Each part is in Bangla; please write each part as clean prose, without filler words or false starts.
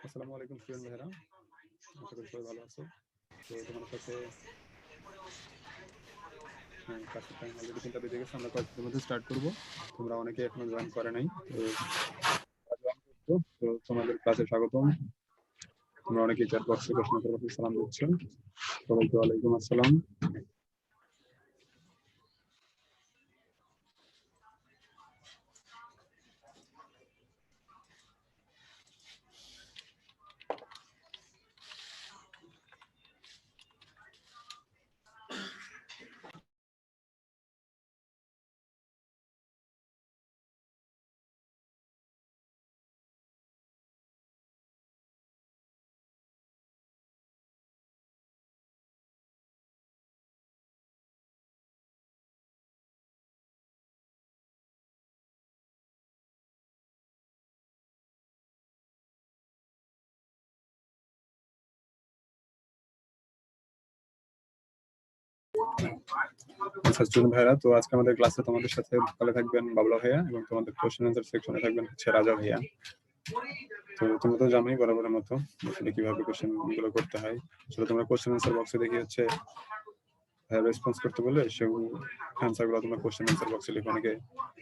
আসসালামু আলাইকুম সুজন ভাইরা, আশা করি সবাই ভালো আছো। তো তোমার সাথে ক্লাসের টাইম অলরেডি 3টা বেজে গেছে, আমরা কয়েকদিনের মধ্যে স্টার্ট করবো। তোমরা অনেকে এখনো জয়েন করে নাই, তো join করছো। তো তোমাদের ক্লাসে স্বাগতম। তোমরা অনেকেই চ্যাট বক্সে প্রশ্ন করবো, সালাম দিচ্ছ সবাইকে। ওয়ালাইকুম আসসালাম। আচ্ছা স্টুডেন্ট ভাইরা, তো আজকে আমাদের ক্লাসে তোমাদের সাথে সকালে থাকবেন বাবলা ভাইয়া, এবং তোমাদের কোশ্চেন অ্যান্সার সেকশনে থাকবেন হচ্ছে রাজা ভাইয়া। তো তোমরা তো জানোই বরাবরের মতো আসলে কিভাবে কোশ্চেন গুলো করতে হয়। আসলে তোমরা কোশ্চেন অ্যান্সার বক্সে দেখি হচ্ছে রেসপন্স করতে বলে সেও অ্যান্সার গুলো তোমরা কোশ্চেন অ্যান্সার বক্সে লিখো, অনেকে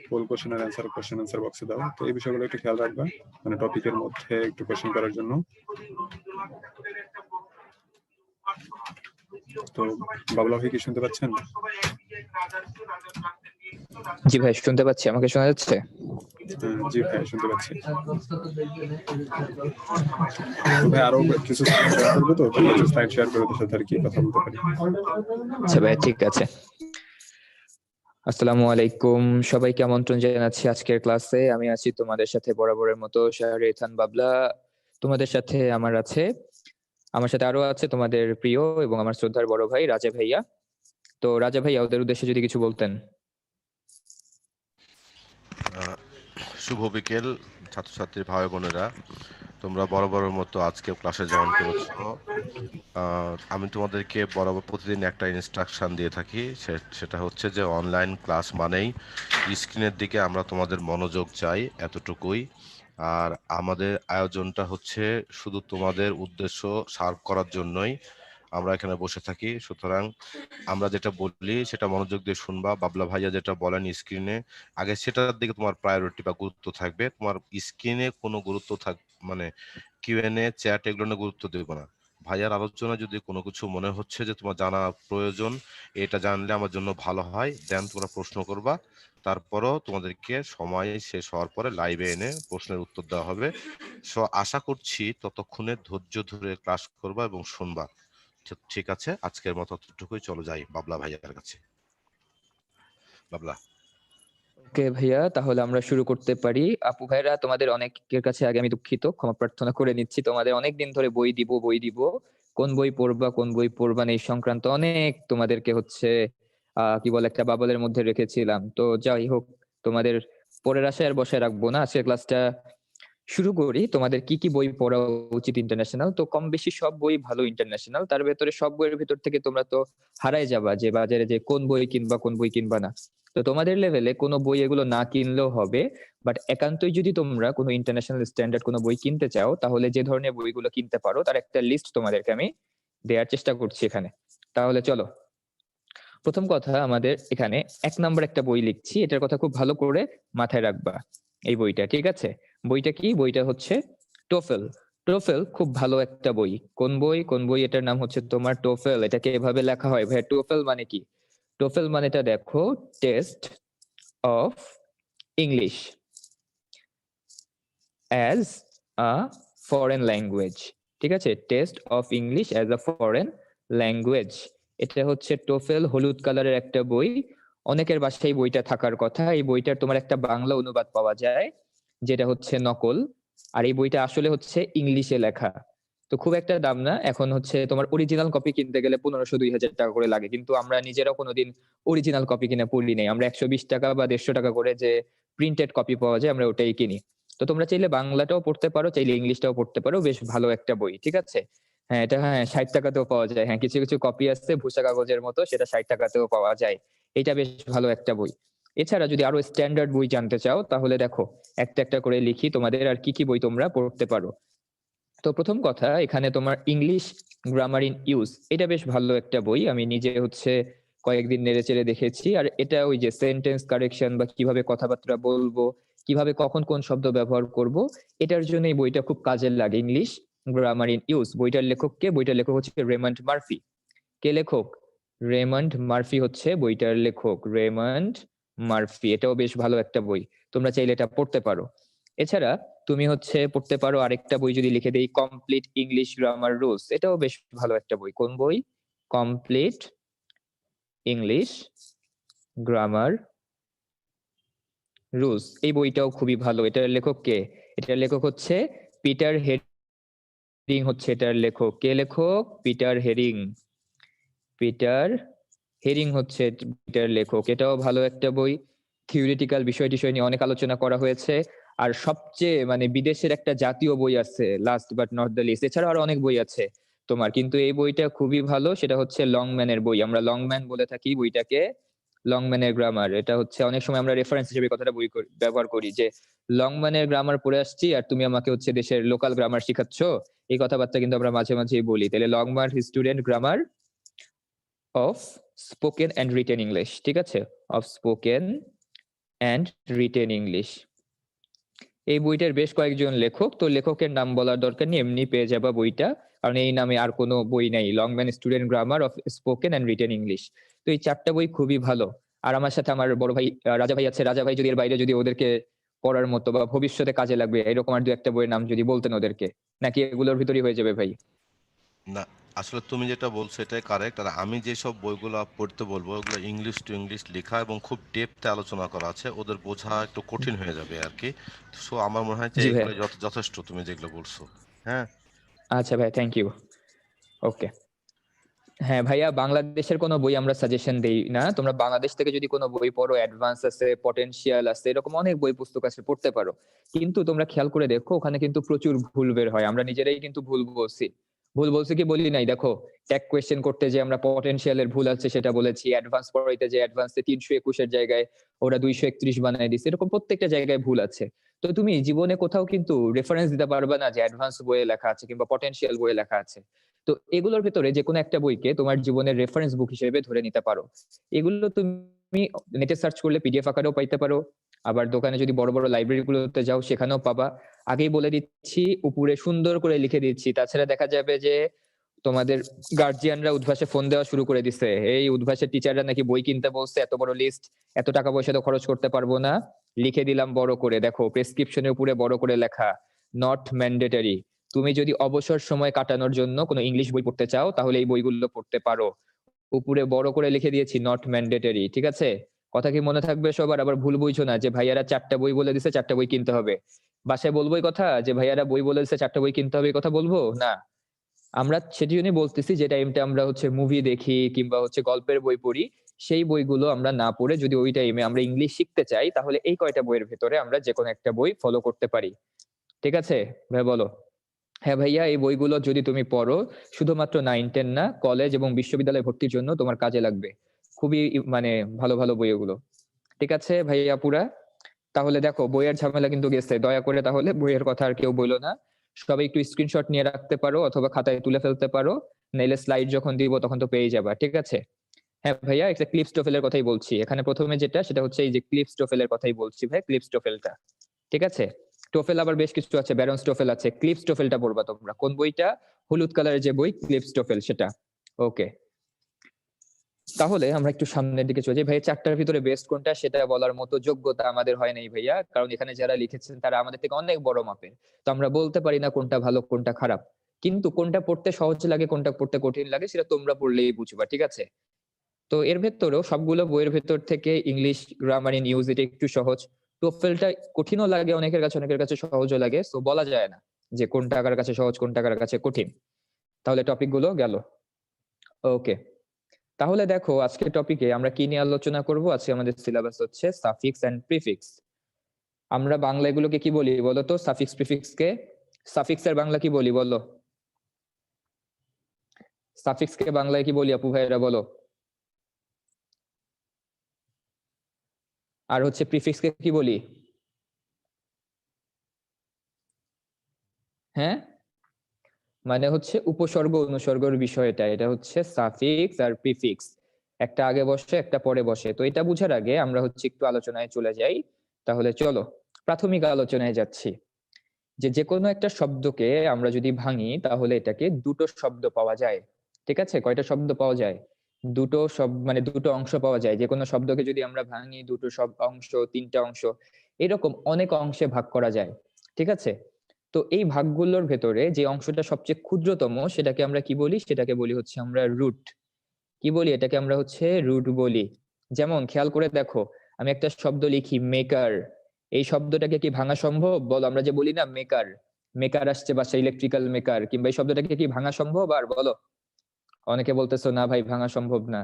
ফুল কোশ্চেনের অ্যান্সার কোশ্চেন অ্যান্সার বক্সে দাও। তো এই বিষয়গুলো একটু খেয়াল রাখবা, মানে টপিকের মধ্যে একটু কোশ্চেন করার জন্য। তো বাবলা ভাই কি শুনতে পাচ্ছেন? জি ভাই শুনতে পাচ্ছি, আমাকে শোনা যাচ্ছে? জি ভাই শুনতে পাচ্ছি। ভাই আরো কিছু শেয়ার করবো, তো কিছু স্লাইড শেয়ার করে তোর সাথে আর কি কথা বলতে পারি। আচ্ছা ভাই ঠিক আছে। আসসালামু আলাইকুম, সবাইকে আমন্ত্রণ জানাচ্ছি আজকের ক্লাসে। আমি আছি তোমাদের সাথে বরাবরের মতো শাহরি খান বাবলা। তোমাদের সাথে আমার সাথে আরো আছে তোমাদের প্রিয় এবং আমার শ্রদ্ধার বড় ভাই রাজা ভাইয়া। তো রাজা ভাইয়া ওদের উদ্দেশ্যে যদি কিছু বলতেন। শুভ বিকেল ছাত্রছাত্রী ভাই বোনেরা, তোমরা বরাবরের মতো আজকে ক্লাসে জয়েন করেছো। আমি তোমাদেরকে বরাবর প্রতিদিন একটা ইনস্ট্রাকশন দিয়ে থাকি, সেটা হচ্ছে যে অনলাইন ক্লাস মানেই স্ক্রিনের দিকে আমরা তোমাদের মনোযোগ চাই, এতটুকুই। আর আমাদের আয়োজনটা হচ্ছে শুধু তোমাদের উদ্দেশ্য সার্ভ করার জন্যই আমরা এখানে বসে থাকি। সুতরাং আমরা যেটা বলি সেটা মনোযোগ দিয়ে শুনবা। বাবলা ভাইয়া যেটা বলেন স্ক্রিনে, আগে সেটার দিকে তোমার প্রায়োরিটি বা গুরুত্ব থাকবে। তোমার স্ক্রিনে কোনো গুরুত্ব মানে কিউএনএ চ্যাট এগুলো নিয়ে গুরুত্ব দেবে না। ভাইয়ার আলোচনা যদি কোনো কিছু মনে হচ্ছে যে তোমার জানা প্রয়োজন, এটা জানলে আমার জন্য ভালো হয়, দেন তোমরা প্রশ্ন করবা। তারপরও তোমাদেরকে সময় শেষ হওয়ার পরে লাইভে এনে প্রশ্নের উত্তর দেওয়া হবে। সো আশা করছি ততক্ষণে ধৈর্য ধরে ক্লাস করবা এবং শুনবা। ঠিক আছে, আজকের মতো এতটুকুই। চলো যাই বাবলা ভাইয়ার কাছে। বাবলা। ওকে ভাইয়া, তাহলে আমরা শুরু করতে পারি। আপু ভাইরা, তোমাদের অনেকের কাছে আগে আমি দুঃখিত, ক্ষমা প্রার্থনা করে নিচ্ছি। তোমাদের অনেকদিন ধরে বই দিব, কোন বই পড়বা না এই সংক্রান্ত অনেক তোমাদেরকে হচ্ছে কি বলে একটা বাবলের মধ্যে রেখেছিলাম। তো যাই হোক, তোমাদের পরের আশায় আর বসায় রাখবো না, আজকের ক্লাসটা শুরু করি। তোমাদের কি কি বই পড়া উচিত ইন্টারন্যাশনাল? তো কম বেশি সব বই ভালো ইন্টারন্যাশনাল। তার ভেতরে সব বইয়ের ভিতর থেকে তোমরা তো হারাই যাবা যে বাজারে যে কোন বই কিনবা কোন বই কিনবা না। তো তোমাদের লেভেলে কোনো বই এগুলো না কিনলেও হবে, বাট একান্তই যদি তোমরা কোনো ইন্টারন্যাশনাল স্ট্যান্ডার্ড কোনো বই কিনতে চাও, তাহলে যে ধরনের বইগুলো কিনতে পারো তার একটা লিস্ট তোমাদেরকে আমি দেওয়ার চেষ্টা করছি এখানে। তাহলে চলো, প্রথম কথা, আমাদের এখানে 1 নম্বর একটা বই লিখছি, এটার কথা খুব ভালো করে মাথায় রাখবা। এই বইটা ঠিক আছে? বইটা কি? বইটা হচ্ছে টোফেল। টোফেল খুব ভালো একটা বই। কোন বই? এটার নাম হচ্ছে তোমার টোফেল। এটাকে এভাবে লেখা হয় ভাই। টোফেল মানে কি? টোফেল মানেটা দেখো, test of English as a foreign language. ঠিক আছে? Test of English as a foreign language. এটা হচ্ছে টোফেল, হলুদ কালারের একটা বই। অনেকের বাসায় বইটা থাকার কথা। এই বইটার তোমার একটা বাংলা অনুবাদ পাওয়া যায়, যেটা হচ্ছে নকল। আর এই বইটা আসলে হচ্ছে ইংলিশে লেখা। তো খুব একটা দাম না। এখন হচ্ছে তোমার অরিজিনাল কপি কিনতে গেলে 1500-2000 টাকা করে লাগে, কিন্তু আমরা নিজেরাও কোনোদিন অরিজিনাল কপি কিনে পড়ি নাই। আমরা 120 টাকা বা 150 টাকা করে যে প্রিন্টেড কপি পাওয়া যায় আমরা ওটাই কিনি। তো তোমরা চাইলে বাংলাটাও পড়তে পারো, চাইলে ইংলিশটাও পড়তে পারো। বেশ ভালো একটা বই, ঠিক আছে? হ্যাঁ, এটা 60 টাকাতেও পাওয়া যায়। হ্যাঁ, কিছু কিছু কপি আছে ভুসা কাগজের মতো, সেটা 60 টাকাতেও পাওয়া যায়। এটা বেশ ভালো একটা বই। এছাড়া যদি আরো স্ট্যান্ডার্ড বই জানতে চাও, তাহলে দেখো একটা একটা করে লিখি তোমাদের আর কি কি বই তোমরা পড়তে পারো। তো প্রথম কথা, এখানে তোমার ইংলিশ গ্রামার ইন ইউজ, এটা বেশ ভালো একটা বই। আমি নিজে হচ্ছে কয়েকদিন নেড়েচেড়ে দেখেছি। আর এটা ওই যে সেন্টেন্স কারেকশন বা কিভাবে কথাবার্তা বলবো, কিভাবে কখন কোন শব্দ ব্যবহার করব, এটার জন্য এই বইটা খুব কাজে লাগে। English grammar in use. বইটার লেখক কে? বইটার লেখক হচ্ছে রেমন্ড মার্ফি। কে লেখক? রেমন্ড মার্ফি হচ্ছে বইটার লেখক, রেমন্ড মার্ফি। এটাও বেশ ভালো একটা বই, তোমরা চাইলে এটা পড়তে পারো। এছাড়া তুমি হচ্ছে পড়তে পারো আরেকটা বই, যদি লিখে দেই, কমপ্লিট ইংলিশ গ্রামার রুলস। এটাও বেশ ভালো একটা বই। কোন বই? Complete English grammar rules. এই বইটাও খুবই ভালো। এটার লেখক কে? এটার লেখক হচ্ছে পিটার হেরিং। হচ্ছে এটার লেখক। কে লেখক? Peter herring. পিটার হেরিং হচ্ছে এটার লেখক। এটাও ভালো একটা বই। থিওরিটিক্যাল বিষয় টিষয় নিয়ে অনেক আলোচনা করা হয়েছে। আর সবচেয়ে মানে বিদেশের একটা জাতীয় বই আছে, last but not the least. এছাড়াও আরো অনেক বই আছে তোমার, কিন্তু এই বইটা খুবই ভালো। সেটা হচ্ছে লংম্যানের বই। আমরা লংম্যান বলে থাকি বইটাকে, লংম্যানের গ্রামার। এটা হচ্ছে অনেক সময় আমরা রেফারেন্স হিসেবে কথাটা ব্যবহার করি যে লংম্যানের গ্রামার পড়ে আসছি আর তুমি আমাকে হচ্ছে দেশের লোকাল গ্রামার শিখাচ্ছ। এই কথাবার্তা কিন্তু আমরা মাঝে মাঝেই বলি। তাহলে Longman student grammar of spoken and written English, ঠিক আছে? Of spoken and written English. এই বইটার বেশ কয়েকজন লেখক, তো লেখকের নাম বলার দরকার নেই, এমনি পেয়ে যাবা বইটা, কারণ এই নামে আর কোনো বই নাই, Longman student grammar of spoken and written English. তো এই 4টা বই খুবই ভালো। আর আমার সাথে আমার বড় ভাই রাজা ভাই আছে। রাজা ভাই যদি এর বাইরে যদি ওদেরকে পড়ার মতো বা ভবিষ্যতে কাজে লাগবে এরকম আর 2-1টা বইয়ের নাম যদি বলতেন ওদেরকে, নাকি এগুলোর ভিতরই হয়ে যাবে ভাই? না, আসলে তুমি যেটা বলছো এটাই কারেক্ট। আর আমি যেসব বইগুলো পড়তে বলবো ওগুলো ইংলিশ টু ইংলিশ লেখা এবং খুব ডেপথে আলোচনা করা আছে, ওদের বোঝা একটু কঠিন হয়ে যাবে আর কি। সো আমার মনে হয় যে জি ভাই। এগুলো যথেষ্ট তুমি যেগুলো বলছো। হ্যাঁ, আচ্ছা ভাই, থ্যাংক ইউ। ওকে। হ্যাঁ ভাইয়া, বাংলাদেশের কোনো বই আমরা সাজেশন দেই না। তোমরা বাংলাদেশ থেকে যদি কোনো বই পড়ো, অ্যাডভান্স আছে, পটেনশিয়াল আছে, এরকম অনেক বই পুস্তক আছে, পড়তে পারো। কিন্তু তোমরা খেয়াল করে দেখো, ওখানে কিন্তু প্রচুর ভুল বের হয়। আমরা নিজেরাই কিন্তু ভুল বলছি। ভুল বলছি কি বলি নাই? দেখো, ট্যাগ কোয়েশ্চেন করতে যে আমরা পটেনশিয়ালের ভুল আছে সেটা বলেছি, অ্যাডভান্স পড়াইতে যে অ্যাডভান্সে 321-এর জায়গায় ওরা 231 বানায় দিচ্ছে, এরকম প্রত্যেকটা জায়গায় ভুল আছে। তো তুমি জীবনে কোথাও কিন্তু রেফারেন্স দিতে পারবে না যে অ্যাডভান্স বইয়ে লেখা আছে কিংবা পটেনশিয়াল বইয়ে লেখা আছে। তো এগুলোর ভেতরে যে কোনো একটা বইকে তোমার জীবনের রেফারেন্স বুক হিসেবে ধরে নিতে পারো। এগুলো তুমি নেটে সার্চ করলে পিডিএফ আকারেও পাইতে পারো, আবার দোকানে যদি বড় বড় লাইব্রেরি গুলোতে যাও সেখানেও পাবা। আগেই বলে দিচ্ছি, উপরে সুন্দর করে লিখে দিচ্ছি। তাছাড়া দেখা যাবে যে তোমাদের গার্জিয়ানরা উদ্ভাসে ফোন দেওয়া শুরু করে দিচ্ছে, এই উদ্ভাসের টিচাররা নাকি বই কিনতে বলছে, এত বড় লিস্ট, এত টাকা পয়সা তো খরচ করতে পারবো না। লিখে দিলাম বড় করে, দেখো প্রেসক্রিপশনের উপরে বড় করে লেখা, নট ম্যান্ডেটরি। তুমি যদি অবসর সময় কাটানোর জন্য কোনো ইংলিশ বই পড়তে চাও তাহলে এই বইগুলো পড়তে পারো। উপরে বড় করে লিখে দিয়েছি নট ম্যান্ডেটরি, ঠিক আছে? কথা কি মনে থাকবে সবার? আবার ভুল বুঝছো না যে ভাইয়ারা 4টা বই বলে দিছে, 4টা বই কিনতে হবে। বাসায় বলবো এই কথা যে ভাইয়ারা বই বলে দিছে 4টা বই কিনতে হবে, এই কথা বলবো না। আমরা সেটি জন্যই বলতেছি, যে টাইমটা আমরা হচ্ছে মুভি দেখি কিংবা হচ্ছে গল্পের বই পড়ি, সেই বইগুলো আমরা না পড়ে যদি ওই টাইমে আমরা ইংলিশ শিখতে চাই তাহলে এই কয়টা বইয়ের ভেতরে আমরা যে কোনো একটা বই ফলো করতে পারি। ঠিক আছে ভাই, বলো। হ্যাঁ ভাইয়া, এই বইগুলো যদি তুমি পড়ো, শুধুমাত্র 9-10 না, কলেজ এবং বিশ্ববিদ্যালয়ে ভর্তির জন্য তোমার কাজে লাগবে। খুবই মানে ভালো ভালো বই এগুলো। ঠিক আছে ভাইয়া পুরা। তাহলে দেখো, বইয়ের ঝামেলা কিন্তু গেছে, দয়া করে তাহলে বইয়ের কথা আর কেউ বইলো না। সবাই একটু স্ক্রিনশট নিয়ে রাখতে পারো অথবা খাতায় তুলে ফেলতে পারো, নাইলে স্লাইড যখন দিব তখন তো পেয়ে যাবা, ঠিক আছে? হ্যাঁ ভাইয়া, একটা ক্লিপস্টোফেলের কথাই বলছি। এখানে প্রথমে যেটা, সেটা হচ্ছে এই যে ক্লিপস্টোফেলের কথাই বলছি ভাই, ক্লিপস্টোফেলটা। ঠিক আছে? টোফেল আবার বেশ কিছু আছে, ব্যারন স্টোফেল আছে, ক্লিপস্টোফেলটা পড়বা তোমরা। কোন বইটা? হলুদ কালারের যে বই, ক্লিপস্টোফেল, সেটা। ওকে। তাহলে আমরা একটু সামনের দিকে চলে যাই। ভাই 4টার ভিতরে বেস্ট কোনটা সেটা বলার মতো যোগ্যতা আমাদের হয় নাই ভাইয়া, কারণ এখানে যারা লিখেছেন তারা আমাদের থেকে অনেক বড় মাপের। তো আমরা বলতে পারি না কোনটা ভালো কোনটা খারাপ। কিন্তু কোনটা পড়তে সহজ লাগে কোনটা পড়তে কঠিন লাগে সেটা তোমরা পড়লেই বুঝবা, ঠিক আছে? তো এর ভেতরেও সবগুলো বইয়ের ভেতর থেকে ইংলিশ গ্রামার ইন ইউজ এটা একটু সহজ। টোফেলটা কঠিনও লাগে অনেকের কাছে, অনেকের কাছে সহজও লাগে। সো বলা যায় না যে কোনটা কার কাছে সহজ কোনটা কার কাছে কঠিন। তাহলে টপিক গুলো গেল। ওকে। তাহলে দেখো, আজকের টপিকে আমরা কি নিয়ে আলোচনা করব? আজকে আমাদের সিলেবাস হচ্ছে সাফিক্স এন্ড প্রিফিক্স। আমরা বাংলা এগুলোকে কি বলি বলো তো? সাফিক্স প্রিফিক্স কে? সাফিক্স এর বাংলা কি বলি বলো? সাফিক্স কে বাংলায় কি বলি আপু ভাইরা বলো? আর হচ্ছে প্রিফিক্স কে কি বলি? হ্যাঁ, মানে হচ্ছে উপসর্গ অনুসর্গের বিষয় এটা হচ্ছে সাফিক্স আর প্রিফিক্স, একটা আগে বসে একটা পরে বসে। তো এটা বুঝার আগে আমরা হচ্ছে একটু আলোচনায় চলে যাই। তাহলে চলো প্রাথমিক আলোচনায় যাচ্ছি। যে কোনো একটা শব্দকে আমরা যদি ভাঙি তাহলে এটাকে দুটো শব্দ পাওয়া যায়। ঠিক আছে, কয়টা শব্দ পাওয়া যায়? দুটো শব্দ, মানে দুটো অংশ পাওয়া যায়। যে কোনো শব্দকে যদি আমরা ভাঙি দুটো অংশ, তিনটা অংশ, এরকম অনেক অংশে ভাগ করা যায়। ঠিক আছে, তো এই ভাগগুলোর ভেতরে যে অংশটা সবচেয়ে ক্ষুদ্রতম সেটাকে আমরা কি বলি? সেটাকে বলি হচ্ছে আমরা রুট। কি বলি? এটাকে আমরা হচ্ছে রুট বলি। যেমন খেয়াল করে দেখো, আমি একটা শব্দ লিখি মেকার, এই শব্দটাকে কি ভাঙা সম্ভব? বলো, আমরা যে বলি না মেকার, মেকার আসছে বাসায়, ইলেকট্রিক্যাল মেকার, কিংবা এই শব্দটাকে কি ভাঙা সম্ভব? আর বলো, অনেকে বলতেছো না ভাই ভাঙা সম্ভব না।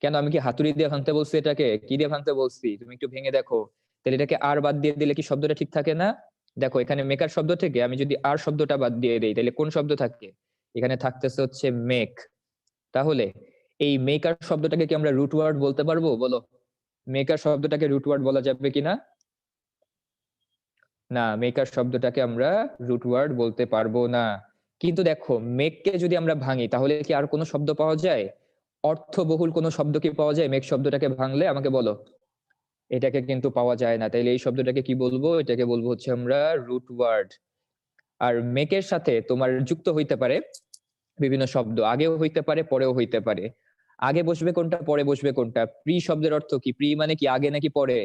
কেন? আমি কি হাতুড়ি দিয়ে ভাঙতে বলছি? এটাকে কি দিয়ে ভাঙতে বলছি? তুমি একটু ভেঙে দেখো। তাহলে এটাকে আর বাদ দিয়ে দিলে কি শব্দটা ঠিক থাকে না? দেখো এখানে মেকার শব্দ থেকে আমি যদি আর শব্দটা বাদ দিয়ে দিই তাহলে কোন শব্দ থাকে? এখানে থাকতেছে হচ্ছে মেক। তাহলে এই মেকার শব্দটাকে কি আমরা রুট ওয়ার্ড বলতে পারবো? বলো, মেকার শব্দটাকে রুট ওয়ার্ড বলা যাবে কিনা? না, মেকার শব্দটাকে আমরা রুট ওয়ার্ড বলতে পারবো না। কিন্তু দেখো, মেককে যদি আমরা ভাঙি তাহলে কি আর কোনো শব্দ পাওয়া যায়? অর্থবহুল কোনো শব্দ কি পাওয়া যায় মেক শব্দটাকে ভাঙলে? আমাকে বলো। এটাকে কিন্তু পাওয়া যায় না। তাইলে এই শব্দটাকে কি বলবো? এটাকে বলবো হচ্ছে আমরা রুট ওয়ার্ড। আর মেকের সাথে তোমার যুক্ত হইতে পারে বিভিন্ন শব্দ, আগেও হইতে পারে পরেও হইতে পারে। আগে বসবে কোনটা, পরে বসবে কোনটা? প্রি শব্দের অর্থ কি? প্রি মানে কি আগে নাকি পরে?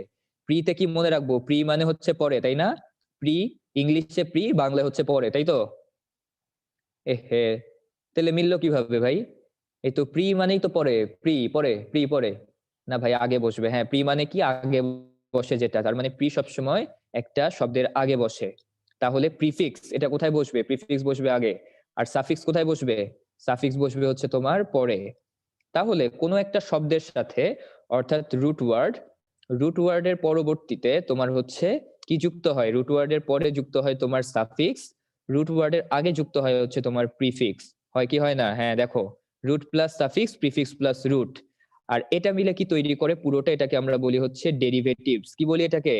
প্রিতে কি মনে রাখবো? প্রি মানে হচ্ছে পরে, তাই না? প্রি, ইংলিশে প্রি, বাংলা হচ্ছে পরে, তাই তো? এহে, তাহলে মিললো কিভাবে ভাই? এই তো প্রি মানেই তো পরে, প্রি পরে, প্রি পরে। না ভাই, আগে বসবে। হ্যাঁ, প্রি মানে কি আগে বসে যেটা, তার মানে প্রি সবসময় একটা শব্দের আগে বসে। তাহলে প্রিফিক্স এটা কোথায় বসবে? প্রিফিক্স বসবে আগে। আর সাফিক্স কোথায় বসবে? সাফিক্স বসবে হচ্ছে তোমার পরে। তাহলে কোনো একটা শব্দের সাথে, অর্থাৎ রুট ওয়ার্ড, রুট ওয়ার্ডের পরবর্তীতে তোমার হচ্ছে কি যুক্ত হয়? রুট ওয়ার্ডের পরে যুক্ত হয় তোমার সাফিক্স, রুট ওয়ার্ডের আগে যুক্ত হয় হচ্ছে তোমার প্রিফিক্স। হয় কি হয় না? হ্যাঁ দেখো, root plus suffix, prefix plus root, আর এটা মিলে কি তৈরি করে পুরোটা? এটাকে আমরা বলি হচ্ছে ডেরিভেটিভস। কি বলি এটাকে?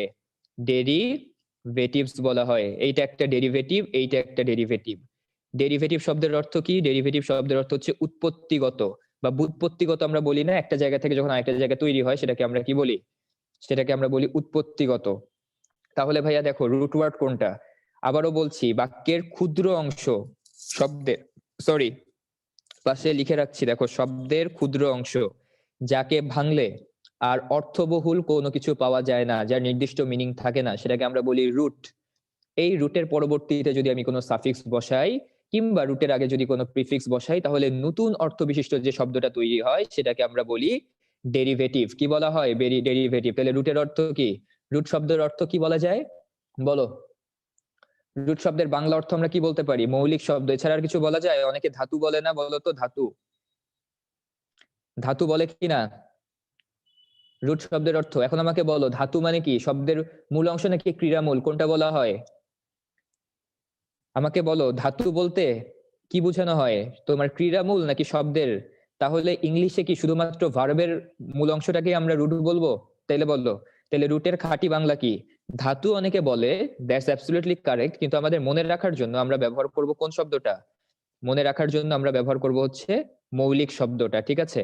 ডেরিভেটিভস বলা হয়। এইটা একটা ডেরিভেটিভ, এইটা একটা ডেরিভেটিভ। ডেরিভেটিভ শব্দের অর্থ কি? ডেরিভেটিভ শব্দের অর্থ হচ্ছে উৎপত্তিগত বা ব্যুৎপত্তিগত। আমরা বলি না, একটা জায়গা থেকে যখন আরেকটা জায়গায় তৈরি হয় সেটাকে আমরা কি বলি? সেটাকে আমরা বলি উৎপত্তিগত। তাহলে ভাইয়া দেখো, রুট ওয়ার্ড কোনটা? আবারও বলছি, বাক্যের ক্ষুদ্র অংশ, শব্দের, সরি পাশে লিখে রাখছি, দেখো, শব্দের ক্ষুদ্র অংশ যাকে ভাঙলে আর অর্থবহুল কোনো কিছু পাওয়া যায় না, যার নির্দিষ্ট মিনিং থাকে না, সেটাকে আমরা বলি রুট। এই রুটের পরবর্তীতে যদি আমি কোনো সাফিক্স বসাই কিংবা রুটের আগে যদি কোনো প্রিফিক্স বসাই তাহলে নতুন অর্থ বিশিষ্ট যে শব্দটা তৈরি হয় সেটাকে আমরা বলি ডেরিভেটিভ। কি বলা হয়? ডেরিভেটিভ। তাহলে রুটের অর্থ কি? রুট শব্দের অর্থ কি বলা যায়? বলো, রুট শব্দের বাংলা অর্থ আমরা কি বলতে পারি? মৌলিক শব্দ। এছাড়া আর কিছু বলা যায়? অনেকে ধাতু বলে না, বলো তো ধাতু, ধাতু বলে কি না? রুট শব্দের অর্থ এখন আমাকে বলো, ধাতু মানে কি? শব্দের মূল অংশ নাকি ক্রিয়ামূল, কোনটা বলা হয়? আমাকে বলো, ধাতু বলতে কি বোঝানো হয়? তোমার ক্রিয়ামূল নাকি শব্দের? তাহলে ইংলিশে কি শুধুমাত্র ভার্বের মূল অংশটাকে আমরা রুট বলবো? তাইলে বললো, তাহলে রুটের খাঁটি বাংলা কি? ধাতু অনেকে বলে, দ্যাটস অ্যাবসলিউটলি কারেক্ট, কিন্তু আমাদের মনে রাখার জন্য আমরা ব্যবহার করব কোন শব্দটা? মনে রাখার জন্য আমরা ব্যবহার করব হচ্ছে মৌলিক শব্দটা। ঠিক আছে,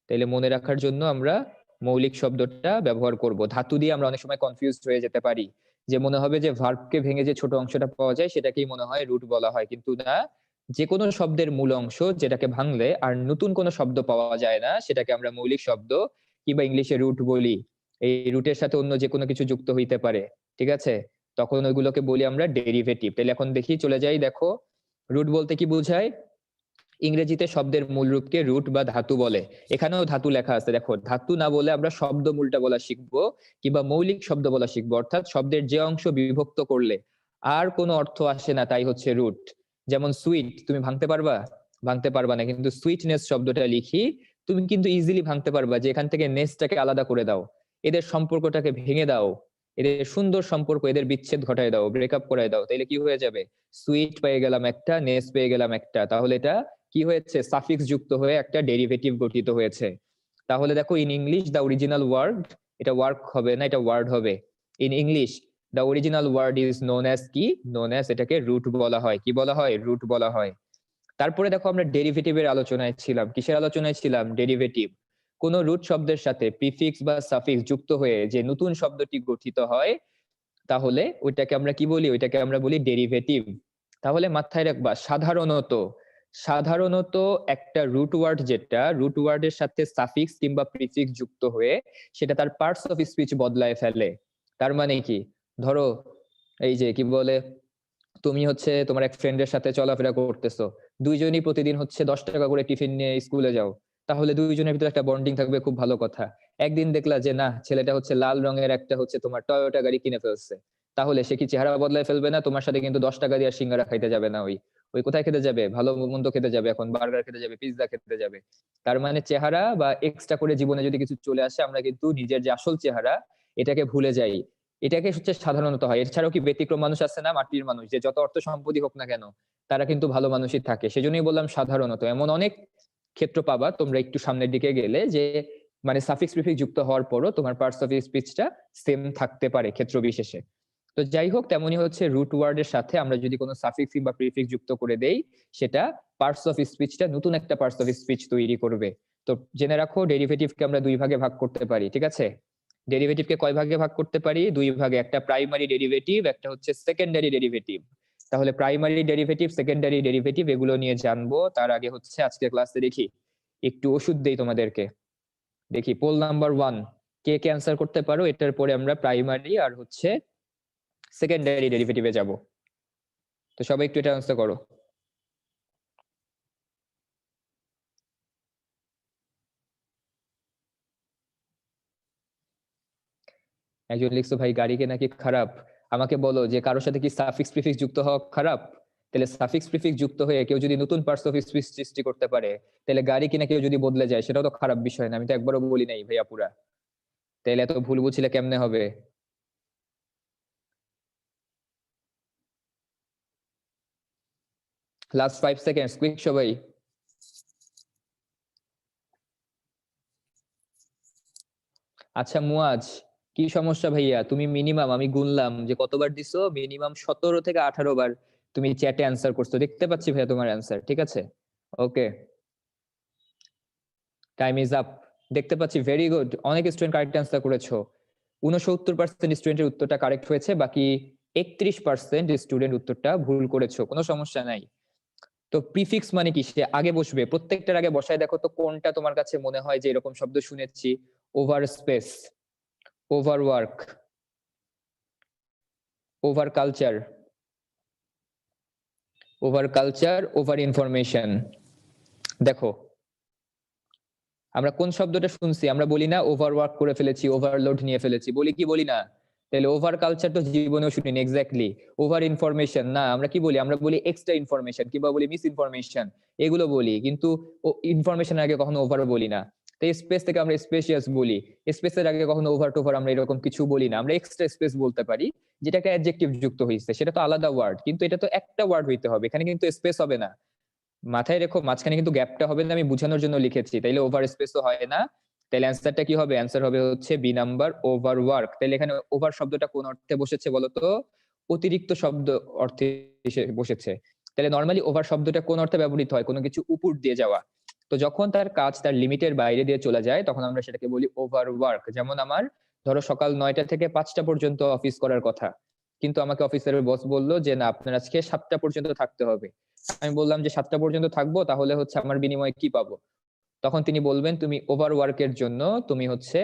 তাইলে মনে রাখার জন্য আমরা মৌলিক শব্দটা ব্যবহার করব। ধাতু দিয়ে আমরা অনেক সময় কনফিউজড হয়ে যেতে পারি, যে মনে হবে যে ভার্বকে ভেঙে যে ছোট অংশটা পাওয়া যায় সেটাকেই মনে হয় রুট বলা হয়, কিন্তু না। যে কোনো শব্দের মূল অংশ যেটাকে ভাঙলে আর নতুন কোনো শব্দ পাওয়া যায় না সেটাকে আমরা মৌলিক শব্দ কিংবা ইংলিশে রুট বলি। এই রুটের সাথে অন্য যে কোনো কিছু যুক্ত হইতে পারে, ঠিক আছে, তখন ওইগুলোকে বলি আমরা ডেরিভেটিভ। তাহলে এখন দেখি, চলে যাই, দেখো রুট বলতে কি বোঝায়। ইংরেজিতে শব্দের মূল রূপকে রুট বা ধাতু বলে। এখানেও ধাতু লেখা আছে, দেখো, ধাতু না বলে আমরা শব্দ মূলটা বলা শিখবো কিংবা মৌলিক শব্দ বলা শিখবো, অর্থাৎ শব্দের যে অংশ বিভক্ত করলে আর কোনো অর্থ আসে না তাই হচ্ছে রুট। যেমন সুইট তুমি ভাঙতে পারবা? ভাঙতে পারবা না, কিন্তু সুইটনেস শব্দটা লিখি তুমি কিন্তু ইজিলি ভাঙতে পারবা, যে এখান থেকে নেসটাকে আলাদা করে দাও, এদের সম্পর্কটাকে ভেঙে দাও, এদের সুন্দর সম্পর্ক, এদের বিচ্ছেদ ঘটায় দাও, ব্রেকআপ করায় দাও, তাইলে কি হয়ে যাবে? সুইট পেয়ে গেলাম একটা, নেস পেয়ে গেলাম একটা, তাহলে এটা কি হয়েছে? সাফিক্স যুক্ত হয়ে একটা ডেরিভেটিভ গঠিত হয়েছে। তাহলে দেখো, in English the original word, এটা ওয়ার্ক হবে না, এটা ওয়ার্ড হবে। In English the original word is known as কি? নোন অ্যাজ, এটাকে রুট বলা হয়। কি বলা হয়? রুট বলা হয়। তারপরে দেখো আমরা ডেরিভেটিভের আলোচনায় ছিলাম। কিসের আলোচনায় ছিলাম? ডেরিভেটিভ। কোন রুট শব্দের সাথে প্রিফিক্স বা সাফিক্স যুক্ত হয়ে যে নতুন শব্দটি গঠিত হয়, তাহলে ওইটাকে আমরা কি বলি? ওইটাকে আমরা বলি ডেরিভেটিভ। তাহলে মাথায় রাখবা, সাধারণত একটা রুট ওয়ার্ড, যেটা রুট ওয়ার্ডের সাথে সাফিক্স কিংবা প্রিফিক্স যুক্ত হয়ে সেটা তার পার্টস অফ স্পিচ বদলায় ফেলে। তার মানে কি? ধরো এই যে কি বলে, তুমি হচ্ছে তোমার এক ফ্রেন্ডের সাথে চলাফেরা করতেছো, দুইজনই প্রতিদিন হচ্ছে 10 টাকা করে টিফিন নিয়ে স্কুলে যাও, তাহলে দুইজনের ভিতরে একটা বন্ডিং থাকবে, খুব ভালো কথা। একদিন দেখলা যে না, ছেলেটা হচ্ছে লাল রঙের একটা হচ্ছে তোমার টয়োটা গাড়ি কিনে ফেলছে, তাহলে সে কি চেহারা বদলায় ফেলবে না? তোমার সাথে কিন্তু 10 টাকা দিয়ে আর সিঙ্গারা খাইতে যাবে না। ওই ওই কোথায় খেতে যাবে? ভালো মন্দ খেতে যাবে, এখন বার্গার খেতে যাবে, পিৎজা খেতে যাবে। তার মানে চেহারা বা এক্সট্রা করে জীবনে যদি কিছু চলে আসে, আমরা কিন্তু নিজের যে আসল চেহারা এটাকে ভুলে যাই। এটাকে হচ্ছে সাধারণত হয়। এছাড়াও কি ব্যতিক্রম মানুষ আছে না? মাটির মানুষ, যে যত অর্থ সম্পত্তি হোক না কেন তারা কিন্তু ভালো মানুষই থাকে। সেজন্যই বললাম সাধারণত। এমন অনেক ক্ষেত্র পাবা তোমরা একটু সামনের দিকে গেলে, যে মানে সাফিক্স প্রিফিক্স যুক্ত হওয়ার পরও তোমার পার্টস অফ স্পিচটা সেম থাকতে পারে ক্ষেত্র বিশেষে। তো যাই হোক, তেমনই হচ্ছে রুট ওয়ার্ডের সাথে আমরা যদি কোনো সাফিক্স বা প্রিফিক্স যুক্ত করে দেই, সেটা পার্টস অফ স্পিচটা নতুন একটা পার্টস অফ স্পিচ তৈরি করবে। তো জেনে রাখো, ডেরিভেটিভকে আমরা দুই ভাগে ভাগ করতে পারি, ঠিক আছে? ডেরিভেটিভকে কয় ভাগে ভাগ করতে পারি? দুই ভাগে। একটা প্রাইমারি ডেরিভেটিভ, একটা হচ্ছে সেকেন্ডারি ডেরিভেটিভ। তাহলে প্রাইমারি ডেরিভেটিভ, সেকেন্ডারি ডেরিভেটিভ এগুলো নিয়ে জানবো। তার আগে হচ্ছে আজকের ক্লাসে দেখি একটু ওষুধ দেই তোমাদেরকে। দেখি পোল নাম্বার 1 কে কে অ্যান্সার করতে পারো। এটার পরে আমরা প্রাইমারি আর হচ্ছে সেকেন্ডারি ডেরিভেটিভে যাব। তো সবাই একটু এটা অ্যান্সার করো। একজন লিখছো ভাই গাড়িকে নাকি খারাপ। আমাকে বলো যে কারোর সাথে কি সাফিক্স প্রিফিক্স যুক্ত হওয়া খারাপ? তাহলে সাফিক্স প্রিফিক্স যুক্ত হয়ে কেউ যদি নতুন পার্টস অফ স্পিচ সৃষ্টি করতে পারে, তাহলে গাড়ি কিনা কেউ যদি বদলে যায়, সেটাও তো খারাপ বিষয় না? আমি তো একবারও বলি নাই ভাইয়া পুরা। তাহলে এত ভুল বুঝলে কেমনে হবে? লাস্ট 5 সেকেন্ডস, কুইক সবাই। আচ্ছা মুয়াজ, কি সমস্যা ভাইয়া? তুমি মিনিমাম, আমি গুনলাম যে কতবার দিছো, মিনিমাম 17 থেকে 18 বার তুমি চ্যাটে অ্যান্সার করছো। দেখতে পাচ্ছি ভাইয়া তোমার অ্যান্সার, ঠিক আছে? ওকে, টাইম ইজ আপ। দেখতে পাচ্ছি, ভেরি গুড। অনেক স্টুডেন্ট কারেক্ট অ্যান্সার করেছো। 69% স্টুডেন্টের উত্তরটা কারেক্ট হয়েছে, বাকি 31% স্টুডেন্ট উত্তরটা ভুল করেছো। কোনো সমস্যা নাই। তো প্রিফিক্স মানে কি? সে আগে বসবে, প্রত্যেকটার আগে বসায় দেখো তো কোনটা তোমার কাছে মনে হয় যে এরকম শব্দ শুনেছি। Over space, overwork, over culture, over information. দেখো আমরা কোন শব্দটা শুনছি? আমরা বলি না ওভারওয়ার্ক করে ফেলেছি, ওভারলোড নিয়ে ফেলেছি, বলি কি বলি না? তাহলে ওভার কালচার তো জীবনেও শুনিনি। এক্স্যাক্টলি। ওভার ইনফরমেশন না, আমরা কি বলি? আমরা বলি এক্সট্রা ইনফরমেশন কিংবা বলি মিস ইনফরমেশন, এগুলো বলি। কিন্তু ইনফরমেশনের আগে কখনো ওভার বলি না। তো স্পেস থেকে আমরা স্পেশিয়াস বলি, স্পেসের আগে কখনো ওভার টোভার আমরা এরকম কিছু বলি না। আমরা এক্সট্রা স্পেস বলতে পারি, যেটাকে অ্যাডজেক্টিভ যুক্ত হয়েছে, সেটা তো আলাদা ওয়ার্ড, কিন্তু এটা তো একটা ওয়ার্ড হইতে হবে, এখানে কিন্তু স্পেস হবে না। মাথায় রেখো, মাঝখানে কিন্তু গ্যাপটা হবে না, আমি বোঝানোর জন্য লিখেছি। তাইলে ওভার স্পেসও হয় না। তাহলে অ্যান্সারটা কি হবে? অ্যান্সার হবে হচ্ছে বি নাম্বার, ওভার ওয়ার্ক। তাহলে এখানে ওভার শব্দটা কোন অর্থে বসেছে বলতো? অতিরিক্ত শব্দ অর্থে এসে বসেছে। তাহলে নর্মালি ওভার শব্দটা কোন অর্থে ব্যবহৃত হয়? কোনো কিছু উপর দিয়ে যাওয়া। তো যখন তার কাজ তার লিমিটের বাইরে দিয়ে চলে যায়, তখন আমরা সেটাকে বলি ওভার ওয়ার্ক। যেমন আমার ধরো সকাল 9টা থেকে 5টা পর্যন্ত অফিস করার কথা, কিন্তু আমাকে অফিসের বস বললো যে না, আপনার আজকে 7টা পর্যন্ত থাকতে হবে। আমি বললাম যে 7টা পর্যন্ত থাকবো, তাহলে হচ্ছে আমার বিনিময়ে কি পাবো? তখন তিনি বলবেন তুমি ওভার ওয়ার্কের জন্য তুমি হচ্ছে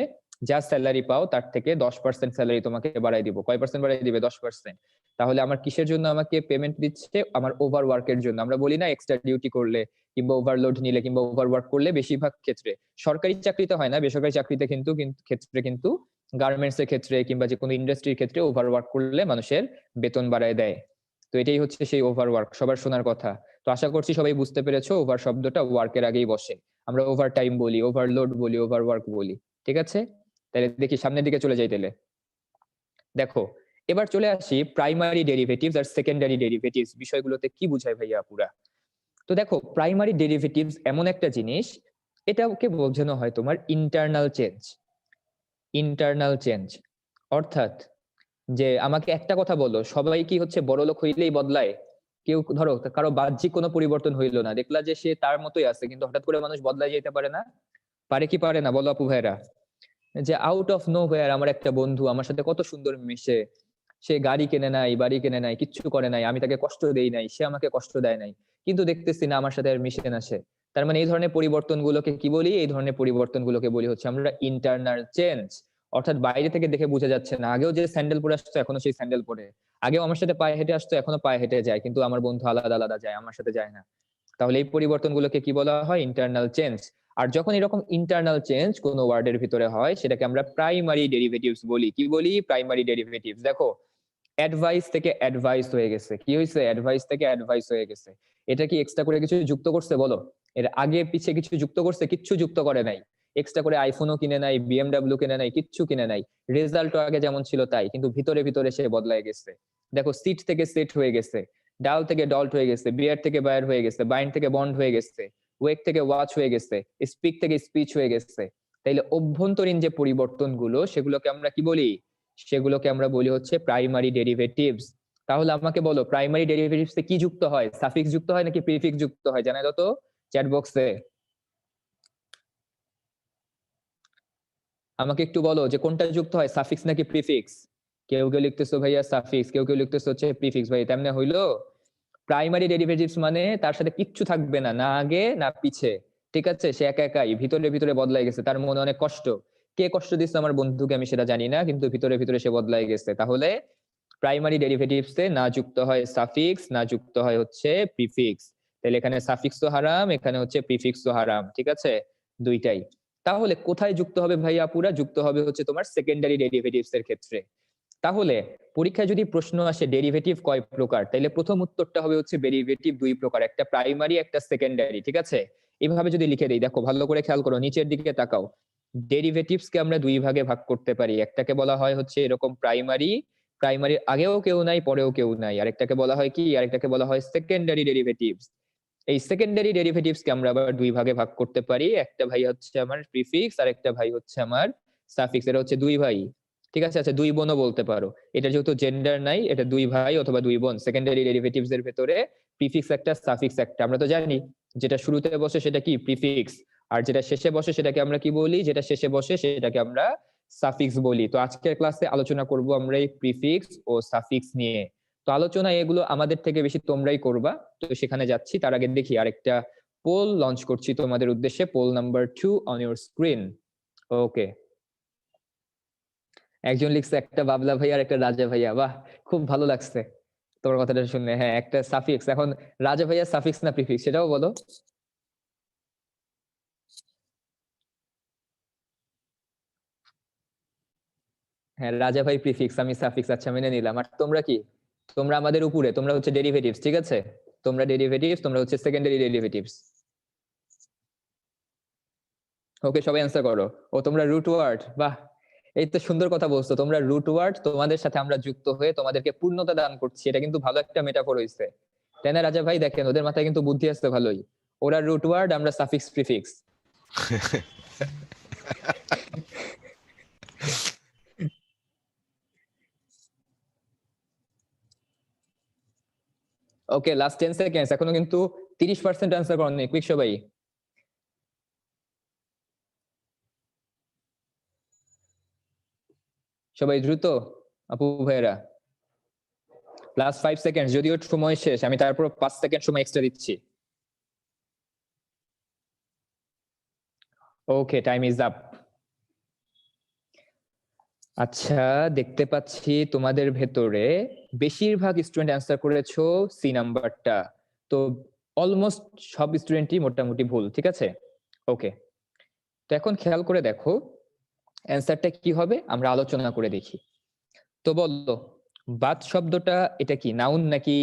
যা স্যালারি পাও তার থেকে 10% স্যালারি তোমাকে বাড়াই দিব। কয় পার্সেন্ট বাড়াই দিবে? 10%। তাহলে আমার কিসের জন্য আমাকে পেমেন্ট দিচ্ছে? আমার ওভার ওয়ার্কের জন্য। আমরা বলি না এক্সট্রা ডিউটি করলে কিংবা ওভারলোড নিলে কিংবা ওভার ওয়ার্ক করলে, বেশিরভাগ ক্ষেত্রে, সরকারি চাকরিতে হয় না, বেসরকারি চাকরিতে কিন্তু ক্ষেত্রে কিন্তু গার্মেন্টস এর ক্ষেত্রে কিংবা যে কোনো ইন্ডাস্ট্রির ক্ষেত্রে ওভার ওয়ার্ক করলে মানুষের বেতন বাড়ায় দেয়। তো এটাই হচ্ছে সেই ওভার ওয়ার্ক, সবার শোনার কথা। তো আশা করছি সবাই বুঝতে পেরেছো, ওভার শব্দটা ওয়ার্কের আগেই বসে। আমরা ওভার টাইম বলি, ওভারলোড বলি, ওভার ওয়ার্ক বলি, ঠিক আছে? তাহলে দেখি সামনের দিকে চলে যাই। তাহলে দেখো, এবার চলে আসি প্রাইমারি ডেরিভেটিভস আর সেকেন্ডারি ডেরিভেটিভস বিষয়গুলোতে কি বুঝায় ভাইয়া পুরা। তো দেখো, প্রাইমারি ডেরিভেটিভস এমন একটা জিনিস, এটাকে বোঝানো হয় তোমার ইন্টারনাল চেঞ্জ। ইন্টারনাল চেঞ্জ অর্থাৎ যে আমাকে একটা কথা বলো, সবাই কি হচ্ছে বড়লোক হইলেই বদলায়? কেউ ধরো কারো বাহ্যিক কোনো পরিবর্তন হইলো না, দেখলা যে সে তার মতোই আছে, কিন্তু হঠাৎ করে মানুষ বদলাই যেতে পারে না? পারে কি পারে না বলো আপু ভাইরা? যে আউট অফ নো হোয়ার আমার একটা বন্ধু আমার সাথে কত সুন্দর মিশে, সে গাড়ি কেনে নাই, বাড়ি কেনে নাই, কিচ্ছু করে নাই, আমি তাকে কষ্ট দেই নাই, সে আমাকে কষ্ট দেয় নাই, কিন্তু দেখতেছি না আমার সাথে আর মিশে না সে। তার মানে এই ধরনের পরিবর্তনগুলোকে কি বলি? এই ধরনের পরিবর্তনগুলোকে বলি হচ্ছে আমরা ইন্টারনাল চেঞ্জ। অর্থাৎ বাইরে থেকে দেখে বোঝা যাচ্ছে না, আগেও যে স্যান্ডেল পরে আসতো এখনো সেই স্যান্ডেল পরে, আগেও আমার সাথে পায়ে হেঁটে আসতো এখনো পায়ে হেঁটে যায়, কিন্তু আমার বন্ধু আলাদা আলাদা যায়, আমার সাথে যায় না। তাহলে এই পরিবর্তনগুলোকে কি বলা হয়? Internal change. আর যখন এরকম ইন্টারনাল চেঞ্জ কোনো ওয়ার্ডের ভিতরে হয় সেটাকে আমরা প্রাইমারি ডেরিভেটিভস বলি। কি বলি? Primary derivatives. দেখো, অ্যাডভাইস থেকে অ্যাডভাইস হয়ে গেছে, কি হয়েছে? অ্যাডভাইস থেকে অ্যাডভাইস হয়ে গেছে। এটা কি এক্সট্রা করে কিছু যুক্ত করছে বলো? এর আগে পিছে কিছু যুক্ত করছে? কিচ্ছু যুক্ত করে নাই। এক্সট্রা করে আইফোনও কিনে নাই, বিএমডাব্লিউ কিনে নাই, কিচ্ছু কিনে নাই। রেজাল্টও আগে যেমন ছিল তাই, কিন্তু ভিতরে ভিতরে সে বদলায় গেছে। দেখো, সিট থেকে সেট হয়ে গেছে, ডাল থেকে ডল্ট হয়ে গেছে, বিয়ার থেকে বায়ার হয়ে গেছে, বাইন্ড থেকে বন্ড হয়ে গেছে, ওয়েক থেকে ওয়াচ হয়ে গেছে, স্পিক থেকে স্পিচ হয়ে গেছে। তাইলে অভ্যন্তরীণ যে পরিবর্তনগুলো সেগুলোকে আমরা কি বলি? সেগুলোকে আমরা বলি হচ্ছে প্রাইমারি ডেরিভেটিভস। তাহলে আমাকে বলো, প্রাইমারি ডেরিভেটিভস এ কি যুক্ত হয়? সাফিক্স যুক্ত হয় নাকি প্রিফিক্স যুক্ত হয়? জানাই দাও তো চ্যাট বক্সে। আমাকে একটু বলো যে কোনটা যুক্ত হয়, সাফিক্স নাকি প্রিফিক্স? কেউ কেউ লিখতেছো ভাইয়া সাফিক্স, কেউ কেউ লিখতেছো হচ্ছে প্রিফিক্স। ভাই তেমনি হইলো? প্রাইমারি ডেরিভেটিভস মানে তার সাথে কিচ্ছু থাকবে না, না আগে না পিছে, ঠিক আছে? সে একা একাই ভিতরে ভিতরে বদলাই গেছে, তার মনে অনেক কষ্ট। কে কষ্ট দিচ্ছে আমার বন্ধুকে আমি সেটা জানি না, কিন্তু ভিতরে ভিতরে সে বদলাই গেছে। তাহলে প্রাইমারি ডেরিভেটিভস এ না যুক্ত হয় সাফিক্স, না যুক্ত হয় হচ্ছে প্রিফিক্স। তাহলে এখানে সাফিক্সও হারাম, এখানে হচ্ছে প্রিফিক্সও হারাম, ঠিক আছে? দুইটাই। তাহলে কোথায় যুক্ত হবে ভাইয়া? পুরা যুক্ত হবে হচ্ছে তোমার সেকেন্ডারি ডেরিভেটিভস এর ক্ষেত্রে। তাহলে পরীক্ষায় যদি প্রশ্ন আসে ডেরিভেটিভ কয় প্রকার, তাহলে প্রথম উত্তরটা হবে হচ্ছে ডেরিভেটিভ দুই প্রকার, একটা প্রাইমারি একটা সেকেন্ডারি, ঠিক আছে? এইভাবে যদি লিখে দেই, দেখো ভালো করে খেয়াল করো, নিচের দিকে তাকাও। ডেরিভেটিভস কে আমরা দুই ভাগে ভাগ করতে পারি। একটাকে বলা হয় হচ্ছে এরকম প্রাইমারি, প্রাইমারির আগেও কেউ নাই পরেও কেউ নাই। আরেকটাকে বলা হয় কি? আরেকটাকে বলা হয় সেকেন্ডারি ডেরিভেটিভস। এই সেকেন্ডারি ডেরিভেটিভস কে আমরা আবার দুই ভাগে ভাগ করতে পারি। একটা ভাই হচ্ছে আমার প্রিফিক্স, আর একটা ভাই হচ্ছে আমার সাফিক্স। এটা হচ্ছে দুই ভাই, ঠিক আছে? আচ্ছা, দুই বোনও বলতে পারো। এটা যেহেতু জেন্ডার নাই, এটা দুই ভাই অথবা দুই বোন। সেকেন্ডারি ডেরিভেটিভস এর ভেতরে প্রিফিক্স একটা সাফিক্স একটা। আমরা তো জানি যেটা শুরুতে বসে সেটা কি? প্রিফিক্স। আর যেটা শেষে বসে সেটাকে আমরা কি বলি? যেটা শেষে বসে সেটাকে আমরা সাফিক্স বলি। তো আজকের ক্লাসে আলোচনা করব আমরা এই প্রিফিক্স ও সাফিক্স নিয়ে। তো আলোচনা এগুলো আমাদের থেকে বেশি তোমরাই করবা, তো সেখানে যাচ্ছি। তার আগে দেখি আরেকটা পোল লঞ্চ করছি তোমাদের উদ্দেশ্যে। Poll number 2 on your screen. Okay, একজন লিখছে একটা বাবলা ভাই আর একটা রাজা ভাইয়া। বাহ, খুব ভালো লাগছে তোমার কথাটা শুনে। হ্যাঁ, একটা সাফিক্স। এখন রাজা ভাইয়া সাফিক্স না প্রিফিক্স সেটাও বলো। হ্যাঁ, রাজা ভাই প্রিফিক্স, আমি সাফিক্স। আচ্ছা, মেনে নিলাম। আর তোমরা কি? তোমরা আমাদের উপরে, তোমরা হচ্ছে ডেরিভেটিভস, ঠিক আছে? তোমরা ডেরিভেটিভস, তোমরা হচ্ছে সেকেন্ডারি ডেরিভেটিভস। ওকে, সবাই অ্যান্সার করো। ও তোমরা রুট ওয়ার্ড, বাহ, এই তো সুন্দর কথা বলছো। তোমরা রুট ওয়ার্ড, তোমাদের সাথে আমরা যুক্ত হয়ে তোমাদেরকে পূর্ণতা দান করছি। এটা কিন্তু ভালো একটা মেটাফর হইছে, তাই না রাজা ভাই? দেখেন ওদের মাথায় কিন্তু বুদ্ধি আসছে ভালোই। ওরা রুট ওয়ার্ড, আমরা সাফিক্স প্রিফিক্স। ওকে, লাস্ট 10 সেকেন্ডস। এখনো কিন্তু 30% অ্যান্সার করনি। কুইক সবাই। সবাই দ্রুত আপু ভাইয়েরা। লাস্ট 5 সেকেন্ড, যদিও সময় শেষ, আমি তারপর 5 সেকেন্ড সময় এক্সট্রা দিচ্ছি। ওকে, টাইম ইজ আপ। আচ্ছা, দেখতে পাচ্ছি তোমাদের ভেতরে বেশিরভাগ স্টুডেন্ট অ্যান্সার করেছো সি নাম্বারটা। তো অলমোস্ট সব স্টুডেন্টই মোটামুটি ভুল, ঠিক আছে? ওকে, তো এখন খেয়াল করে দেখো অ্যান্সারটা কি হবে, আমরা আলোচনা করে দেখি। তো বলো, বাত শব্দটা এটা কি নাউন নাকি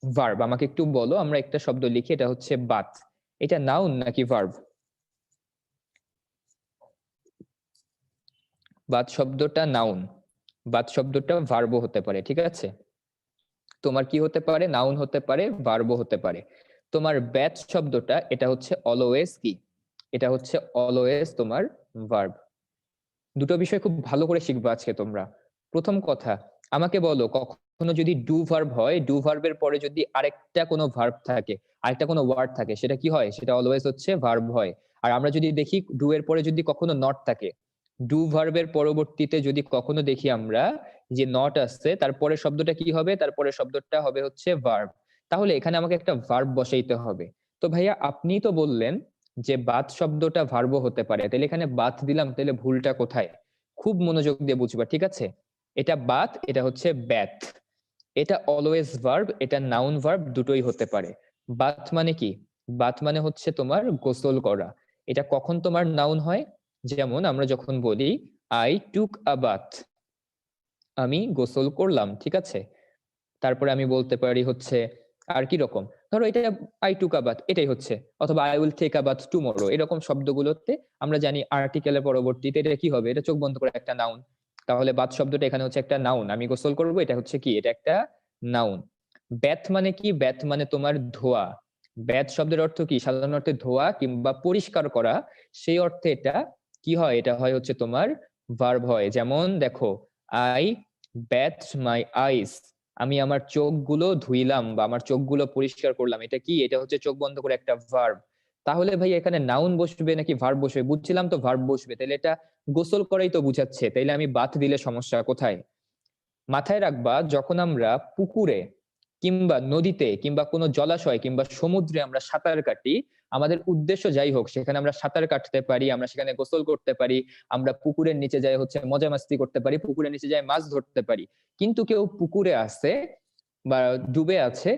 ভার্ব? আমাকে একটু বলো। আমরা একটা শব্দ লিখি, এটা হচ্ছে বাত, এটা নাউন নাকি ভার্ব? বাত শব্দটা নাউন, বাত শব্দটা ভার্বও হতে পারে, ঠিক আছে? তোমার কি হতে পারে? নাউন হতে পারে, ভার্বও হতে পারে। তোমার ব্যাট শব্দটা এটা হচ্ছে অলওয়েজ কি? এটা হচ্ছে অলওয়েজ তোমার ভার্ব। দুটো বিষয় খুব ভালো করে শিখবা আজকে তোমরা। প্রথম কথা, আমাকে বলো কখন কখনো যদি ডু ভার্ব হয়, ডু ভার্বের পরে যদি আরেকটা কোনো ভার্ব থাকে, আরেকটা কোনো ওয়ার্ড থাকে, সেটা কি হয়? সেটা অলওয়েজ হচ্ছে ভার্ব হয়। আর আমরা যদি দেখি ডু এর পরে যদি কখনো নট থাকে, ডু ভার্বের পরবর্তীতে যদি কখনো দেখি আমরা যে নট আসছে, তারপরে শব্দটা কি হবে? তারপরে শব্দটা হবে হচ্ছে ভার্ব। তাহলে এখানে আমাকে একটা ভার্ব বসাইতে হবে। তো ভাইয়া আপনি তো বললেন যে বাত শব্দটা ভার্বও হতে পারে, তাহলে এখানে বাত দিলাম, তাহলে ভুলটা কোথায়? খুব মনোযোগ দিয়ে বুঝবা, ঠিক আছে? এটা বাত, এটা হচ্ছে ব্যাথ। এটা অলওয়েজ ভার্ব, এটা নাউন ভার্ব দুটোই হতে পারে। বাথ মানে কি? বাথ মানে হচ্ছে তোমার গোসল করা। এটা কখন তোমার নাউন হয়? যেমন আমরা যখন বলি আই টুক আ বাথ, আমি গোসল করলাম, ঠিক আছে? তারপরে আমি বলতে পারি হচ্ছে আর কি রকম, ধরো এটা আই টুক আ বাথ, এটাই হচ্ছে। অথবা I will take a bath tomorrow, এরকম শব্দগুলোতে আমরা জানি আর্টিকেলের পরবর্তীতে এটা কি হবে? এটা চোখ বন্ধ করে একটা নাউন। তাহলে বাথ শব্দটা এখানে হচ্ছে একটা নাউন, আমি গোসল করবো, এটা হচ্ছে কি? এটা একটা নাউন। ব্যাথ মানে কি? ব্যাথ মানে তোমার ধোয়া। ব্যাথ শব্দের অর্থ কি? সাধারণ অর্থে ধোয়া কিংবা পরিষ্কার করা। সেই অর্থে এটা কি হয়? এটা হয় হচ্ছে তোমার ভার্ব হয়। যেমন দেখো, আই ব্যাথ মাই আইস, আমি আমার চোখগুলো ধুইলাম বা আমার চোখগুলো পরিষ্কার করলাম। এটা কি? এটা হচ্ছে চোখ বন্ধ করে একটা ভার্ব। তাহলে ভাই এখানে নাউন বসবে নাকি ভার্ব বসবে? বুঝছিলাম তো ভার্ব বসবে, তাহলে এটা গোসল করাই তো বুঝাচ্ছে, তাইলে আমি বাথ দিলে সমস্যা কোথায়? মাথায় রাখবা, যখন আমরা পুকুরে কিংবা নদীতে কিংবা কোনো জলাশয় কিংবা সমুদ্রে আমরা সাঁতার কাটি, আমাদের উদ্দেশ্য যাই হোক, সেখানে আমরা সাঁতার কাটতে পারি, আমরা সেখানে গোসল করতে পারি, আমরা পুকুরের নিচে যাই হচ্ছে মজা মাস্তি করতে পারি, পুকুরের নিচে যাই মাছ ধরতে পারি। কিন্তু কেউ পুকুরে আছে বা ডুবে আছে,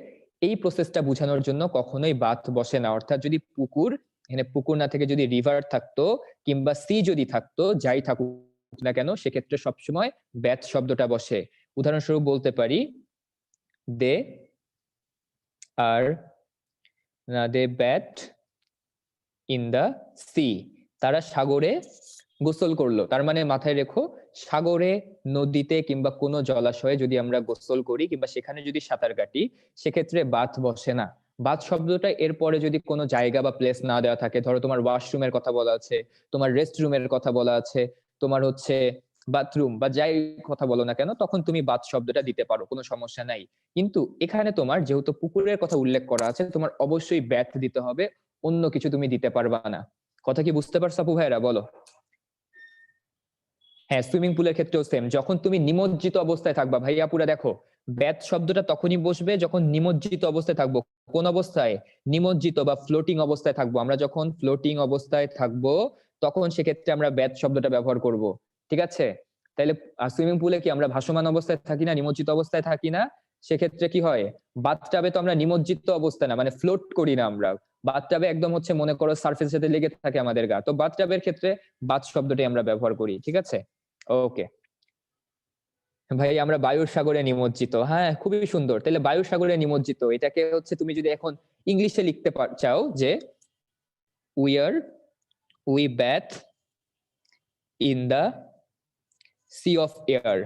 এই প্রসেসটা বোঝানোর জন্য কখনোই বাথ বসে না। অর্থাৎ যদি পুকুর, এখানে পুকুর না থেকে যদি রিভার থাকতো কিংবা সি যদি থাকতো, যাই থাকুক না কেন, সেক্ষেত্রে সবসময় ব্যাথ শব্দটা বসে। উদাহরণস্বরূপ বলতে পারি দে আর দে ব্যাথ ইন দা সি, তারা সাগরে গোসল করলো। তার মানে মাথায় রেখো, সাগরে, নদীতে কিংবা কোনো জলাশয়ে যদি আমরা গোসল করি কিংবা সেখানে যদি সাঁতার কাটি, সেক্ষেত্রে বাথ বসে না। বাথ শব্দটা এরপরে যদি কোনো জায়গা বা প্লেস না দেওয়া থাকে, ধরো তোমার ওয়াশরুমের কথা বলা আছে, তোমার রেস্ট রুমের কথা বলা আছে, তোমার হচ্ছে বাথরুম বা যাই কথা বলো না কেন, তখন তুমি বাথ শব্দটা দিতে পারো, কোনো সমস্যা নাই। কিন্তু এখানে তোমার যেহেতু পুকুরের কথা উল্লেখ করা আছে, তোমার অবশ্যই ব্যাথ দিতে হবে, অন্য কিছু তুমি দিতে পারবা না। কথা কি বুঝতে পারছো আপু ভাইরা? বলো। হ্যাঁ, সুইমিং পুলের ক্ষেত্রেও সেম, যখন তুমি নিমজ্জিত অবস্থায় থাকবা, ভাইয়া পুরা দেখো, ব্যাথ শব্দটা তখনই বসবে যখন নিমজ্জিত অবস্থায় থাকবো। কোন অবস্থায়? নিমজ্জিত বা ফ্লোটিং অবস্থায় থাকবো। আমরা যখন ফ্লোটিং অবস্থায় থাকবো, তখন সেক্ষেত্রে আমরা ব্যাথ শব্দটা ব্যবহার করব, ঠিক আছে? তাহলে সুইমিং পুলে কি আমরা ভাসমান অবস্থায় থাকি না, নিমজ্জিত অবস্থায় থাকি না? সেক্ষেত্রে কি হয়? বাথটাবে তো আমরা নিমজ্জিত অবস্থায় না, মানে ফ্লোট করি না আমরা। বাথটাবে একদম হচ্ছে মনে করো সার্ফেসের সাথে লেগে থাকে আমাদের গা, তো বাথটাবের ক্ষেত্রে বাথ শব্দটি আমরা ব্যবহার করি, ঠিক আছে? ওকে ভাই, আমরা বায়ুর সাগরে নিমজ্জিত, হ্যাঁ খুবই সুন্দর। তাহলে বায়ুর সাগরে নিমজ্জিত, এটাকে হচ্ছে তুমি যদি এখন ইংলিশে লিখতে চাও যে we bathe in the sea of air,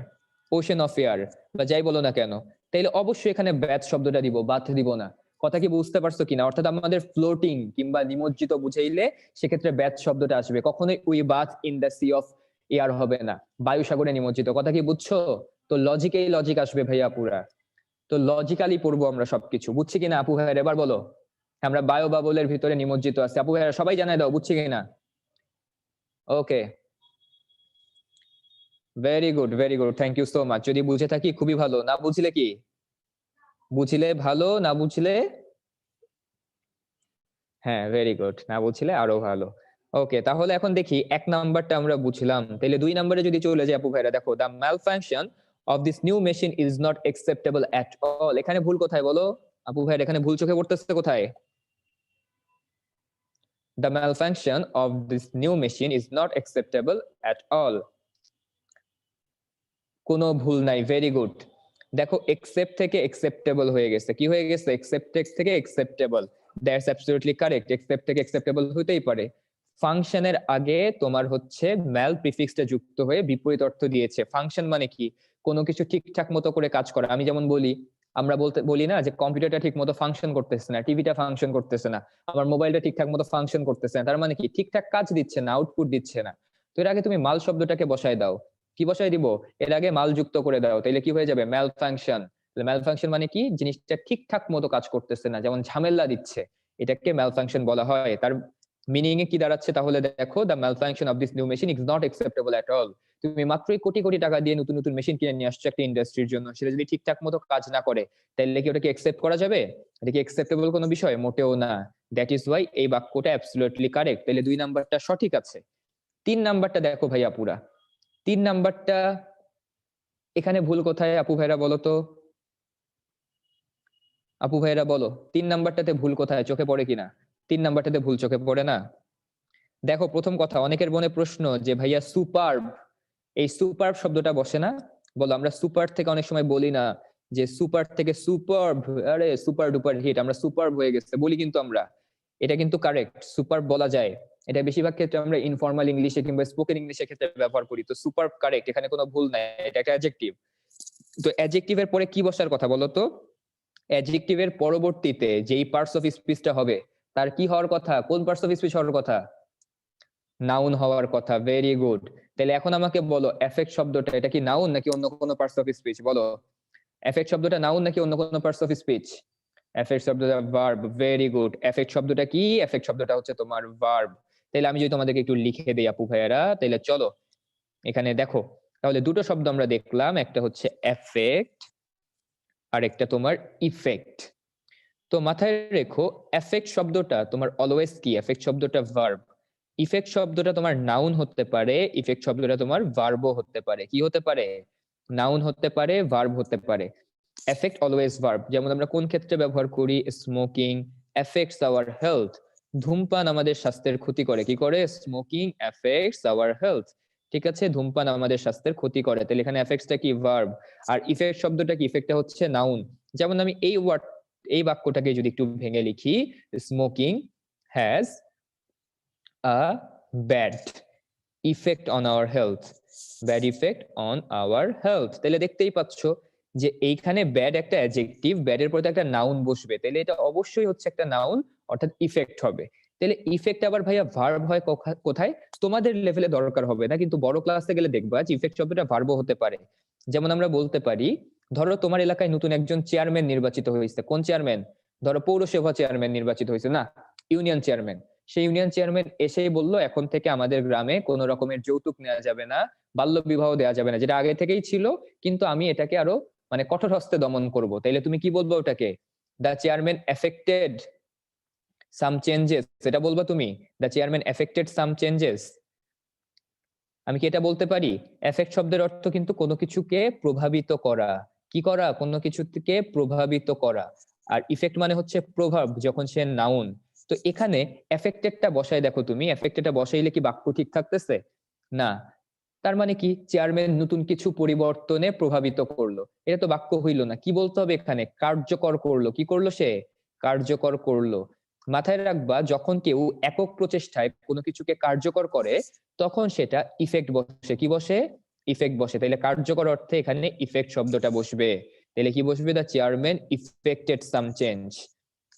ocean of air, বা যাই বলো না কেন, তাইলে অবশ্যই এখানে ব্যাথ শব্দটা দিব, বাথ দিব না। কথা কি বুঝতে পারছো কিনা? অর্থাৎ আমাদের ফ্লোটিং কিংবা নিমজ্জিত বুঝাইলে সেক্ষেত্রে ব্যাথ শব্দটা আসবে, কখনোই we bath in the sea of air হবে না, বায়ু সাগরে নিমজ্জিত। কথা কি বুঝছো? তো লজিকেই লজিক আসবে ভাইয়া পুরা। তো লজিক্যালি পড়বো আমরা সবকিছু, বুঝছি কিনা আপু ভাইয়ের? এবার বলো, আমরা বায়ু বাবলের ভিতরে নিমজ্জিত আছি। আপু ভাইয়েরা সবাই জানাই দাও, বুঝছি কিনা? Okay, very good, very good, thank you so much. যদি বুঝে থাকি খুবই ভালো, না বুঝলে কি? বুঝলে ভালো, না বুঝলে হ্যাঁ ভেরি গুড, না বুঝলে আরো ভালো। ওকে, তাহলে এখন দেখি এক নাম্বারটা আমরা বুঝলাম, তাহলে দুই নাম্বারে যদি চলে যাই আপু ভাইরা, দেখো the malfunction of this new machine is not acceptable at all. এখানে ভুল কোথায় বলো আপু ভাইরা? এখানে ভুল চোখে পড়তেছে কোথায়? The malfunction of this new machine is not acceptable at all. কোনো ভুল নাই, ভেরি গুড। দেখো accept থেকে acceptable হয়ে গেছে, কি হয়ে গেছে? accept থেকে acceptable, that's absolutely correct. accept থেকে acceptable হতেই পারে। ফাংশনের আগে তোমার হচ্ছে ম্যাল প্রিফিক্সটা যুক্ত হয়ে বিপরীত অর্থ দিয়েছে। ফাংশন মানে কি? কোনো কিছু ঠিকঠাক মতো করে কাজ করা। আমি যেমন বলি, আমরা বলি না যে কম্পিউটারটা ঠিক মতো ফাংশন করতেছে না, টিভিটা ফাংশন করতেছে না, আমার মোবাইলটা ঠিকঠাক মতো ফাংশন করতেছে না, তার মানে কি? ঠিকঠাক কাজ দিচ্ছে না, আউটপুট দিচ্ছে না। তো এর আগে তুমি মাল শব্দটাকে বসায় দাও। কি বসায় দিব? এর আগে মাল যুক্ত করে দাও, তাইলে কি হয়ে যাবে? ম্যাল ফাংশন। ম্যালফাংশন মানে কি, জিনিসটা ঠিকঠাক মতো কাজ করতেছে না, যেমন ঝামেলা দিচ্ছে, এটাকে ম্যালফাংশন বলা হয়। তার মিনিং এ কি দাঁড়াচ্ছে তাহলে দেখো, the malfunction of this new machine is not acceptable at all. তুমি মাত্রই কোটি কোটি টাকা দিয়ে নতুন নতুন মেশিন কিনে নিয়ে আসছো একটা ইন্ডাস্ট্রির জন্য, সেটা যদি ঠিকঠাক মতো কাজ না করে তাহলে কি ওটাকে অ্যাকসেপ্ট করা যাবে? এটা কি অ্যাকসেপ্টেবল কোনো বিষয়? মোটেও না। দ্যাট ইজ ওয়াই এই বাক্যটা অ্যাবসলিউটলি কারেক্ট। তাহলে 2 নাম্বারটা সঠিক আছে। 3 নাম্বারটা দেখো ভাইয়া পুরা, 3 নাম্বারটা এখানে ভুল কোথায় আপু ভাইরা বলো তো? আপু ভাইরা বলো 3 নাম্বারটাতে ভুল কোথায়, চোখে পড়ে কিনা? 3 নাম্বারটাতে ভুল চোখে পড়ে না? দেখো প্রথম কথা, অনেকের মনে প্রশ্ন যে ভাইয়া সুপারব, এই সুপারব শব্দটা বসে না? বলো, আমরা সুপার থেকে অনেক সময় বলি না যে সুপার থেকে সুপারব, আরে সুপার ডুপার হিট, আমরা সুপারব হয়ে গেছে বলি, কিন্তু আমরা, এটা কিন্তু কারেক্ট, সুপারব বলা যায়। এটা বেশিরভাগ ক্ষেত্রে আমরা ইনফর্মাল ইংলিশে কিংবা স্পোকেন ইংলিশের ক্ষেত্রে ব্যবহার করি। তো সুপারব কারেক্ট, এখানে কোনো ভুল নাই, এটা একটা অ্যাডজেক্টিভ। তো অ্যাডজেক্টিভের পরে কি বসার কথা বলো তো? অ্যাডজেক্টিভের পরবর্তীতে যেই পার্টস অফ স্পিচটা হবে তার কি হওয়ার কথা? কোন পার্টস অফ স্পিচ হওয়ার কথা? নাউন হওয়ার কথা। Very good. তাহলে এখন আমাকে বলো, এফেক্ট শব্দটা এটা কি নাউন নাকি অন্য কোনো পার্টস অফ স্পিচ? বলো, এফেক্ট শব্দটা নাউন নাকি অন্য কোনো পার্টস অফ স্পিচ? এফেক্ট শব্দটা ভার্ব। Very good. এফেক্ট শব্দটা কি? এফেক্ট শব্দটা হচ্ছে তোমার ভার্ব। তাহলে আমি যদি তোমাদেরকে একটু লিখে দেই আপু ভাইয়ারা, তাহলে চলো এখানে দেখো, তাহলে দুটো শব্দ আমরা দেখলাম, একটা হচ্ছে এফেক্ট আর একটা তোমার ইফেক্ট। তো মাথায় রেখো, এফেক্ট শব্দটা তোমার অলওয়েজ কি? এফেক্ট শব্দটা ভার্ব। ইফেক্ট শব্দটা তোমার নাউন হতে পারে, ইফেক্ট শব্দটা তোমার ভার্বও হতে পারে। কি হতে পারে? নাউন হতে পারে, ভার্ব হতে পারে। Effect always verb. যেমন আমরা কোন ক্ষেত্রে ব্যবহার করি? Smoking effects our health. ধূমপান আমাদের স্বাস্থ্যের ক্ষতি করে। কি করে? Smoking effects our health. ঠিক আছে, ধূমপান আমাদের স্বাস্থ্যের ক্ষতি করে। তাহলে এখানে এফেক্টসটা কি? ভার্ব। আর ইফেক্ট শব্দটা কি? ইফেক্টটা হচ্ছে নাউন। যেমন আমি এই বাক্যটাকে যদি একটু ভেঙে লিখি, smoking has a bad effect on our health. Bad effect on our health. তাহলে দেখতেই পাচ্ছ যে এইখানে ব্যাড একটা অ্যাডজেক্টিভ, ব্যাডের পরে একটা নাউন বসবে, তাহলে এটা অবশ্যই হচ্ছে একটা নাউন, অর্থাৎ ইফেক্ট হবে। তাহলে ইফেক্ট আবার ভাইয়া ভার্ব হয় কোথায়? তোমাদের লেভেলে দরকার হবে না, কিন্তু বড় ক্লাসে গেলে দেখবা যে ইফেক্ট শব্দটা ভার্বও হতে পারে। যেমন আমরা বলতে পারি, ধরো তোমার এলাকায় নতুন একজন চেয়ারম্যান নির্বাচিত হয়েছে। কোন চেয়ারম্যান? ধরো পৌরসভা চেয়ারম্যান নির্বাচিত হয়েছে, না ইউনিয়ন চেয়ারম্যান। সেই ইউনিয়ন চেয়ারম্যান এসেই বললো এখন থেকে আমাদের গ্রামে কোনো রকমের যৌতুক নেওয়া যাবে না, বাল্য বিবাহ দেওয়া যাবে না, যেটা আগে থেকেই ছিল, কিন্তু আমি এটাকে আরো মানে কঠোর হস্তে দমন করব। তাইলে তুমি কি বলবো ওটাকে? The chairman affected some changes, সেটা বলবা তুমি? The chairman affected some changes. আমি কি এটা বলতে পারি? এফেক্ট শব্দের অর্থ কিন্তু কোনো কিছুকে প্রভাবিত করা। কি করা? কোনো কিছুকে প্রভাবিত করা। আর ইফেক্ট মানে হচ্ছে প্রভাব, যখন সে নাউন। তো এখানে এফেক্টেডটা বসাই দেখো তুমি, এফেক্টেডটা বসাইলে কি বাক্য ঠিক থাকতেছে? না। তার মানে কি? চেয়ারম্যান নতুন কিছু পরিবর্তনে প্রভাবিত করলো, এটা তো বাক্য হইল না। কি বলতে হবে এখানে? কার্যকর করলো। কি করলো সে? কার্যকর করলো। মাথায় রাখবা, যখন কেউ একক প্রচেষ্টায় কোনো কিছুকে কার্যকর করে তখন সেটা ইফেক্ট বসে। কি বসে? ইফেক্ট বসে। তাইলে কার্যকর অর্থে এখানে ইফেক্ট শব্দটা বসবে। তাইলে কি বসবে? The chairman affected some change.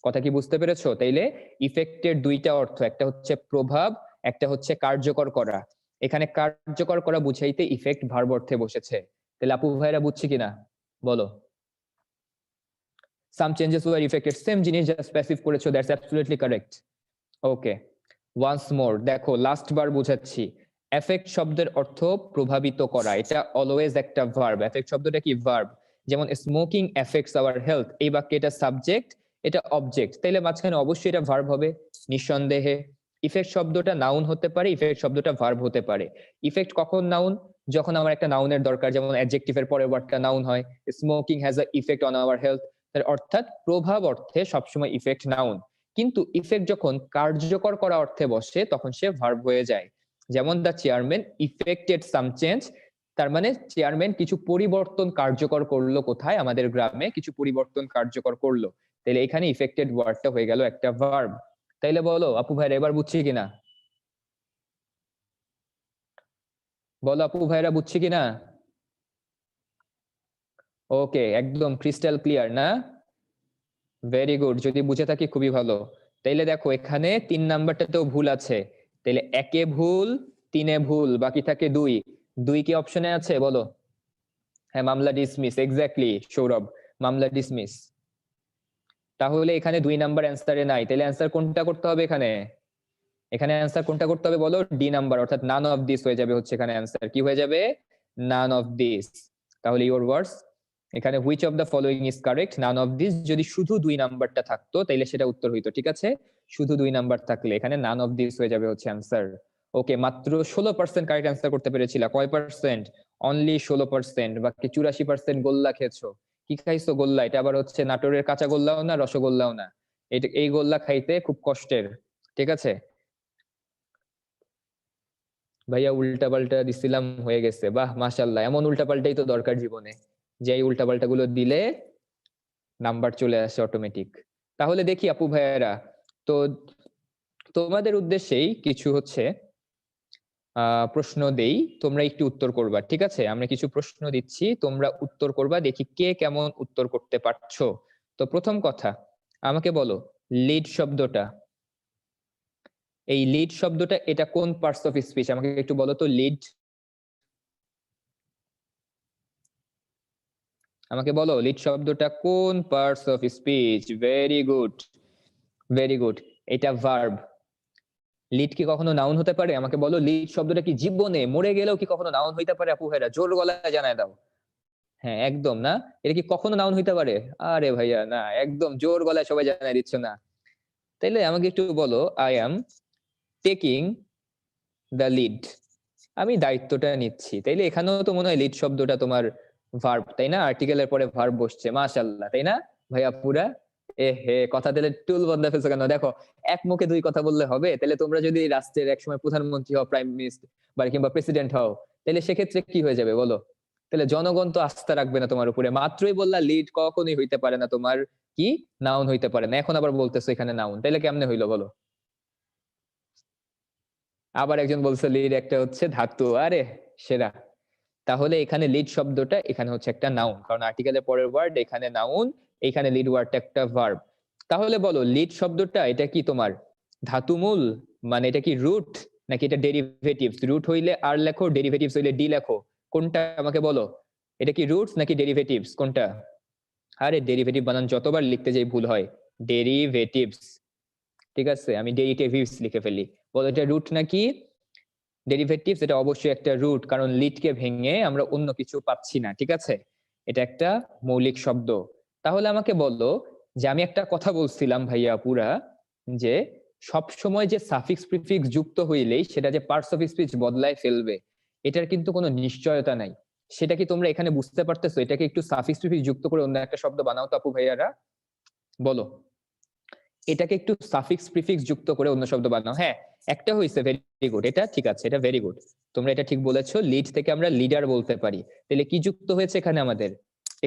কথা কি বুঝতে পেরেছো? তাইলে ইফেক্টের দুইটা অর্থ, একটা হচ্ছে প্রভাব, একটা হচ্ছে কার্যকর করা। এখানে কার্যকর করা বুঝাইতে ইফেক্ট ভার্ব অর্থে বসেছে। তাহলে আপু ভাইরা বুঝছি কিনা বলো? Some changes were affected, same জিনিস যা প্যাসিভ করেছো, that's absolutely correct. Okay, once more দেখো, লাস্ট বার বুঝাচ্ছি। এফেক্ট শব্দের অর্থ প্রভাবিত করা, এটা অলওয়েজ একটা ভার্ব। এফেক্ট শব্দটা কি? ভার্ব। যেমন স্মোকিং এফেক্টস আওয়ার হেলথ, এই বাক্যে এটা সাবজেক্ট, এটা অবজেক্ট, তাইলে মাঝখানে অবশ্যই এটা ভার্ব হবে নিঃসন্দেহে। ইফেক্ট শব্দটা নাউন হতে পারে, ইফেক্ট শব্দটা ভার্ব হতে পারে। ইফেক্ট কখন নাউন? যখন আমার একটা নাউনের দরকার, যেমন অ্যাডজেক্টিভের পরের ওয়ার্ডটা নাউন হয়। Smoking has a effect on our health, অর্থাৎ প্রভাব অর্থে সবসময় ইফেক্ট নাউন। কিন্তু ইফেক্ট যখন কার্যকর করা অর্থে বসে তখন সে ভার্ব হয়ে যায়। যেমন the chairman affected some change, তার মানে চেয়ারম্যান কিছু পরিবর্তন কার্যকর করলো। কোথায়? আমাদের গ্রামে কিছু পরিবর্তন কার্যকর করলো। তাহলে এখানে ইফেক্টেড ওয়ার্ডটা হয়ে গেল একটা ভার্ব। তাইলে বলো আপু ভাইরা, এবার বুঝছি কিনা? বলো আপু ভাইরা, বুঝছি কিনা? ওকে, একদম ক্রিস্টাল ক্লিয়ার না? ভেরি গুড, যদি বুঝে থাকি খুবই ভালো। তাইলে দেখো এখানে 3 নাম্বারটাতেও ভুল আছে। তাইলে 1 এ ভুল, 3 এ ভুল, বাকি থাকে 2। 2 কি অপশনে আছে বলো? হ্যাঁ, মামলা ডিসমিস। এক্স্যাক্টলি সৌরভ, মামলা ডিসমিস। তাহলে এখানে 2 নাম্বার অ্যান্সারে নাই, তাহলে অ্যান্সার কোনটা করতে হবে এখানে? এখানে অ্যান্সার কোনটা করতে হবে বলো? ডি নাম্বার, অর্থাৎ নান অফ দিস হয়ে যাবে হচ্ছে এখানে অ্যান্সার। কি হয়ে যাবে? None of this. তাহলে ইওর ওয়ার্ডস এখানে which of the following is correct, none of this. যদি শুধু 2 নাম্বারটা থাকতো তাহলে সেটা উত্তর হইতো, ঠিক আছে? শুধু 2 নাম্বার থাকলে এখানে নান অফ দিস হয়ে যাবে হচ্ছে অ্যান্সার। ওকে, মাত্র 16% কারেক্ট অ্যান্সার করতে পেরেছিলা। কয় পার্সেন্ট? অনলি 16%। বাকি 84% গোল্লা খেয়েছো। কি খাইছো গোল্লা? এটা আবার হচ্ছে নাটোরের কাঁচা গোল্লাও না, রসগোল্লাও না। এই গোল্লা খাইতে খুব কষ্টের, ঠিক আছে? ভাইয়া উল্টাপাল্টা দিছিলাম, হয়ে গেছে। বাহ মাশাআল্লাহ, এমন উল্টাপাল্টাই তো দরকার জীবনে, যে এই উল্টাপাল্টা গুলো দিলে নাম্বার চলে আসে অটোমেটিক। তাহলে দেখি আপু ভাইয়ারা, তো তোমাদের উদ্দেশ্যেই কিছু হচ্ছে প্রশ্ন দেই, তোমরা একটু উত্তর করবা, ঠিক আছে? আমরা কিছু প্রশ্ন দিচ্ছি, তোমরা উত্তর করবা, দেখি কে কেমন উত্তর করতে পারছো। তো প্রথম কথা আমাকে বলো, লিড শব্দটা, এই লিড শব্দটা এটা কোন পার্টস অফ স্পিচ? আমাকে একটু বলো তো, লিড, আমাকে বলো লিড শব্দটা কোন parts of speech? Very good, very good. এটা ভার্ব। লিড কি কখনো নাউন হতে পারে? আমাকে বলো, লিড শব্দটা কি জীবনে মরে গেলেও কি কখনো নাউন হইতে পারে? আপু ভাইরা জোর গলায় জানায় দাও। হ্যাঁ একদম না, এটা কি কখনো নাউন হইতে পারে? আরে ভাইয়া না, একদম জোর গলায় সবাই জানাই দিচ্ছ না। তাইলে আমাকে একটু বলো, I am taking the lead, আমি দায়িত্বটা নিচ্ছি। তাইলে এখানেও তো মনে হয় লিড শব্দটা তোমার ভার্ব, তাই না? আর্টিকেলের পরে ভার্ব বসছে, মাশাআল্লাহ, তাই না ভাইয়া? পুরা এ হে, কথা দিলে টুল বদলা ফেলছো কেন? দেখো, এক মুখে 2 কথা বললে হবে? তাহলে তোমরা যদি রাষ্ট্রের একসময় প্রধানমন্ত্রী হও, প্রাইম মিনিস্টার বা কিংবা প্রেসিডেন্ট হও, তাহলে সেক্ষেত্রে কি হয়ে যাবে বলো? তাহলে জনগণ তো আস্থা রাখবে না তোমার উপরে। মাত্রই বললা লিড কখনোই হইতে পারে না তোমার কি, নাউন হইতে পারে না, এখন আবার বলতেছো এখানে নাউন, তাইলে কেমনে হইলো বলো? আবার একজন বলছে লিড একটা হচ্ছে ধাতু, আরে সেরা। তাহলে এখানে লিড শব্দটা এখানে হচ্ছে একটা নাউন, কারণ আর্টিকেলের পরের ওয়ার্ড এখানে নাউন, এখানে লিড ওয়ার্ডটা একটা ভার্ব। তাহলে বলো, লিড শব্দটা এটা কি তোমার ধাতুমূল, মানে এটা কি রুট, নাকি এটা ডেরিভেটিভস? রুট হইলে আর লেখো, ডেরিভেটিভস হইলে ডি লেখো, কোনটা আমাকে বলো? এটা কি রুটস নাকি ডেরিভেটিভস, কোনটা? আরে ডেরিভেটিভ বানান যতবার লিখতে যাই ভুল হয়, ডেরিভেটিভস, ঠিক আছে? আমি ডেরিভেটিভস লিখে ফেলি। বলো এটা রুট নাকি ডেরিভেটিভস? এটা অবশ্যই একটা রুট, কারণ লিডকে ভেঙে আমরা অন্য কিছু পাচ্ছি না, ঠিক আছে? এটা একটা মৌলিক শব্দ। তাহলে আমাকে বলো, যে আমি একটা কথা বলছিলাম ভাইয়া পুরা, যে সব সময় যে সাফিক্স প্রিফিক্স যুক্ত হইলেই সেটা যে পার্টস অফ স্পিচ বদলায় ফেলবে, এটার কিন্তু কোনো নিশ্চয়তা নাই। সেটা কি তোমরা এখানে বুঝতে পারতেছো? এটাকে একটু সাফিক্স প্রিফিক্স যুক্ত করে অন্য একটা শব্দ বানাও তো আপু ভাইয়ারা, বলো। এটাকে একটু সাফিক্স প্রিফিক্স যুক্ত করে অন্য শব্দ বানাও। হ্যাঁ, একটা হইছে, ভেরি গুড, এটা ঠিক আছে, এটা ভেরি গুড, তোমরা এটা ঠিক বলেছো। লিড থেকে আমরা লিডার বলতে পারি। তাহলে কি যুক্ত হয়েছে এখানে আমাদের?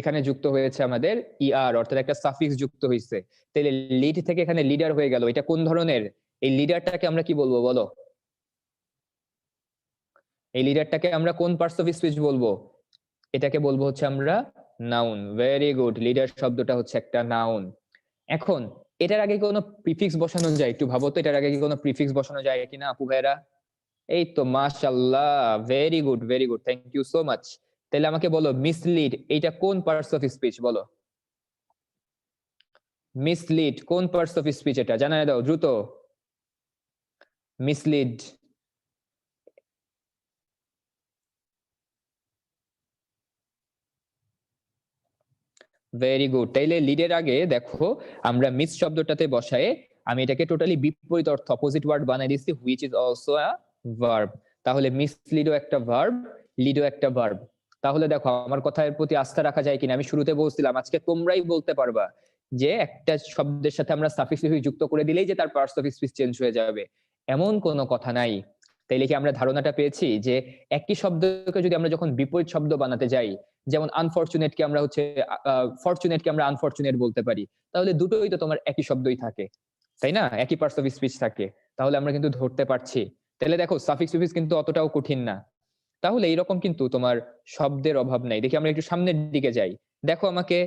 এখানে যুক্ত হয়েছে আমাদের ইআর, অর্থাৎ একটা সাফিক্স যুক্ত হয়েছে। তাহলে লিড থেকে এখানে লিডার হয়ে গেল। এটা কোন ধরনের? এই লিডারটাকে আমরা কি বলবো বলো? এই লিডারটাকে আমরা কোন পার্টস অফ স্পিচ বলবো? এটাকে বলবো হচ্ছে আমরা নাউন। ভেরি গুড, লিডার শব্দটা হচ্ছে একটা নাউন। এখন এটার আগে কোনো প্রিফিক্স বসানো যায়? একটু ভাবো তো, এটার আগে কি কোনো প্রিফিক্স বসানো যায় কিনা আপু ভাইরা? এই তো মাশাআল্লাহ, very good, very good, thank you so much. তাহলে আমাকে বলো, মিসলিড এইটা কোন পার্টস অফ স্পিচ বলো? মিসলিড কোন পার্টস অফ স্পিচ? এটা জানাই দাও দ্রুত। Mislead, very good. তাইলে লিডের আগে দেখো আমরা মিস শব্দটাতে বসায় আমি এটাকে টোটালি বিপরীত অর্থ, অপোজিট ওয়ার্ড বানাই দিচ্ছি, which is also a verb. তাহলে মিসলিডও একটা ভার্ব, লিডও একটা ভার্ব। তাহলে দেখো আমার কথার প্রতি আস্থা রাখা যায় কিনা। আমি শুরুতে বলছিলাম আজকে তোমরাই বলতে পারবা যে একটা শব্দের সাথে আমরা সাফিক্স যুক্ত করে দিলেই যে তার পার্টস অফ স্পিচ চেঞ্জ হয়ে যাবে, এমন কোনো কথা নাই। তাইলে কি আমরা ধারণাটা পেয়েছি যে একই শব্দকে যদি আমরা যখন বিপরীত শব্দ বানাতে যাই, যেমন আনফরচুনেট কে আমরা হচ্ছে ফরচুনেট কে আমরা আনফরচুনেট বলতে পারি, তাহলে দুটোই তো তোমার একই শব্দই থাকে, তাই না? একই পার্টস অফ স্পিচ থাকে, তাহলে আমরা কিন্তু ধরতে পারছি। তাহলে দেখো সাফিক্স সুফিক্স কিন্তু অতটাও কঠিন না। তাহলে এইরকম কিন্তু তোমার শব্দের অভাব নাই। দেখি আমরা একটু সামনের দিকে যাই। দেখো আমাকে,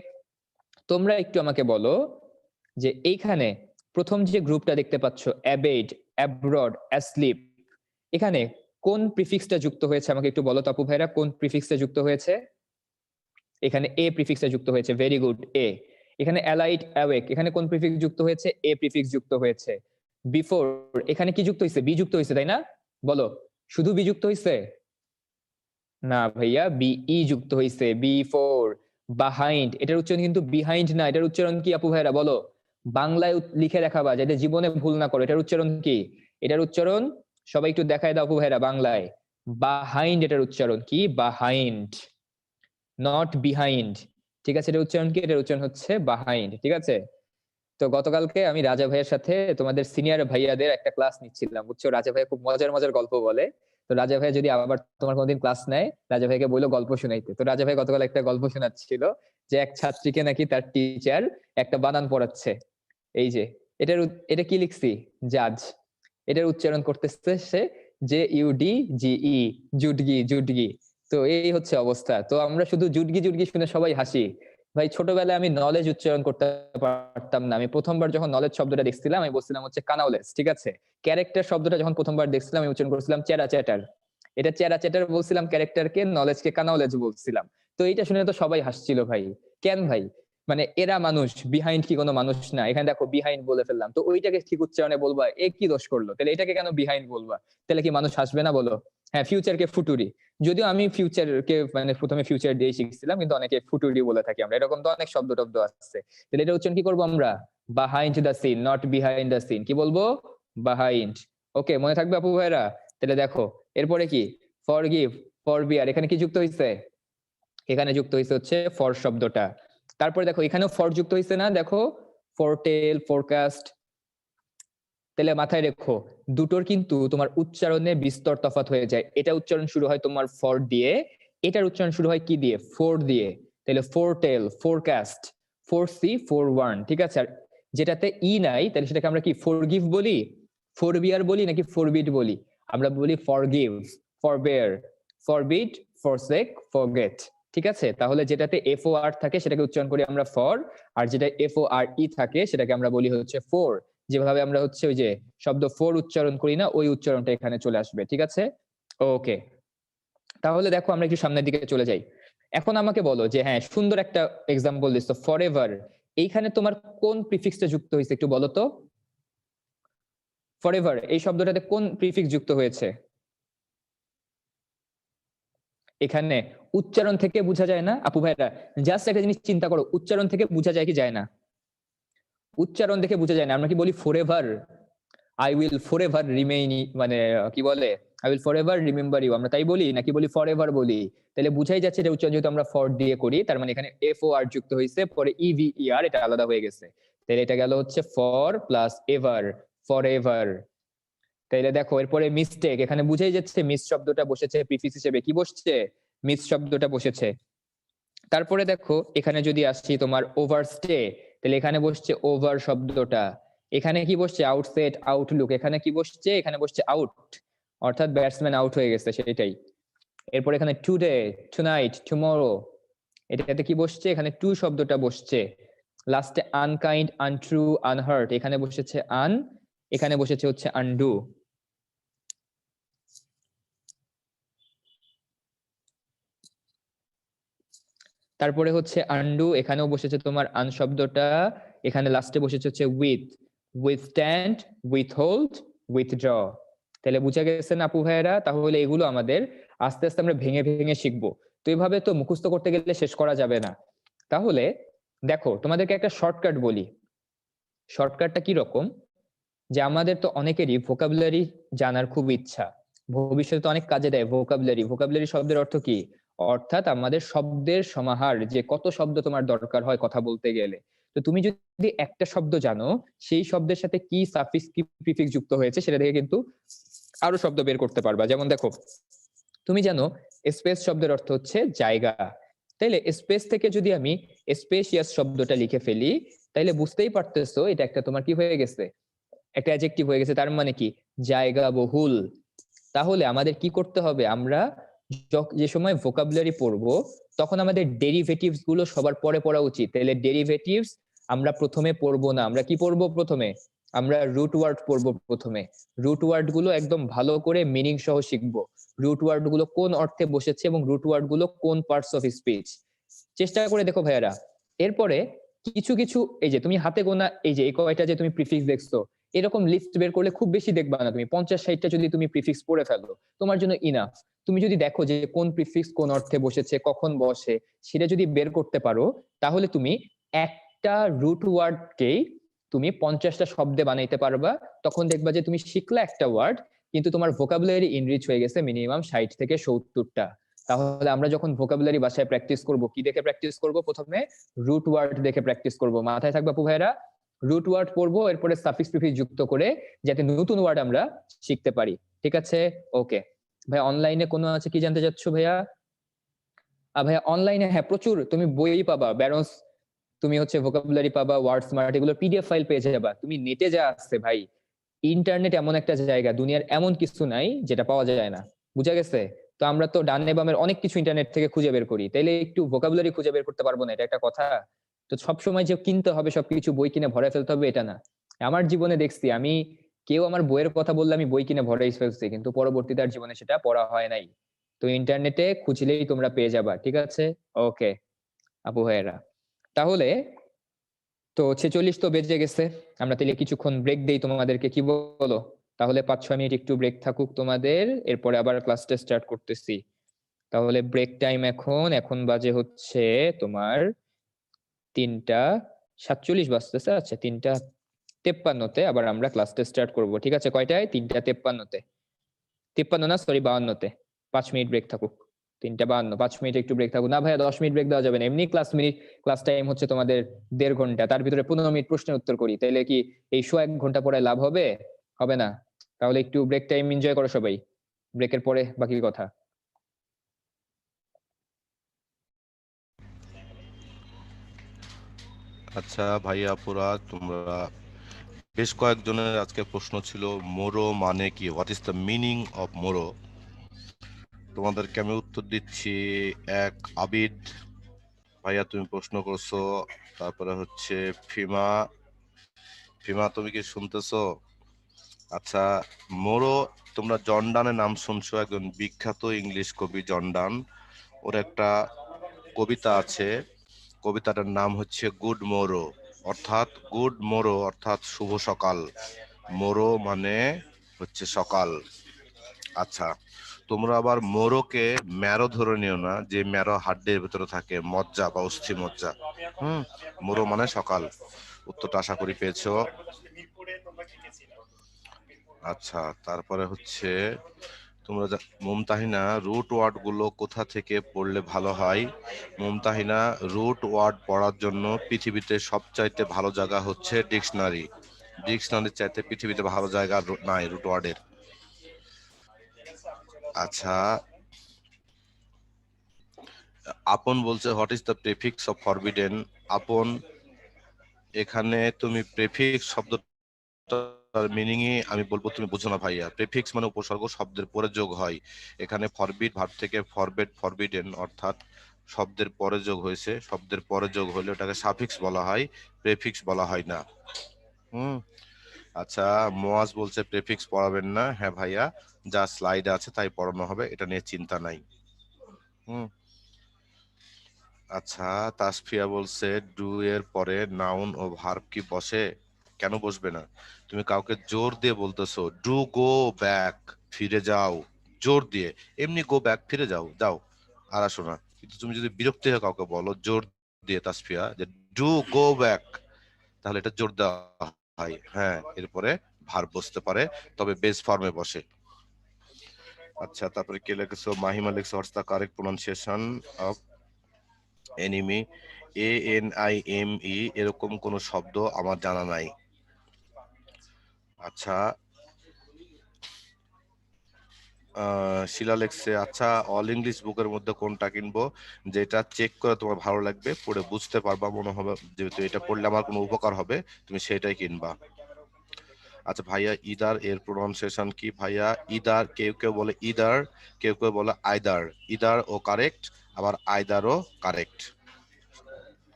তোমরা একটু আমাকে বলো যে এইখানে প্রথম যে গ্রুপটা দেখতে পাচ্ছ, অ্যাবেড, অ্যাব্রড, অ্যাসলিপ, এখানে কোন প্রিফিক্সটা যুক্ত হয়েছে? আমাকে একটু বলো তো আপু ভাইরা, কোন প্রিফিক্সটা যুক্ত হয়েছে? এখানে এ প্রিফিক্সে যুক্ত হয়েছে, ভেরি গুড, এ। এখানে অ্যালাইড, অ্যাওয়েক, এখানে কোন প্রিফিক্স যুক্ত হয়েছে? এ প্রিফিক্স যুক্ত হয়েছে। বিফোর, এখানে কি যুক্ত হয়েছে? বি যুক্ত হয়েছে, তাই না? বলো, শুধু বি যুক্ত হয়েছে? না ভাইয়া, বিই যুক্ত হয়েছে, বিফোর। বাহাইন্ড, এটার উচ্চারণ কিন্তু বিহাইন্ড না, এটার উচ্চারণ কি আপু ভাইরা বলো? বাংলায় লিখে রাখাবা যাতে জীবনে ভুল না করো। এটার উচ্চারণ কি? এটার উচ্চারণ সবাই একটু দেখায় দাও আপু ভাইরা বাংলায়। বাহাইন্ড, এটার উচ্চারণ কি? Behind, not behind. ঠিক আছে, এটার উচ্চারণ কি? এটার উচ্চারণ হচ্ছে বাহাইন্ড। ঠিক আছে, তো গতকালকে আমি রাজা ভাইয়ের সাথে তোমাদের সিনিয়র ভাইয়াদের একটা ক্লাস নিচ্ছিলাম, বুঝছো? রাজা ভাইয়া খুব মজার মজার গল্প বলে। তো রাজা ভাই যদি আবার তোমার কোনোদিন ক্লাস নেয়, রাজা ভাইকে বললো গল্প শোনাইতে। তো রাজা ভাই গতকাল একটা গল্প শোনাচ্ছিল যে এক ছাত্রীকে নাকি তার টিচার একটা বানান পড়াচ্ছে। এই যে এটা কি লিখছি? জাজ। এটার উচ্চারণ করতেছে সে যে ইউডি জিই, জুডগি, জুডগি। তো এই হচ্ছে অবস্থা। তো আমরা শুধু জুডগি জুডগি শুনে সবাই হাসি। ভাই ছোটবেলায় আমি নলেজ উচ্চারণ করতে পারতাম না। আমি প্রথমবার যখন নলেজ শব্দটা দেখছিলাম আমি বলছিলাম হচ্ছে কানাওলেজ। ঠিক আছে, ক্যারেক্টার শব্দটা যখন প্রথমবার দেখছিলাম আমি উচ্চারণ করছিলাম চেরা চ্যাটার। এটা চেরা চ্যাটার বলছিলাম ক্যারেক্টারকে, নলেজকে কানাওলেজ বলছিলাম। তো এইটা শুনে তো সবাই হাসছিল ভাই। কেন ভাই? মানে এরা মানুষ, বিহাইন্ড কি কোনো মানুষ না? এখানে দেখো বিহাইন্ড বলে ফেললাম, তো ওইটাকে ঠিক উচ্চারণে বলবা এ কি দোষ করলো? তাহলে এটাকে কেন বিহাইন্ড বলবা? তাহলে কি মানুষ হাসবে না বলো? হ্যাঁ, ফিউচারকে ফুটুরি, যদিও আমি ফিউচারকে মানে প্রথমে ফিউচার দিয়ে শিখছিলাম, কিন্তু অনেকে ফুটুরি বলে থাকি আমরা। এরকম তো অনেক শব্দ টব্দ আছে। তাহলে এটা উচ্চারণ কি করবো আমরা? Behind the scene, not behind the scene. কি বলবো? বাহাইন্ড। ওকে, মনে থাকবে আপু ভাইরা? তাহলে দেখো এরপরে কি? ফরগিভ, ফরবিয়ার, এখানে কি যুক্ত হয়েছে? এখানে যুক্ত হয়েছে হচ্ছে ফর শব্দটা। তারপরে দেখো এখানেও ফর যুক্ত হয়েছে না? দেখো, ফরটেল, ফোরকাস্ট। তাহলে মাথায় রেখো দুটোর কিন্তু তোমার উচ্চারণে বিস্তর তফাৎ হয়ে যায়। এটা উচ্চারণ শুরু হয় তোমার ফর দিয়ে, এটার উচ্চারণ শুরু হয় কি দিয়ে? ফোর দিয়ে। তাহলে foretell, forecast, foresee, forewarn. ঠিক আছে, আর যেটাতে ই নাই তাহলে সেটাকে আমরা কি ফরগিভ বলি, ফরবিয়ার বলি, নাকি ফরবিট বলি? আমরা বলি ফরগিভ, ফরবেয়ার, ফরবিট, ফরসেক, ফরগেট। ঠিক আছে, তাহলে যেটাতে এফ ও আর থাকে সেটাকে উচ্চারণ করি আমরা ফর, আর যেটা এফ ও আর ই থাকে সেটাকে আমরা বলি হচ্ছে ফোর। যেভাবে আমরা হচ্ছে ওই যে শব্দ ফোর উচ্চারণ করি না, ওই উচ্চারণটা এখানে চলে আসবে। ঠিক আছে, ওকে। তাহলে দেখো আমরা একটু সামনের দিকে চলে যাই। এখন আমাকে বলো যে হ্যাঁ, সুন্দর একটা এক্সাম্পল দিচ্ছ, ফরএভার। এইখানে তোমার কোন প্রিফিক্সটা যুক্ত হয়েছে একটু বলো তো? ফরএভার এই শব্দটাতে কোন প্রিফিক্স যুক্ত হয়েছে? এখানে উচ্চারণ থেকে বোঝা যায় না আপু ভাইরা? জাস্ট একটা জিনিস চিন্তা করো, উচ্চারণ থেকে বোঝা যায় কি যায় না? উচ্চারণ দেখে বোঝা যায় না। আমরা কি বলি forever? I will forever remain, মানে কি বলে, I will forever remember you, আমরা তাই বলি নাকি বলি ফরএভার বলি? তাহলে বুঝাই যাচ্ছে এটা উচ্চারণ যেহেতু আমরা ফর দিয়ে করি, তার মানে এখানে এফ ও আর যুক্ত হয়েছে, পরে ইভি ই আর, এটা আলাদা হয়ে গেছে। তাহলে এটা গেল হচ্ছে ফর প্লাস এভার, ফরএভার। তাইলে দেখো এরপরে মিস্টেক, এখানে বুঝাই যাচ্ছে মিস শব্দটা বসেছে প্রিফিক্স হিসেবে। কি বসছে? মিস শব্দটা বসেছে। তারপরে দেখো এখানে যদি আসছি তোমার ওভারস্টে, তাহলে এখানে বসছে ওভার শব্দটা। এখানে কি বসছে? Outset, Outlook. এখানে কি বসছে? এখানে বসছে আউট, অর্থাৎ ব্যাটসম্যান আউট হয়ে গেছে, সেটাই। এরপর এখানে টুডে, টুনাইট, টুমরো, এটাতে কি বসছে? এখানে টু শব্দটা বসছে। লাস্টে আনকাইন্ড, আনট্রু, আনহার্ট, এখানে বসেছে আন, এখানে বসেছে হচ্ছে আনডু। তারপরে হচ্ছে আন্ডু, এখানেও বসেছে তোমার আন শব্দটা। এখানে লাস্টে বসেছে হচ্ছে উইথ, উইথস্ট্যান্ড, উইথহোল্ড, উইথড্র। তাহলে বুঝা গেছে না আপু ভাইয়েরা? তাহলে এগুলো আমাদের আস্তে আস্তে আমরা ভেঙে ভেঙে শিখবো। তো এইভাবে তো মুখস্থ করতে গেলে শেষ করা যাবে না। তাহলে দেখো তোমাদেরকে একটা শর্টকাট বলি। শর্টকাটটা কি রকম? যে আমাদের তো অনেকেরই ভোকাবুলারি জানার খুব ইচ্ছা, ভবিষ্যতে অনেক কাজে দেয় ভোকাবুলারি। ভোকাবুলারি শব্দের অর্থ কি? অর্থাৎ আমাদের শব্দের সমাহার, যে কত শব্দ তোমার দরকার হয় কথা বলতে গেলে। তো তুমি যদি একটা শব্দ জানো, সেই শব্দের সাথে কি সাফিক্স কি প্রিফিক্স যুক্ত হয়েছে সেটা দেখে কিন্তু আরো শব্দ বের করতে পারবা। যেমন দেখো, তুমি জানো স্পেস শব্দের অর্থ হচ্ছে জায়গা। তাইলে স্পেস থেকে যদি আমি স্পেশিয়াস শব্দটা লিখে ফেলি, তাইলে বুঝতেই পারতেছো এটা একটা তোমার কি হয়ে গেছে? একটা অ্যাডজেক্টিভ হয়ে গেছে। তার মানে কি? জায়গা বহুল। তাহলে আমাদের কি করতে হবে? আমরা যে সময় ভোকাবুলারি পড়বো তখন আমাদের ডেরিভেটিভস গুলো সবার পরে পড়া উচিত। তাহলে ডেরিভেটিভস আমরা প্রথমে পড়বো না। আমরা কি পড়বো প্রথমে? আমরা রুট ওয়ার্ড পড়বো প্রথমে। রুট ওয়ার্ড গুলো একদম ভালো করে মিনিং সহ শিখবো। রুট ওয়ার্ড গুলো কোন অর্থে বসেছে এবং রুট ওয়ার্ড গুলো কোন পার্টস অফ স্পিচ। চেষ্টা করে দেখো ভাইয়ারা। এরপরে কিছু কিছু এই যে তুমি হাতে গোনা এই যে এই কয়টা যে তুমি প্রিফিক্স দেখছো, এরকম লিস্ট বের করলে খুব বেশি দেখবা না তুমি, 50-60টা যদি তুমি প্রিফিক্স পড়ে ফেলো তোমার জন্য ইনাফ। তুমি যদি দেখো যে কোন প্রিফিক্স কোন অর্থে বসেছে, কখন বসে, সেটা যদি বের করতে পারো, তাহলে তুমি একটা রুট ওয়ার্ডকেই তুমি 50টা শব্দে বানাইতে পারবা। তখন দেখবা যে তুমি শিখলে একটা ওয়ার্ড, কিন্তু তোমার ভোকাবুলারি ইনরিচ হয়ে গেছে মিনিমাম 60 থেকে 70টা। তাহলে আমরা যখন ভোকাবুলারি বাসায় প্র্যাকটিস করব, কি দেখে প্র্যাকটিস করব? প্রথমে রুট ওয়ার্ড দেখে প্র্যাকটিস করব। মাথায় থাকবে আপু ভাইরা, রুট ওয়ার্ড পড়বো, এরপরে সাফিক্স প্রিফিক্স যুক্ত করে যাতে নতুন ওয়ার্ড আমরা শিখতে পারি। ঠিক আছে? ওকে ভাই, অনলাইনে কোনো আছে কি জানতে চাচ্ছ ভাইয়া? ভাইয়া অনলাইনে হ্যাঁ প্রচুর তুমি বই পাবা, ব্যারন্স, তুমি হচ্ছে ভোকাবুলারি পাবা, ওয়ার্ড স্মার্ট, এগুলো পিডিএফ ফাইল পেয়ে যাবা। তুমি নেটে যা আসছে ভাই, ইন্টারনেট এমন একটা জায়গা, দুনিয়ার এমন কিছু নাই যেটা পাওয়া যায় না। বুঝা গেছে? তো আমরা তো ডানে বামের অনেক কিছু ইন্টারনেট থেকে খুঁজে বের করি, তাইলে একটু ভোকাবুলারি খুঁজে বের করতে পারবো না? এটা একটা কথা। তো সবসময় যে কিনতে হবে, সবকিছু বই কিনে ভরে ফেলতে হবে, এটা না। আমার জীবনে দেখছি আমি, কেউ আমার বইয়ের কথা বললে আমি বই কিনে ভরে ফেলছি, কিন্তু পরবর্তীতে আর জীবনে সেটা পড়া হয় নাই। তো ইন্টারনেটে খুঁজলেই তোমরা পেয়ে যাবা। ঠিক আছে? ওকে আপু ভাইয়েরা, তাহলে তো 46 তো বেজে গেছে, আমরা তাহলে কিছুক্ষণ ব্রেক দেই তোমাদেরকে, কি বলো? তাহলে 5-6 মিনিট একটু ব্রেক থাকুক তোমাদের, এরপরে আবার ক্লাসটা স্টার্ট করতেছি। তাহলে ব্রেক টাইম এখন বাজে হচ্ছে তোমার 3টা 47 বাজতেছে। আচ্ছা 3টা 53-তে আবার আমরা ক্লাসটা স্টার্ট করব। ঠিক আছে? কয়টায়? 3টা 53-তে, 53 না সরি 52-তে। 5 মিনিট ব্রেক থাকুক। 3টা 52, 5 মিনিট একটু ব্রেক থাকুক। না ভাইয়া 10 মিনিট ব্রেক দেওয়া যাবে না, এমনি ক্লাস টাইম হচ্ছে তোমাদের 1.5 ঘন্টা, তার ভিতরে 15 মিনিট প্রশ্নের উত্তর করি, তাইলে কি এই 1.5 ঘন্টা পরে লাভ হবে? হবে না। তাহলে একটু ব্রেক টাইম এনজয় করো সবাই, ব্রেকের পরে বাকি কথা। আচ্ছা ভাইয়া আপুরা, তোমরা বেশ কয়েকজনের আজকে প্রশ্ন ছিল মোরো মানে কি, what is the meaning of morrow. তোমাদেরকে আমি উত্তর দিচ্ছি। এক, আবিদ ভাইয়া তুমি প্রশ্ন করছো। তারপরে হচ্ছে ফিমা। ফিমা তুমি কি শুনতেছো? আচ্ছা, মোরো, তোমরা জন ডানের নাম শুনছো, একজন বিখ্যাত ইংলিশ কবি জন ডান। ওর একটা কবিতা আছে, কবিতাটার নাম হচ্ছে গুড মোরো, অর্থাৎ গুড মোরো অর্থাৎ শুভ সকাল। মোরো মানে হচ্ছে সকাল। আচ্ছা, তোমরা আবার মোরোকে ম্যারো ধরে নিও না, যে ম্যারো হাড্ডির ভিতরে থাকে, মজ্জা বা অস্থি মজ্জা। মোরো মানে সকাল। উত্তরটা আশা করি পেয়েছো। আচ্ছা, তারপরে হচ্ছে তোমরা মুমতাহিনা, রুট ওয়ার্ড গুলো কোথা থেকে পড়লে ভালো হয়? মুমতাহিনা, রুট ওয়ার্ড পড়ার জন্য পৃথিবীতে সবচাইতে ভালো জায়গা হচ্ছে ডিকশনারি। ডিকশনারির চাইতে পৃথিবীতে ভালো জায়গা নাই রুট ওয়ার্ডের। আচ্ছা, আপন বলছে what is the prefix of forbidden. আপন, এখানে তুমি প্রিফিক্স শব্দটার মিনিংই আমি বলবো, তুমি বুঝো না ভাইয়া। প্রিফিক্স মানে উপসর্গ, শব্দের পরে যোগ হয়। এখানে ফরবিড ভার্ব থেকে ফরবেড ফরবিডেন, অর্থাৎ শব্দের পরে যোগ হয়েছে, শব্দের পরে যোগ হলে ওটাকে সাফিক্স বলা হয়, প্রেফিক্স বলা হয় না। হুম। আচ্ছা, মোয়াজ বলছে প্রেফিক্স পড়াবেন না। হ্যাঁ ভাইয়া, যা স্লাইডে আছে তাই পড়ানো হবে, এটা নিয়ে চিন্তা নাই। হুম। আচ্ছা, তাসফিয়া বলছে ডু এর পরে নাউন ও ভার্ব কি বসে? কেন বসবে না? তুমি কাউকে জোর দিয়ে বলতেছো ডু গো ব্যাক, ফিরে যাও, জোর দিয়ে। এমনি গো ব্যাক, ফিরে যাও, যাও, আর আসো না। কিন্তু তুমি যদি বিরক্তি হয়ে কাউকে বলো জোর দিয়ে, তাসফিয়া, যে ডু গো ব্যাক, তাহলে এটা জোর দেওয়া হয়। হ্যাঁ, এরপরে ভার্ব বসতে পারে, তবে বেস ফর্মে বসে। আচ্ছা, তারপরে কে লিখেছো? মাহিমা লিখছো what's the correct pronunciation of anime. ANIME এরকম কোন শব্দ আমার জানা নাই। আচ্ছা, শিলা লেখছে আচ্ছা, অল ইংলিশ বুকের মধ্যে কোনটা কিনবো? যেটা চেক করে তোমার ভালো লাগবে, পড়ে বুঝতে পারবা, মনে হবে যেহেতু এটা পড়লে আমার কোনো উপকার হবে, তুমি সেটাই কিনবা। আচ্ছা ভাইয়া, ইদার এর প্রোনাউন্সিয়েশন কি? ভাইয়া, ইদার কেউ কেউ বলে ইদার, কেউ কেউ বলে আইদার। ইদার ও কারেক্ট, আবার আইদারও কারেক্ট।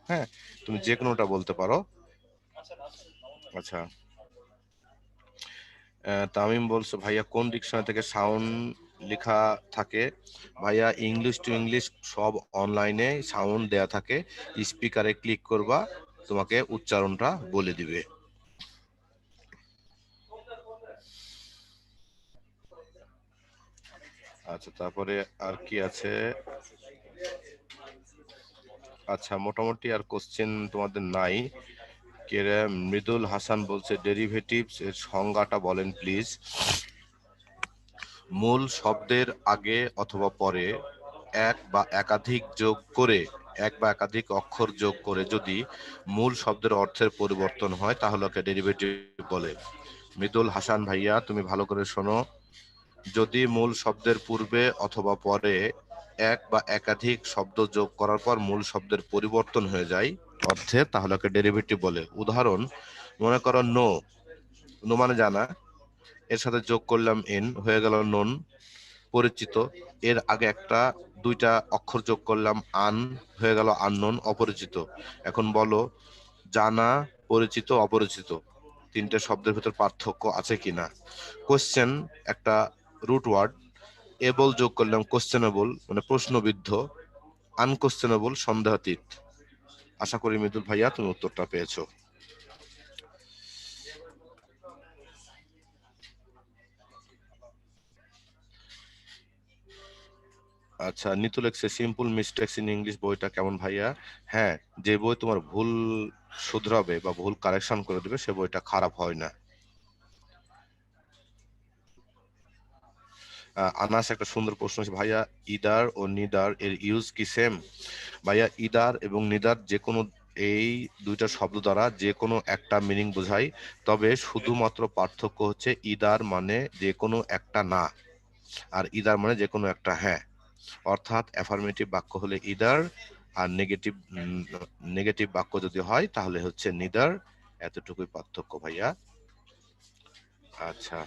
হ্যাঁ, তুমি যে কোনোটা বলতে পারো। আচ্ছা, তামিম বলছো ভাইয়া কোন ডিকশনারি থেকে সাউন্ড লেখা থাকে। ভাইয়া ইংলিশ টু ইংলিশ সব অনলাইনে সাউন্ড দেয়া থাকে, স্পিকারে ক্লিক করবা, তোমাকে উচ্চারণটা বলে দিবে। আচ্ছা, তারপরে আর কি আছে? আচ্ছা, মোটামুটি আর কোশ্চেন তোমাদের নাই। কে রে? মৃদুল হাসান বলছে ডেরিভেটিভস এর সংজ্ঞাটা বলেন প্লিজ। মূল শব্দের আগে অথবা পরে এক বা একাধিক অক্ষর যোগ করে যদি মূল শব্দের অর্থের পরিবর্তন হয় তাহলে ওকে ডেরিভেটিভ বলে। মৃদুল হাসান ভাইয়া, তুমি ভালো করে শোনো। যদি মূল শব্দের পূর্বে অথবা পরে এক বা একাধিক শব্দ যোগ করার পর মূল শব্দের পরিবর্তন হয়ে যায় অর্থে, তাহলে ওকে ডেরিভেটিভ বলে। উদাহরণ, মনে করো নো, নো মানে জানা, এর সাথে যোগ করলাম এন, হয়ে গেল নন, পরিচিত। এর আগে দুইটা অক্ষর যোগ করলাম আন, হয়ে গেল আননোন, অপরিচিত। এখন বলো, জানা, পরিচিত, অপরিচিত, তিনটে শব্দের ভিতর পার্থক্য আছে কিনা? কোশ্চেন একটা রুট ওয়ার্ড, এবল যোগ করলাম কোশ্চেনেবল মানে প্রশ্নবিদ্ধ, আনকোশ্চেনেবল সন্দেহাতীত। আশা করি মৃদুল ভাইয়া তুমি উত্তরটা পেয়েছো। আচ্ছা, নিতু লেখছে সিম্পল মিস্টেকস ইন ইংলিশ বইটা কেমন ভাইয়া? হ্যাঁ, যে বই তোমার ভুল শুধরাবে বা ভুল কারেকশন করে দেবে সে বইটা খারাপ হয় না। আনাস একটা সুন্দর প্রশ্ন আছে ভাইয়া, ইদার ও নিদার এর ইউজ কি সেম? ভাইয়া, ইদার এবং নিদার যে কোনো এই দুইটা শব্দ দ্বারা যে কোনো একটা মিনিং বোঝায়, তবে শুধুমাত্র পার্থক্য হচ্ছে ইদার মানে যে কোনো একটা না, আর ইদার মানে যে কোনো একটা হ্যাঁ। অর্থাৎ অ্যাফার্মেটিভ বাক্য হলে ইদার, আর নেগেটিভ বাক্য যদি হয় তাহলে হচ্ছে নিদার। এতটুকুই পার্থক্য ভাইয়া। আচ্ছা,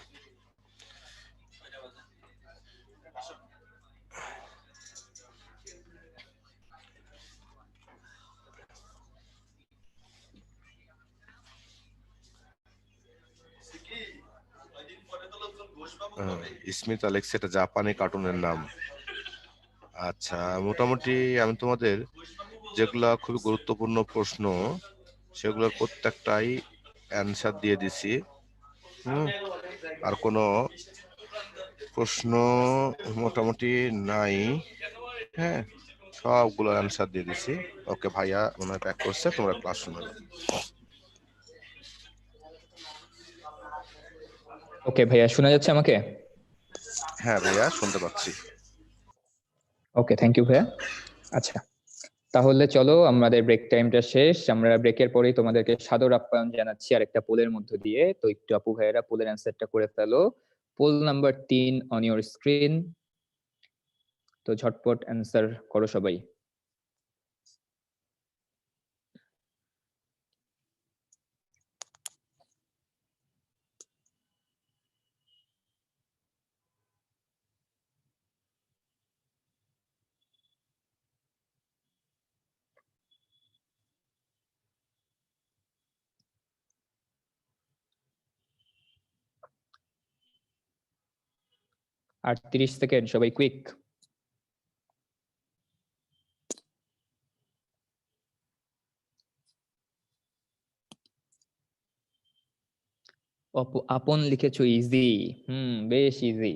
স্মিথ আলেক্স এটা জাপানি কার্টুনের নাম। আচ্ছা, মোটামুটি আমি তোমাদের যেগুলা খুবই গুরুত্বপূর্ণ প্রশ্ন সেগুলোর প্রত্যেকটাই অ্যান্সার দিয়ে দিছি। আর কোনো প্রশ্ন মোটামুটি নাই। হ্যাঁ, সবগুলো অ্যান্সার দিয়ে দিছি। ওকে ভাইয়া মনে হয় প্যাক করছে, তোমরা ক্লাস শুনে নাও। ওকে ভাইয়া, শোনা যাচ্ছে আমাকে? হ্যাঁ ভাইয়া, শুনতে পাচ্ছি। ওকে, থ্যাংক ইউ ভাইয়া। আচ্ছা, তাহলে চলো, আমাদের ব্রেক টাইমটা শেষ। আমরা ব্রেকের পরেই তোমাদেরকে সাদর আপ্যায়ন জানাচ্ছি আরেকটা পোলের মধ্য দিয়ে। তো একটু আপু ভাইয়েরা পোলের অ্যান্সারটা করে ফেলো। Poll number 3 on your screen. তো ঝটপট অ্যান্সার করো সবাই। আর 30 সেকেন্ড, সবাই কুইক। আপন লিখেছো ইজি। বেশ ইজি।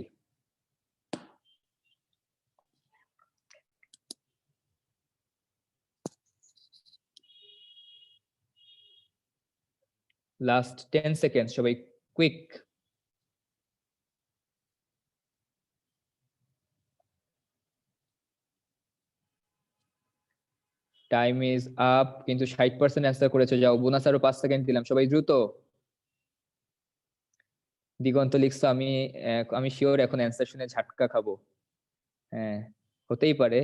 লাস্ট 10 সেকেন্ড, সবাই কুইক। টাইম ইজ আপ, কিন্তু 60% অ্যান্সার করেছো। যাও, বোনাস আরো 5 সেকেন্ড দিলাম, সবাই দ্রুত। দিগন্ত লিখছো, আমি শিওর এখন অ্যান্সার শুনে ঝাটকা খাবো। হ্যাঁ, হতেই পারে।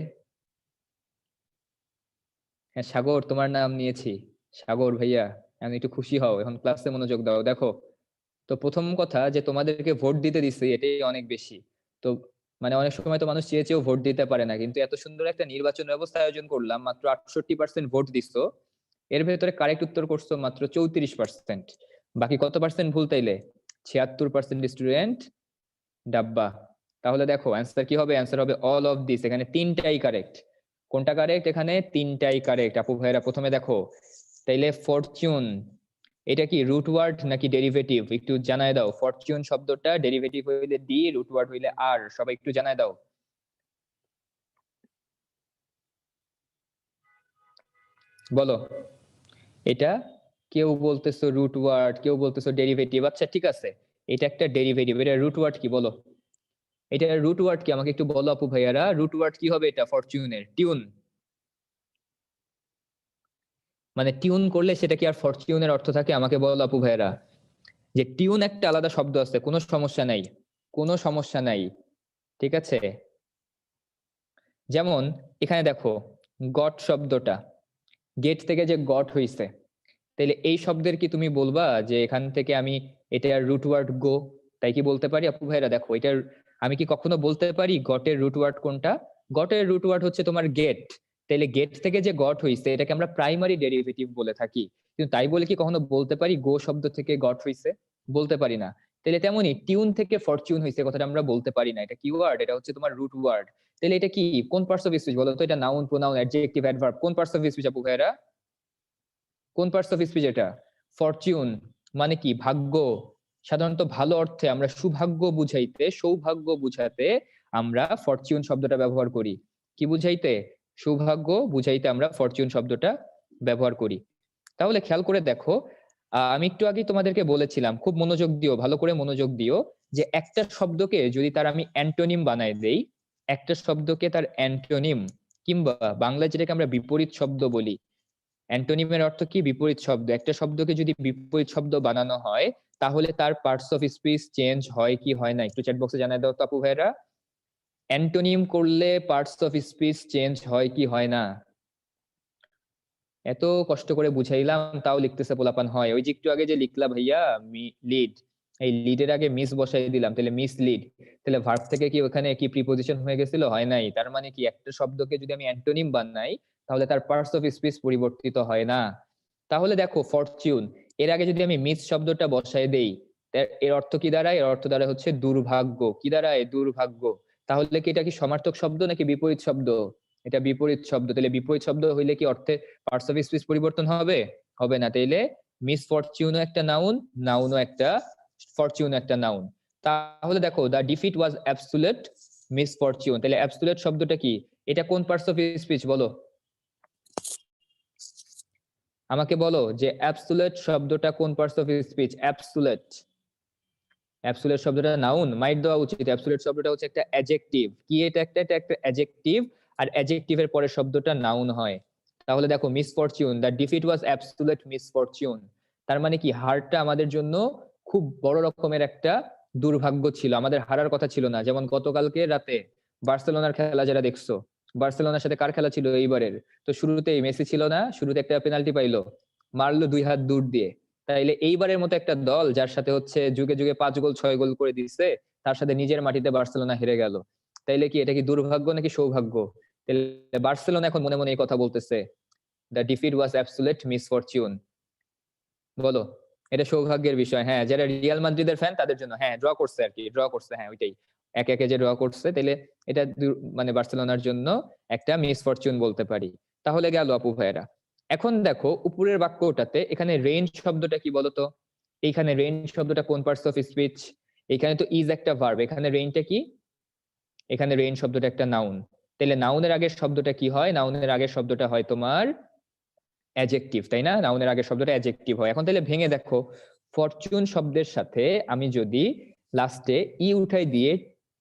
হ্যাঁ সাগর, তোমার নাম নিয়েছি। সাগর ভাইয়া, আমি একটু খুশি হও, এখন ক্লাসে মনোযোগ দাও। দেখো, তো প্রথম কথা যে তোমাদেরকে ভোট দিতে দিচ্ছে এটাই অনেক বেশি। তো মানে অনেক সময় তো মানুষ চেয়ে চেয়েও ভোট দিতে পারে না, কিন্তু এত সুন্দর একটা নির্বাচন ব্যবস্থা আয়োজন করলাম, মাত্র 68% ভোট দিছো। এর ভেতরে কারেক্ট উত্তর করছো মাত্র 34%। বাকি কত পার্সেন্ট ভুল তাইলে? 76% স্টুডেন্ট ডাব্বা। তাহলে দেখো অ্যান্সার কি হবে? অ্যান্সার হবে অল অফ দিস। এখানে তিনটাই কারেক্ট। কোনটা কারেক্ট? এখানে তিনটাই কারেক্ট। আপু ভাইরা প্রথমে দেখো, তাইলে ফরচুন এটা কি রুট ওয়ার্ড নাকি ডেরিভেটিভ? একটু জানায় দাও। ফরচুন শব্দটা ডেরিভেটিভ হইলে ডি, রুট ওয়ার্ড হইলে আর। সবাই একটু জানায় দাও। বলো। এটা কেউ বলতেছো রুট ওয়ার্ড, কেউ বলতেছো ডেরিভেটিভ। আচ্ছা ঠিক আছে, এটা একটা ডেরিভেটিভ। এটা রুট ওয়ার্ড কি বলো? এটা রুট ওয়ার্ড কি আমাকে একটু বলো আপু ভাইয়ারা। রুট ওয়ার্ড কি হবে এটা ফরচুনের? টিউন। মানে টিউন করলে সেটা কি আর ফরচুনের অর্থ থাকে? আমাকে বলো আপু ভাইয়ারা। যে টিউন একটা আলাদা শব্দ আছে, কোনো সমস্যা নাই, কোনো সমস্যা নাই, ঠিক আছে। যেমন এখানে দেখো গট শব্দটা, গেট থেকে যে গট হইছে, তাহলে এই শব্দের কি তুমি বলবা যে এখান থেকে আমি এটার রুট ওয়ার্ড গো, তাই কি বলতে পারি আপু ভাইরা? দেখো এটার আমি কি কখনো বলতে পারি গটের রুট ওয়ার্ড কোনটা? গটের রুট ওয়ার্ড হচ্ছে তোমার গেট। তাহলে গেট থেকে যে গট হইছে এটাকে আমরা প্রাইমারি ডেরিভেটিভ বলে থাকি, কিন্তু তাই বলে কি কখনো বলতে পারি গো শব্দ থেকে গট হইছে? বলতে পারি না। তাহলে তেমনই টিউন থেকে ফরচুন হইছে কথাটা আমরা বলতে পারি না। এটা কি ওয়ার্ড? এটা হচ্ছে তোমার রুট ওয়ার্ড। তাহলে এটা কি কোন পার্টস অফ স্পিচ বলো তো? এটা নাউন, প্রোনাউন, অ্যাডজেক্টিভ, অ্যাডভার্ব, কোন পার্টস অফ স্পিচ আপু ভাইরা? কোন পার্টস অফ স্পিচ এটা? ফরচুন মানে কি? ভাগ্য। সাধারণত ভালো অর্থে আমরা সৌভাগ্য বুঝাইতে, সৌভাগ্য বুঝাতে আমরা ফরচুন শব্দটা ব্যবহার করি। কি বুঝাইতে? সৌভাগ্য বুঝাইতে আমরা ফরচুন শব্দটা ব্যবহার করি। তাহলে খেয়াল করে দেখো, আমি একটু আগে তোমাদেরকে বলেছিলাম, খুব মনোযোগ দিও, ভালো করে মনোযোগ দিও, যে একটা শব্দকে যদি তার আমি অ্যান্টোনিম বানাই দেই, একটা শব্দকে তার অ্যান্টোনিম কিংবা বাংলায় যেটাকে আমরা বিপরীত শব্দ বলি, অ্যান্টোনিমের অর্থ কি? বিপরীত শব্দ। একটা শব্দকে যদি বিপরীত শব্দ বানানো হয় তাহলে তার পার্টস অফ স্পিচ চেঞ্জ হয় কি হয় না? একটু চ্যাট বক্সে জানাই দাও তো আপু ভাইরা। অ্যান্টোনিম করলে পার্টস অফ স্পিচ চেঞ্জ হয় কি হয় না? এত কষ্ট করে বুঝাইলাম তাও লিখতেছে পোলাপান হয়। ওই যে একটু আগে যে লিখলা ভাইয়া লিড, এই লিডের আগে মিস বসাই দিলাম, তাহলে মিস লিড। তাহলে ভার্ব থেকে কি ওখানে কি প্রিপোজিশন হয়ে গেছিল? হয় নাই। তার মানে কি একটা শব্দকে যদি আমি অ্যান্টোনিম বানাই তাহলে তার পার্টস অফ স্পিচ পরিবর্তিত হয় না। তাহলে দেখো ফরচুন, এর আগে যদি আমি মিস শব্দটা বসাই দেই, এর অর্থ কি দাঁড়ায়? এর অর্থ দাঁড়ায় হচ্ছে দুর্ভাগ্য। কি দাঁড়ায়? দুর্ভাগ্য। তাহলে কি এটা কি সমার্থক শব্দ নাকি বিপরীত শব্দ? এটা বিপরীত শব্দ। তাহলে বিপরীত শব্দ হইলে কি অর্থে পার্টস অফ স্পিচ পরিবর্তন হবে? হবে না। তাইলে মিস ফরচুনও একটা নাউন, নাউনও একটা, ফরচুন একটা নাউন। তাহলে দেখো দা ডিফিট ওয়াজ অ্যাবসুলেট মিসফরচুন। তাহলে অ্যাবসুলেট শব্দটা কি? এটা কোন পার্টস অফ স্পিচ বলো আমাকে, বলো যে অ্যাবসুলেট শব্দটা কোন parts of speech? Absolute, absolute শব্দটা নাউন, মাইট দেওয়া উচিত। অ্যাবসুলেট শব্দটা হচ্ছে একটা অ্যাডজেক্টিভ। কি এটা? একটা অ্যাডজেক্টিভ, আর অ্যাডজেক্টিভের পরের শব্দটা নাউন হয়। তাহলে দেখো misfortune, the defeat was absolute misfortune. তার মানে কি হারটা আমাদের জন্য খুব বড় রকমের একটা দুর্ভাগ্য ছিল, আমাদের হারার কথা ছিল না। যেমন গতকালকে রাতে বার্সেলোনার খেলা যারা দেখছো, বার্সেলোনার সাথে কার খেলা ছিল এইবারের? তো শুরুতেই মেসি ছিল না, শুরুতে একটা পেনাল্টি পাইলো, মারলো 2 হাত দূর দিয়ে। তাইলে এইবারের মতো একটা দল যার সাথে হচ্ছে যুগে যুগে 5 গোল 6 গোল করে দিচ্ছে, তার সাথে নিজের মাটিতে বার্সেলোনা হেরে গেল। তাইলে কি এটা কি দুর্ভাগ্য নাকি সৌভাগ্য? তাহলে বার্সেলোনা এখন মনে মনে এই কথা বলতেছে, the defeat was absolute misfortune. বলো এটা সৌভাগ্যের বিষয়। হ্যাঁ, যারা রিয়াল মাদ্রিদের ফ্যান তাদের জন্য, হ্যাঁ ড্র করছে আর কি, ড্র করছে, হ্যাঁ ওইটাই, একে একে যে ড্র করছে, তাহলে এটা মানে বার্সেলোনার জন্য একটা মিসফরচুন বলতে পারি। তাহলে গেল আপু ভাইয়েরা। এখন দেখো উপরের বাক্যটাতে এখানে রেঞ্জ শব্দটা কি বলতো? এইখানে রেঞ্জ শব্দটা কোন পার্টস অফ স্পিচ? এখানে তো ইজ একটা ভার্ব, এখানে রেইনটা কি? এখানে রেইন শব্দটা একটা নাউন। তাহলে নাউনের আগের শব্দটা কি হয়? নাউনের আগের শব্দটা হয় তোমার অ্যাডজেক্টিভ, তাই না? নাউনের আগের শব্দটা অ্যাডজেক্টিভ হয়। এখন তাহলে ভেঙে দেখো, ফরচুন শব্দের সাথে আমি যদি লাস্টে ই উঠাই দিয়ে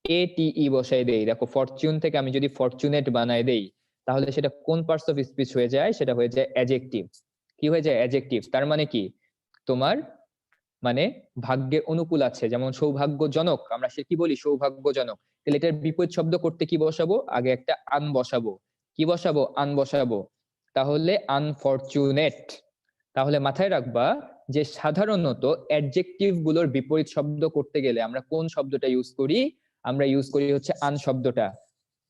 এটিই বসাই দেই, দেখো ফরচুন থেকে আমি যদি ফরচুনেট বানাই দেই তাহলে সেটা কোন পার্টস অফ স্পিচ হয়ে যায়? সেটা হয়ে যায় অ্যাডজেক্টিভ। কি হয়ে যায়? অ্যাডজেক্টিভ। তার মানে কি তোমার মানে ভাগ্যের অনুকূল আছে, যেমন সৌভাগ্যজনক, আমরা সে কি বলি? সৌভাগ্যজনক। তাহলে এটার বিপরীত শব্দ করতে কি বসাবো? আগে একটা আন বসাবো। কি বসাবো? আন বসাবো। তাহলে আনফরচুনেট। তাহলে মাথায় রাখবা যে সাধারণত অ্যাডজেক্টিভ গুলোর বিপরীত শব্দ করতে গেলে আমরা কোন শব্দটা ইউজ করি? আমরা ইউজ করি হচ্ছে আন শব্দটা।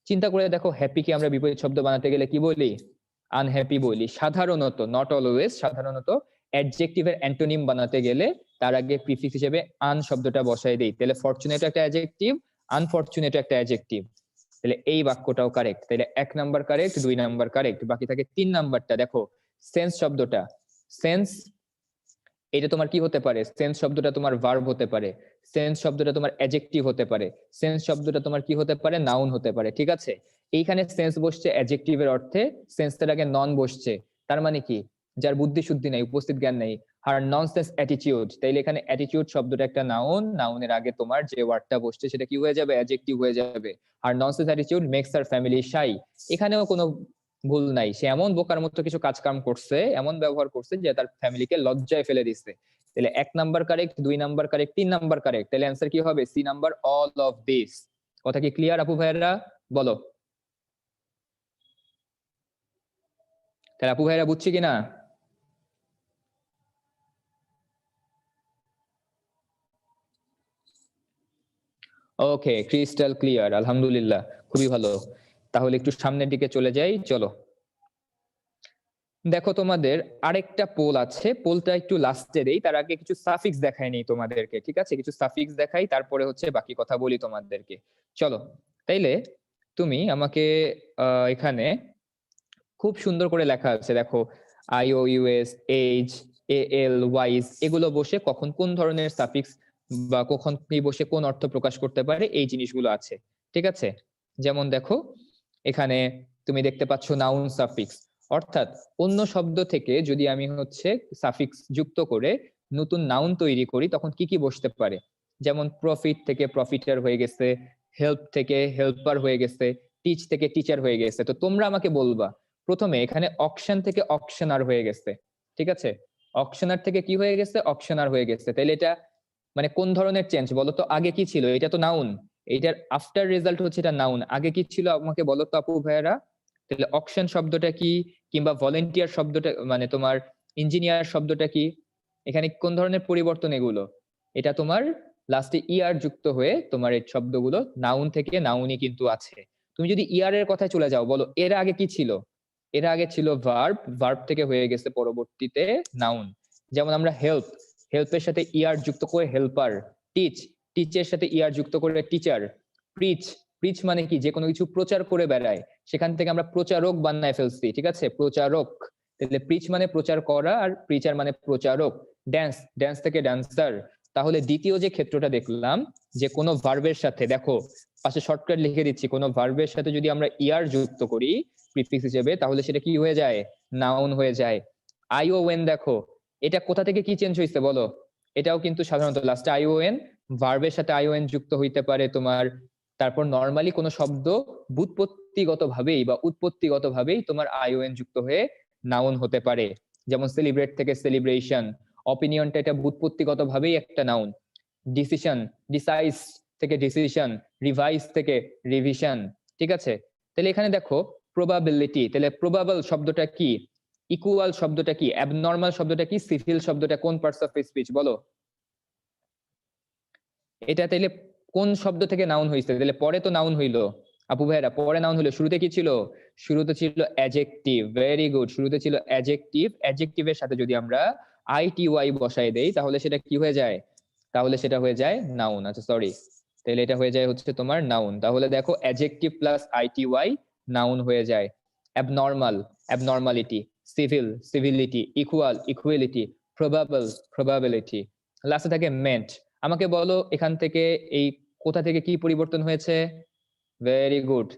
চিন্তা করে দেখো, হ্যাপিকে আমরা বিপরীত শব্দ বানাতে গেলে কি বলি? আনহ্যাপি বলি সাধারণত, নট অলওয়েজ। সাধারণত অ্যাডজেক্টিভের অ্যান্টোনিম বানাতে গেলে তার আগে প্রিফিক্স হিসেবে আন শব্দটা বসাই দেই। তাহলে ফরচুনেট একটা অ্যাডজেক্টিভ, আনফরচুনেট একটা অ্যাডজেক্টিভ। তাহলে এই বাক্যটাও কারেক্ট। তাহলে 1 নাম্বার কারেক্ট, 2 নাম্বার কারেক্ট, বাকি থাকে 3 নাম্বারটা। দেখো সেন্স শব্দটা, সেন্স এটা তোমার কি হতে পারে? সেন্স শব্দটা তোমার ভার্ব হতে পারে, সেন্স শব্দটা তোমার অ্যাডজেক্টিভ হতে পারে, সেন্স শব্দটা তোমার কি হতে পারে? নাউন হতে পারে। ঠিক আছে, এইখানে সেন্স বসছে অ্যাডজেক্টিভের অর্থে, সেন্সটার আগে নন বসছে। তার মানে কি? যার বুদ্ধি শুদ্ধি নেই, উপস্থিত জ্ঞান নেই, হার ননসেন্স অ্যাটিটিউড। তাইলে এখানে অ্যাটিটিউড শব্দটা একটা নাউন, নাউনের আগে তোমার যে ওয়ার্ডটা বসছে সেটা কি হয়ে যাবে? অ্যাডজেক্টিভ হয়ে যাবে। আর nonsense attitude makes her family shy. এখানেও কোনো ভুল নাই, সে এমন বোকার মতো কিছু কাজ কাম করছে, এমন ব্যবহার করছে যে তার ফ্যামিলিকে লজ্জায় ফেলে দিচ্ছে। তাহলে 1 number correct, 2 number correct, 3 number correct. তাহলে অ্যান্সার কি হবে? C number, all of this. কথা কি ক্লিয়ার আপু ভাইয়েরা? বলো তাহলে আপু ভাইয়েরা বুঝছি কিনা? ওকে, ক্রিস্টাল ক্লিয়ার, আলহামদুলিল্লাহ, খুবই ভালো। তাহলে একটু সামনের দিকে চলে যাই, চলো। দেখো তোমাদের আরেকটা পোল আছে, পোলটা একটু লাস্টে দেই, তার আগে কিছু সাফিক্স দেখাই নেই তোমাদেরকে। ঠিক আছে, কিছু সাফিক্স দেখাই, তারপরে হচ্ছে বাকি কথা বলি তোমাদেরকে। চলো, তাইলে তুমি আমাকে এখানে খুব সুন্দর করে লেখা আছে, দেখো IOUS, এজ, AL, ওয়াইজ, এগুলো বসে কখন কোন ধরনের সাফিক্স বা কখন কি বসে কোন অর্থ প্রকাশ করতে পারে, এই জিনিসগুলো আছে। ঠিক আছে, যেমন দেখো এখানে তুমি দেখতে পাচ্ছ নাউন সাফিক্স, অর্থাৎ অন্য শব্দ থেকে যদি আমি হচ্ছে সাফিক্স যুক্ত করে নতুন নাউন তৈরি করি তখন কি কি বসতে পারে। যেমন প্রফিট থেকে প্রফিটার হয়ে গেছে, হেল্প থেকে হেল্পার হয়ে গেছে, টিচ থেকে টিচার হয়ে গেছে। তো তোমরা আমাকে বলবা প্রথমে এখানে অকশন থেকে অকশনার হয়ে গেছে। ঠিক আছে, অকশনার থেকে কি হয়ে গেছে? অকশনার হয়ে গেছে। তাহলে এটা মানে কোন ধরনের চেঞ্জ বলো তো? আগে কি ছিল? এটা তো নাউন, এইটার আফটার রেজাল্ট হচ্ছে এটা নাউন। আগে কি ছিল আমাকে বলো তো আপু ভাইয়ারা? তাহলে অকশন শব্দটা কি, কিংবা ভলেন্টিয়ার শব্দটা মানে তোমার ইঞ্জিনিয়ার শব্দটা কি? এখানে কোন ধরনের পরিবর্তন এগুলো? এটা তোমার লাস্টে ইয়ার যুক্ত হয়ে তোমার এই শব্দগুলো নাউন থেকে নাউনই কিন্তু আছে। তুমি যদি ইয়ার এর কথায় চলে যাও, বলো এর আগে কি ছিল? এর আগে ছিল ভার্ব, ভার্ব থেকে হয়ে গেছে পরবর্তীতে নাউন। যেমন আমরা হেল্প, হেল্পের সাথে ইয়ার যুক্ত করে হেল্পার। টিচ, টিচের সাথে ইয়ার যুক্ত করে টিচার। প্রিচ, প্রিচ মানে কি? যে কোনো কিছু প্রচার করে বেড়ায়, সেখান থেকে আমরা প্রচারক বানায় ফেলছি। ঠিক আছে, প্রচারক। তাহলে প্রিচ মানে প্রচার করা, আর প্রিচার মানে প্রচারক। ড্যান্স, ড্যান্স থেকে ড্যান্সার। তাহলে দ্বিতীয় যে ক্ষেত্রটা দেখলাম, যে কোনো ভার্বের সাথে, দেখো পাশে শর্টকাট লিখে দিচ্ছি, কোনো ভার্বের সাথে যদি আমরা ইয়ার যুক্ত করি প্রিফিক্স হিসেবে, তাহলে সেটা কি হয়ে যায়? নাউন হয়ে যায়। ION, দেখো এটা কোথা থেকে কি চেঞ্জ হয়েছে বলো? এটাও কিন্তু সাধারণত লাস্টে ION, ভার্বের সাথে ION যুক্ত হইতে পারে তোমার। তারপর নর্মালি কোনো শব্দ বুৎপত্তিগতভাবেই বা উৎপত্তিগতভাবেই তোমার ION যুক্ত হয়ে নাউন হতে পারে। যেমন সেলিব্রেট থেকে সেলিব্রেশন। অপিনিয়নটা এটা বুৎপত্তিগতভাবেই একটা নাউন। ডিসিশন, ডিসাইজ থেকে ডিসিশন, রিভাইজ থেকে রিভিশন। ঠিক আছে, তাহলে এখানে দেখো প্রবাবিলিটি, তাহলে প্রবাবল শব্দটা কি? ইকুয়াল শব্দটা কি? অ্যাবনর্মাল শব্দটা কি? সিভিল শব্দটা কোন পার্টস অফ স্পিচ বলো? এটা তাইলে কোন শব্দ থেকে নাউন হইছে? তাহলে পরে তো নাউন হইলো আপু ভাইরা, পরে নাউন হইলো। শুরুতে কি ছিল? শুরুতে ছিল অ্যাডজেক্টিভ। ভেরি গুড, শুরুতে ছিল অ্যাডজেক্টিভ। অ্যাডজেক্টিভের সাথে যদি আমরা ITY বসাই দেই তাহলে সেটা কি হয়ে যায়? তাহলে সেটা হয়ে যায় নাউন। আচ্ছা সরি, তাহলে এটা হয়ে যায় হচ্ছে তোমার নাউন। তাহলে দেখো অ্যাডজেক্টিভ প্লাস ITY নাউন হয়ে যায়। Abnormal, abnormality. Civil, civility. Equal, equality. Probable, probability. লাস্টে থাকে মেন্ট। আমাকে বলো এখান থেকে এই কোথা থেকে কি পরিবর্তন হয়েছে? ভেরি গুড,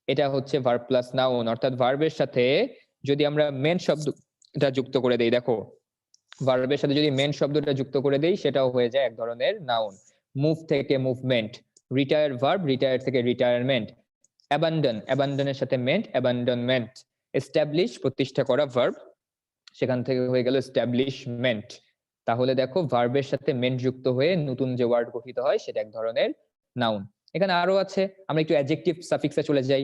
এটা হচ্ছে ভার্ব প্লাস নাউন, অর্থাৎ ভার্বের সাথে যদি আমরা মেন শব্দটা যুক্ত করে দেই, দেখো ভার্বের সাথে যদি মেন শব্দটা যুক্ত করে দেই সেটাও হয়ে যায় এক ধরনের নাউন। মুভ থেকে মুভমেন্ট। রিটায়ার, ভার্ব রিটায়ার থেকে রিটায়ারমেন্ট। অ্যাবান্ডন, অ্যাবান্ডনের সাথে মেন্ট, অ্যাবান্ডনমেন্ট। এস্টাবলিশ, প্রতিষ্ঠা করা, ভার্ব, সেখান থেকে হয়ে গেল এস্টাবলিশমেন্ট। তাহলে দেখো ভার্বের সাথে মেন্ট যুক্ত হয়ে নতুন যে ওয়ার্ড গঠিত হয় সেটা এক ধরনের নাউন। এখানে আরো আছে, আমরা একটু অ্যাডজেক্টিভ সাফিক্সে চলে যাই।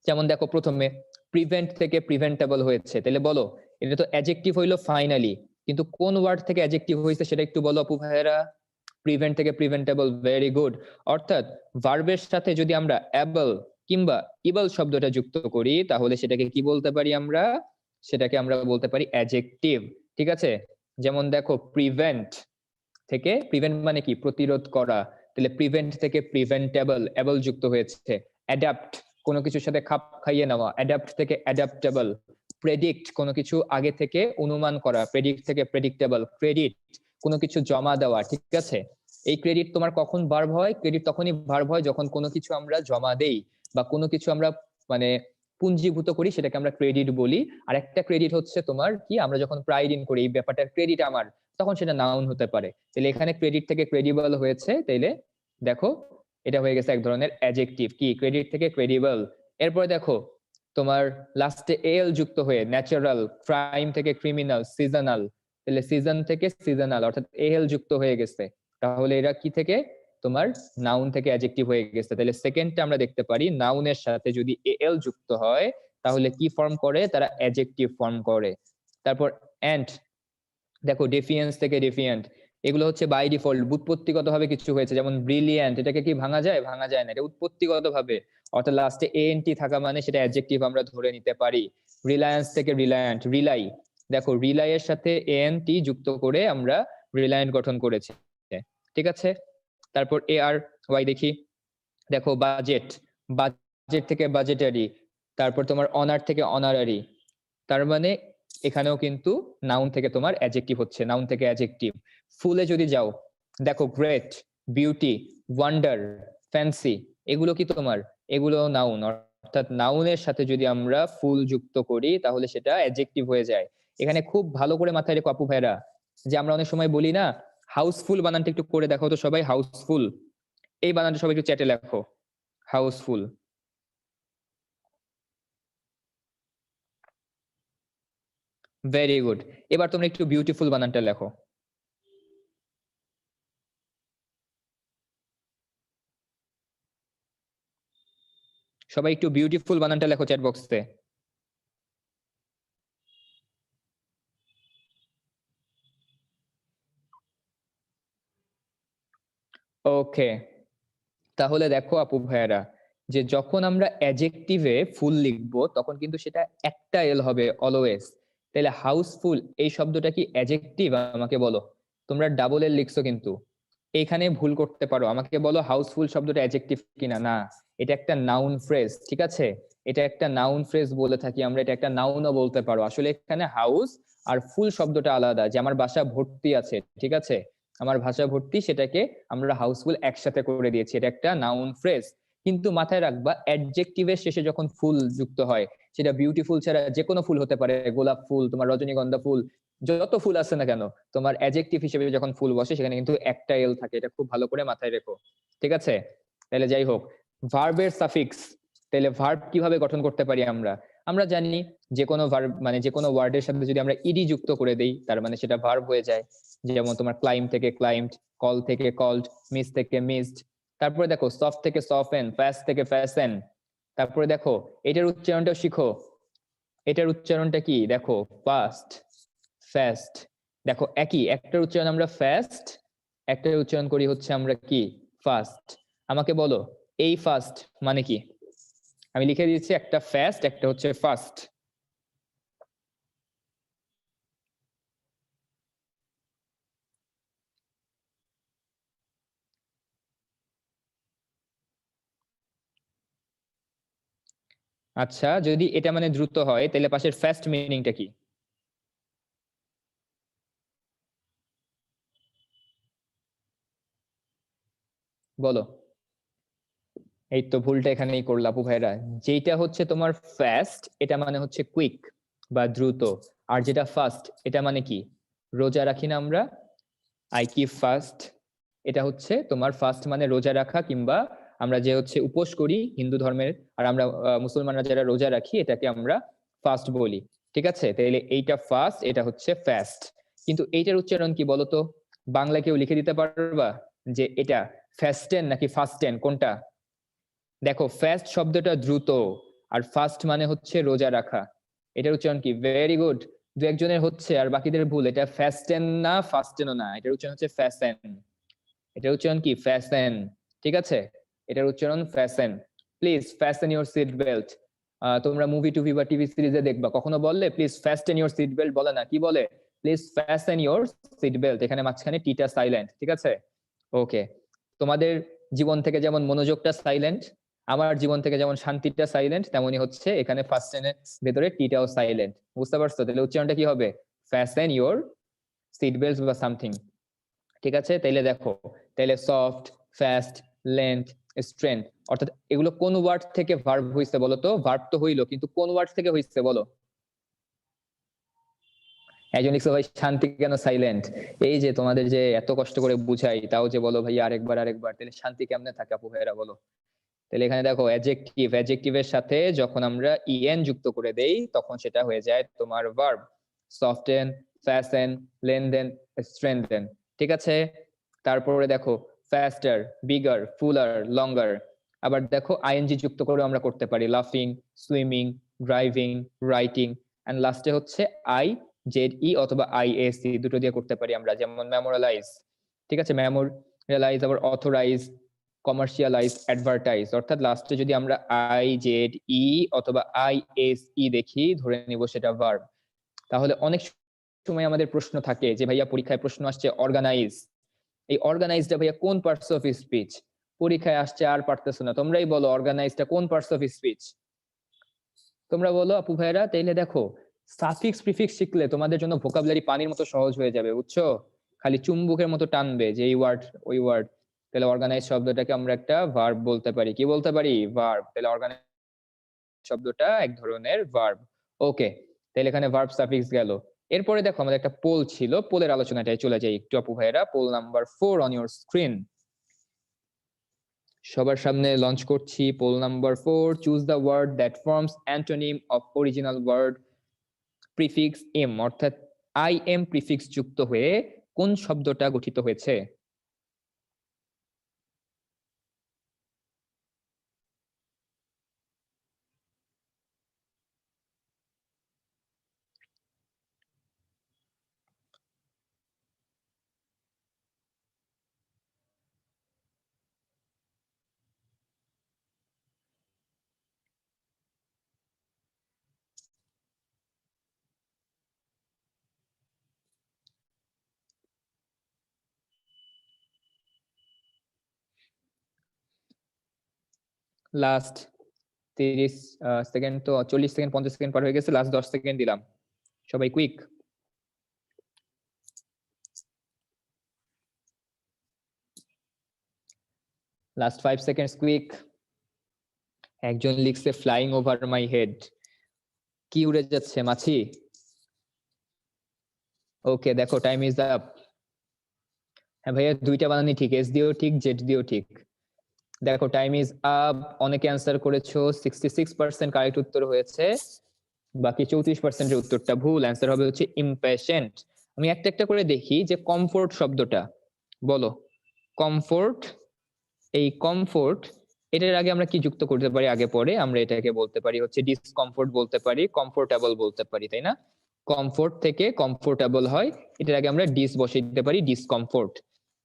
যেমন দেখো প্রথমে প্রিভেন্ট থেকে প্রিভেন্টেবল হয়েছে, তাহলে বলো এটা তো অ্যাডজেক্টিভ হইলো ফাইনালি, কিন্তু কোন ওয়ার্ড থেকে অ্যাডজেক্টিভ হয়েছে সেটা একটু বলো আপু ভাইয়েরা। প্রিভেন্ট থেকে প্রিভেন্টেবল, ভেরি গুড। অর্থাৎ ভার্বের সাথে যদি আমরা অ্যাবল কিংবা ইবল শব্দটা যুক্ত করি তাহলে সেটাকে কি বলতে পারি আমরা? সেটাকে আমরা বলতে পারি অ্যাডজেক্টিভ। ঠিক আছে, যেমন দেখো প্রিভেন্ট থেকে, প্রিভেন্ট মানে কি? প্রতিরোধ করা, তাহলে প্রিভেন্ট থেকে প্রিভেন্টেবল, এবল যুক্ত হয়েছে। অ্যাডাপ্ট, কোনো কিছুর সাথে খাপ খাইয়ে নেওয়া, অ্যাডাপ্ট থেকে অ্যাডাপ্টেবল। প্রেডিক্ট, কোনো কিছু আগে থেকে অনুমান করা, প্রেডিক্ট থেকে প্রেডিক্টেবল। ক্রেডিট, কোনো কিছু জমা দেওয়া, ঠিক আছে। এই ক্রেডিট তোমার কখন ভার্ব হয়? ক্রেডিট তখনই ভার্ব হয় যখন কোনো কিছু আমরা জমা দেই বা কোনো কিছু আমরা মানে পুঞ্জীভূত করি, সেটাকে আমরা ক্রেডিট বলি। আর একটা ক্রেডিট হচ্ছে তোমার কি, আমরা যখন প্রাইড ইন করি এই ব্যাপারটার ক্রেডিট আমার, তখন সেটা নাউন হতে পারে। তাহলে এখানে ক্রেডিট থেকে ক্রেডিবল হয়েছে, তাইলে দেখো এটা হয়ে গেছে এক ধরনের অ্যাডজেক্টিভ, কি ক্রেডিট থেকে ক্রেডিবল। এরপরে দেখো তোমার লাস্টে এল যুক্ত হয়ে ন্যাচারাল, ক্রাইম থেকে ক্রিমিনাল, সিজনাল, তাহলে সিজন থেকে সিজনাল, অর্থাৎ এল যুক্ত হয়ে গেছে। তাহলে এরা কি থেকে, তোমার নাউন থেকে অ্যাডজেক্টিভ হয়ে গেছে। তাহলে সেকেন্ডটা আমরা দেখতে পারি নাউনের সাথে যদি এল যুক্ত হয় তাহলে কি ফর্ম করে, তারা অ্যাডজেক্টিভ ফর্ম করে। তারপর অ্যান্ড, দেখো ডেফিয়েন্স থেকে ডেফিয়েন্ট, এগুলো হচ্ছে বাই ডিফল্ট উৎপত্তিগত ভাবে কিছু হয়েছে। যেমন ব্রিলিয়ান্ট, এটাকে কি ভাঙা যায়? ভাঙা যায় না, এটা উৎপত্তিগত ভাবে, অর্থাৎ লাস্টে এএনটি থাকা মানে সেটা অ্যাডজেক্টিভ আমরা ধরে নিতে পারি। রিলায়েন্স থেকে রিলায়েন্ট, রিলাই, দেখো রিলাই এর সাথে এএনটি যুক্ত করে আমরা রিলায়েন্ট গঠন করেছি, ঠিক আছে। তারপর এ আর ওয়াই দেখি, দেখো বাজেট, বাজেট থেকে বাজেটারি। তারপর তোমার অনার থেকে অনারারি, তার মানে এখানেও কিন্তু নাউন থেকে তোমার অ্যাডজেক্টিভ হচ্ছে, নাউন থেকে অ্যাডজেক্টিভ। ফুলে যদি যাও, দেখো গ্রেট, বিউটি, ওয়ান্ডার, ফ্যান্সি, এগুলো কি তোমার, এগুলো নাউন। অর্থাৎ নাউনের সাথে যদি আমরা ফুল যুক্ত করি তাহলে সেটা অ্যাডজেক্টিভ হয়ে যায়। এখানে খুব ভালো করে মাথায় রেখো আপু ভাইরা, যে আমরা অনেক সময় বলি না হাউসফুল, বানানটা একটু করে দেখো তো সবাই, হাউসফুল, এই বানানটা সবাই একটু চ্যাটে লেখো, হাউসফুল। Very good. এবার তোমরা একটু বিউটিফুল বানানটা লেখো। সবাই একটু বিউটিফুল বানানটা লেখো চ্যাট বক্সে। ওকে, তাহলে দেখো আপু ভাইয়ারা, যে যখন আমরা অ্যাডজেক্টিভে ফুল লিখবো তখন কিন্তু সেটা একটা এল হবে অলওয়েজ। তাহলে হাউসফুল এই শব্দটা কি অ্যাডজেক্টিভ? আমাকে বলো। তোমরা ডাবল এল লিখছো কিন্তু এইখানে ভুল করতে পারো, আমাকে বলো হাউসফুল শব্দটা অ্যাডজেক্টিভ কিনা। না, এটা একটা নাউন ফ্রেজ, ঠিক আছে। এটা একটা নাউন ফ্রেজ বলে থাকি আমরা, এটা একটা নাউনও বলতে পারো। আসলে এখানে হাউস আর ফুল শব্দটা আলাদা, যে আমার বাসা ভর্তি আছে, ঠিক আছে, আমার ভাষা ভর্তি, সেটাকে আমরা হাউসফুল একসাথে করে দিয়েছি, এটা একটা নাউন ফ্রেজ। কিন্তু মাথায় রাখবা অ্যাডজেক্টিভের শেষে যখন ফুল যুক্ত হয়, সেটা বিউটিফুল ছাড়া যে কোনো ফুল হতে পারে, গোলাপ ফুল, তোমার রজনীগন্ধা ফুল, যত ফুল আছে না কেন, তোমার অ্যাডজেক্টিভ হিসেবে যখন ফুল বসে সেখানে কিন্তু একটা এল থাকে, এটা খুব ভালো করে মাথায় রেখো, ঠিক আছে। তাহলে যাই হোক, ভার্বের সাফিক্স, তাহলে ভার্ব কিভাবে গঠন করতে পারি আমরা? আমরা জানি যে কোনো ভার্ব মানে যে কোনো ওয়ার্ডের সাথে যদি আমরা ইডি যুক্ত করে দেই তার মানে সেটা ভার্ব হয়ে যায়। যেমন তোমার ক্লাইম থেকে ক্লাইম্বড, কল থেকে কলড, মিস থেকে মিসড। তারপরে দেখো সফট থেকে সফেন, ফাস্ট থেকে ফ্যাশন। তারপরে দেখো এটার উচ্চারণটাও শিখো, এটার উচ্চারণটা কি দেখো, ফাস্ট, ফাস্ট। দেখো একই, একটার উচ্চারণ আমরা ফাস্ট, একটার উচ্চারণ করি হচ্ছে আমরা কি, ফাস্ট। আমাকে বলো এই ফাস্ট মানে কি? আমি লিখে দিচ্ছি, একটা ফাস্ট, একটা হচ্ছে ফাস্ট। আচ্ছা, যদি এটা মানে দ্রুত হয় তাহলে পাশের ফাস্ট মিনিংটা কি? বলো। এই তো ভুলটা এখানেই করলা আপু ভাইরা। যেটা হচ্ছে তোমার ফাস্ট এটা মানে হচ্ছে কুইক বা দ্রুত, আর যেটা ফাস্ট এটা মানে কি, রোজা রাখি না আমরা, আই কিপ ফাস্ট, এটা হচ্ছে তোমার ফাস্ট মানে রোজা রাখা, কিংবা আমরা যে হচ্ছে উপোস করি হিন্দু ধর্মের, আর আমরা মুসলমানরা যারা রোজা রাখি এটাকে আমরা ফাস্ট বলি, ঠিক আছে। তাহলে এইটা ফাস্ট, এটা হচ্ছে ফাস্ট। কিন্তু এইটার উচ্চারণ কি বলতো? বাংলা কেউ লিখে দিতে পারবা যে এটা ফাস্টেন নাকি ফাস্টেন কোনটা? দেখো ফাস্ট শব্দটা দ্রুত, আর ফাস্ট মানে হচ্ছে রোজা রাখা। এটার উচ্চারণ কি? ভেরি গুড, দু একজনের হচ্ছে আর বাকিদের ভুল। এটা ফাস্টেন না, ফাস্টেনও না, এটার উচ্চারণ হচ্ছে ফ্যাশন। এটার উচ্চারণ কি? ফ্যাশন, ঠিক আছে, এটার উচ্চারণ fasten. Please fasten your seat belt. তোমরা মুভি টুভি বা টিভি সিরিজে দেখবা, কখনো বললে please fasten your seat belt? বলে না, কি বলে? Please fasten your seat belt. এখানে মাঝখানে টিটা সাইলেন্ট, ঠিক আছে। ওকে, তোমাদের জীবন থেকে যেমন মনোযোগটা সাইলেন্ট, আমার জীবন থেকে যেমন শান্তিটা সাইলেন্ট, তেমনি হচ্ছে এখানে ফার্স্ট টেনের ভেতরে টিটাও সাইলেন্ট। বুঝতে পারছো? তাহলে উচ্চারণটা কি হবে? ফ্যাস্টেন ইওর সিট বেল্টস বা সামথিং। ঠিক আছে, তাইলে দেখো, তাইলে সফট, ফাস্ট, লেন্থ, স্ট্রেংথ, অর্থাৎ এগুলো কোন ওয়ার্ড থেকে ভার্ব হইছে বলো তো? ভার্ব তো হইলো, কিন্তু কোন ওয়ার্ড থেকে হইছে বলো? একজন লিখছে ভাই শান্তি কেন সাইলেন্ট? এই যে তোমাদের যে এত কষ্ট করে বুঝাই, তাও যে বলো ভাই আরেকবার আরেকবার, তাহলে শান্তি কেমনে থাকে আপু ভাইরা বলো? তাহলে এখানে দেখো অ্যাডজেক্টিভ, অ্যাডজেক্টিভের সাথে যখন আমরা ইএন যুক্ত করে দেই তখন সেটা হয়ে যায় তোমার ভার্ব। সফটেন, ফ্যাস্টেন, লেনদেন, স্ট্রেংথেন। ঠিক আছে, তারপরে দেখো ফাস্টার, বিগার, ফুলার, লঙ্গার। আবার দেখো আইএনজি যুক্ত করে আমরা করতে পারি লাফিং, সুইমিং, ড্রাইভিং, রাইটিং, এন্ড লাস্টে হচ্ছে আই জেড ই অথবা আইএসি দুটো দিয়ে করতে পারি আমরা, যেমন মেমোরালাইজ। ঠিক আছে, মেমোরিয়ালাইজ, আবার অথরাইজ, কমার্শিয়ালাইজ, অ্যাডভার্টাইজ। অর্থাৎ লাস্টে যদি আমরা আই জেড ই অথবা আইএসই দেখি, ধরে নিব সেটা ভার্ব। তাহলে অনেক সময় আমাদের প্রশ্ন থাকে যে ভাইয়া পরীক্ষায় প্রশ্ন আসছে অর্গানাইজ, এই অর্গানাইজটা ভাইয়া কোন পার্টস অফ স্পিচ? পরীক্ষায় আসছে আর পারতেছো না, তোমরাই বলো অর্গানাইজটা কোন পার্টস অফ স্পিচ? তোমরা বলো আপু ভাইরা। তাইলে দেখো সাফিক্স প্রিফিক্স শিখলে তোমাদের জন্য ভোকাবুলারি পানির মতো সহজ হয়ে যাবে, বুঝছো? খালি চুম্বকের মতো টানবে যে এই ওয়ার্ড ওই ওয়ার্ড। তাহলে অর্গানাইজ শব্দটাকে আমরা একটা ভার্ব বলতে পারি। কি বলতে পারি? ভার্ব। তাহলে অর্গানাইজ শব্দটা এক ধরনের ভার্ব। ওকে, তাহলে এখানে ভার্ব সাফিক্স গেল। এরপরে দেখো আমাদের একটা পোল ছিল, পোলের আলোচনাটাই চলে যাই একটু আপু ভাইরা। Poll number 4 on your screen. সবার সামনে লঞ্চ করছি poll number 4। Choose the word that forms antonym of original word prefix M, অর্থাৎ আই এম প্রিফিক্স যুক্ত হয়ে কোন শব্দটা গঠিত হয়েছে? লাস্ট 30 সেকেন্ড, তো 40 সেকেন্ড 50 সেকেন্ড পার হয়ে গেছে, লাস্ট 10 সেকেন্ড দিলাম, সবাই কুইক। Last 5 seconds quick. একজন লিখছে ফ্লাইং ওভার মাই হেড। কি উড়ে যাচ্ছে? মাছি? ওকে, দেখো টাইম ইজ আপ। হ্যাঁ ভাইয়া, দুইটা বানানি ঠিক, এস দিয়েও ঠিক, জেড দিয়েও ঠিক। দেখো টাইম ইজ আপ। অনেকে অ্যান্সার করেছো, 66% কারেক্ট উত্তর হয়েছে, বাকি 34% এর উত্তরটা ভুল। অ্যান্সার হবে হচ্ছে ইমপ্যাশেন্ট। আমি একটা একটা করে দেখি যে কমফোর্ট শব্দটা বলো। কমফোর্ট, এই কমফোর্ট এটার আগে আমরা কি যুক্ত করতে পারি? আগে পরে আমরা এটাকে বলতে পারি হচ্ছে ডিসকমফোর্ট বলতে পারি, কমফোর্টেবল বলতে পারি, তাই না? কমফোর্ট থেকে কমফোর্টেবল হয়, এটার আগে আমরা ডিস বসিয়ে দিতে পারি, ডিসকমফোর্ট।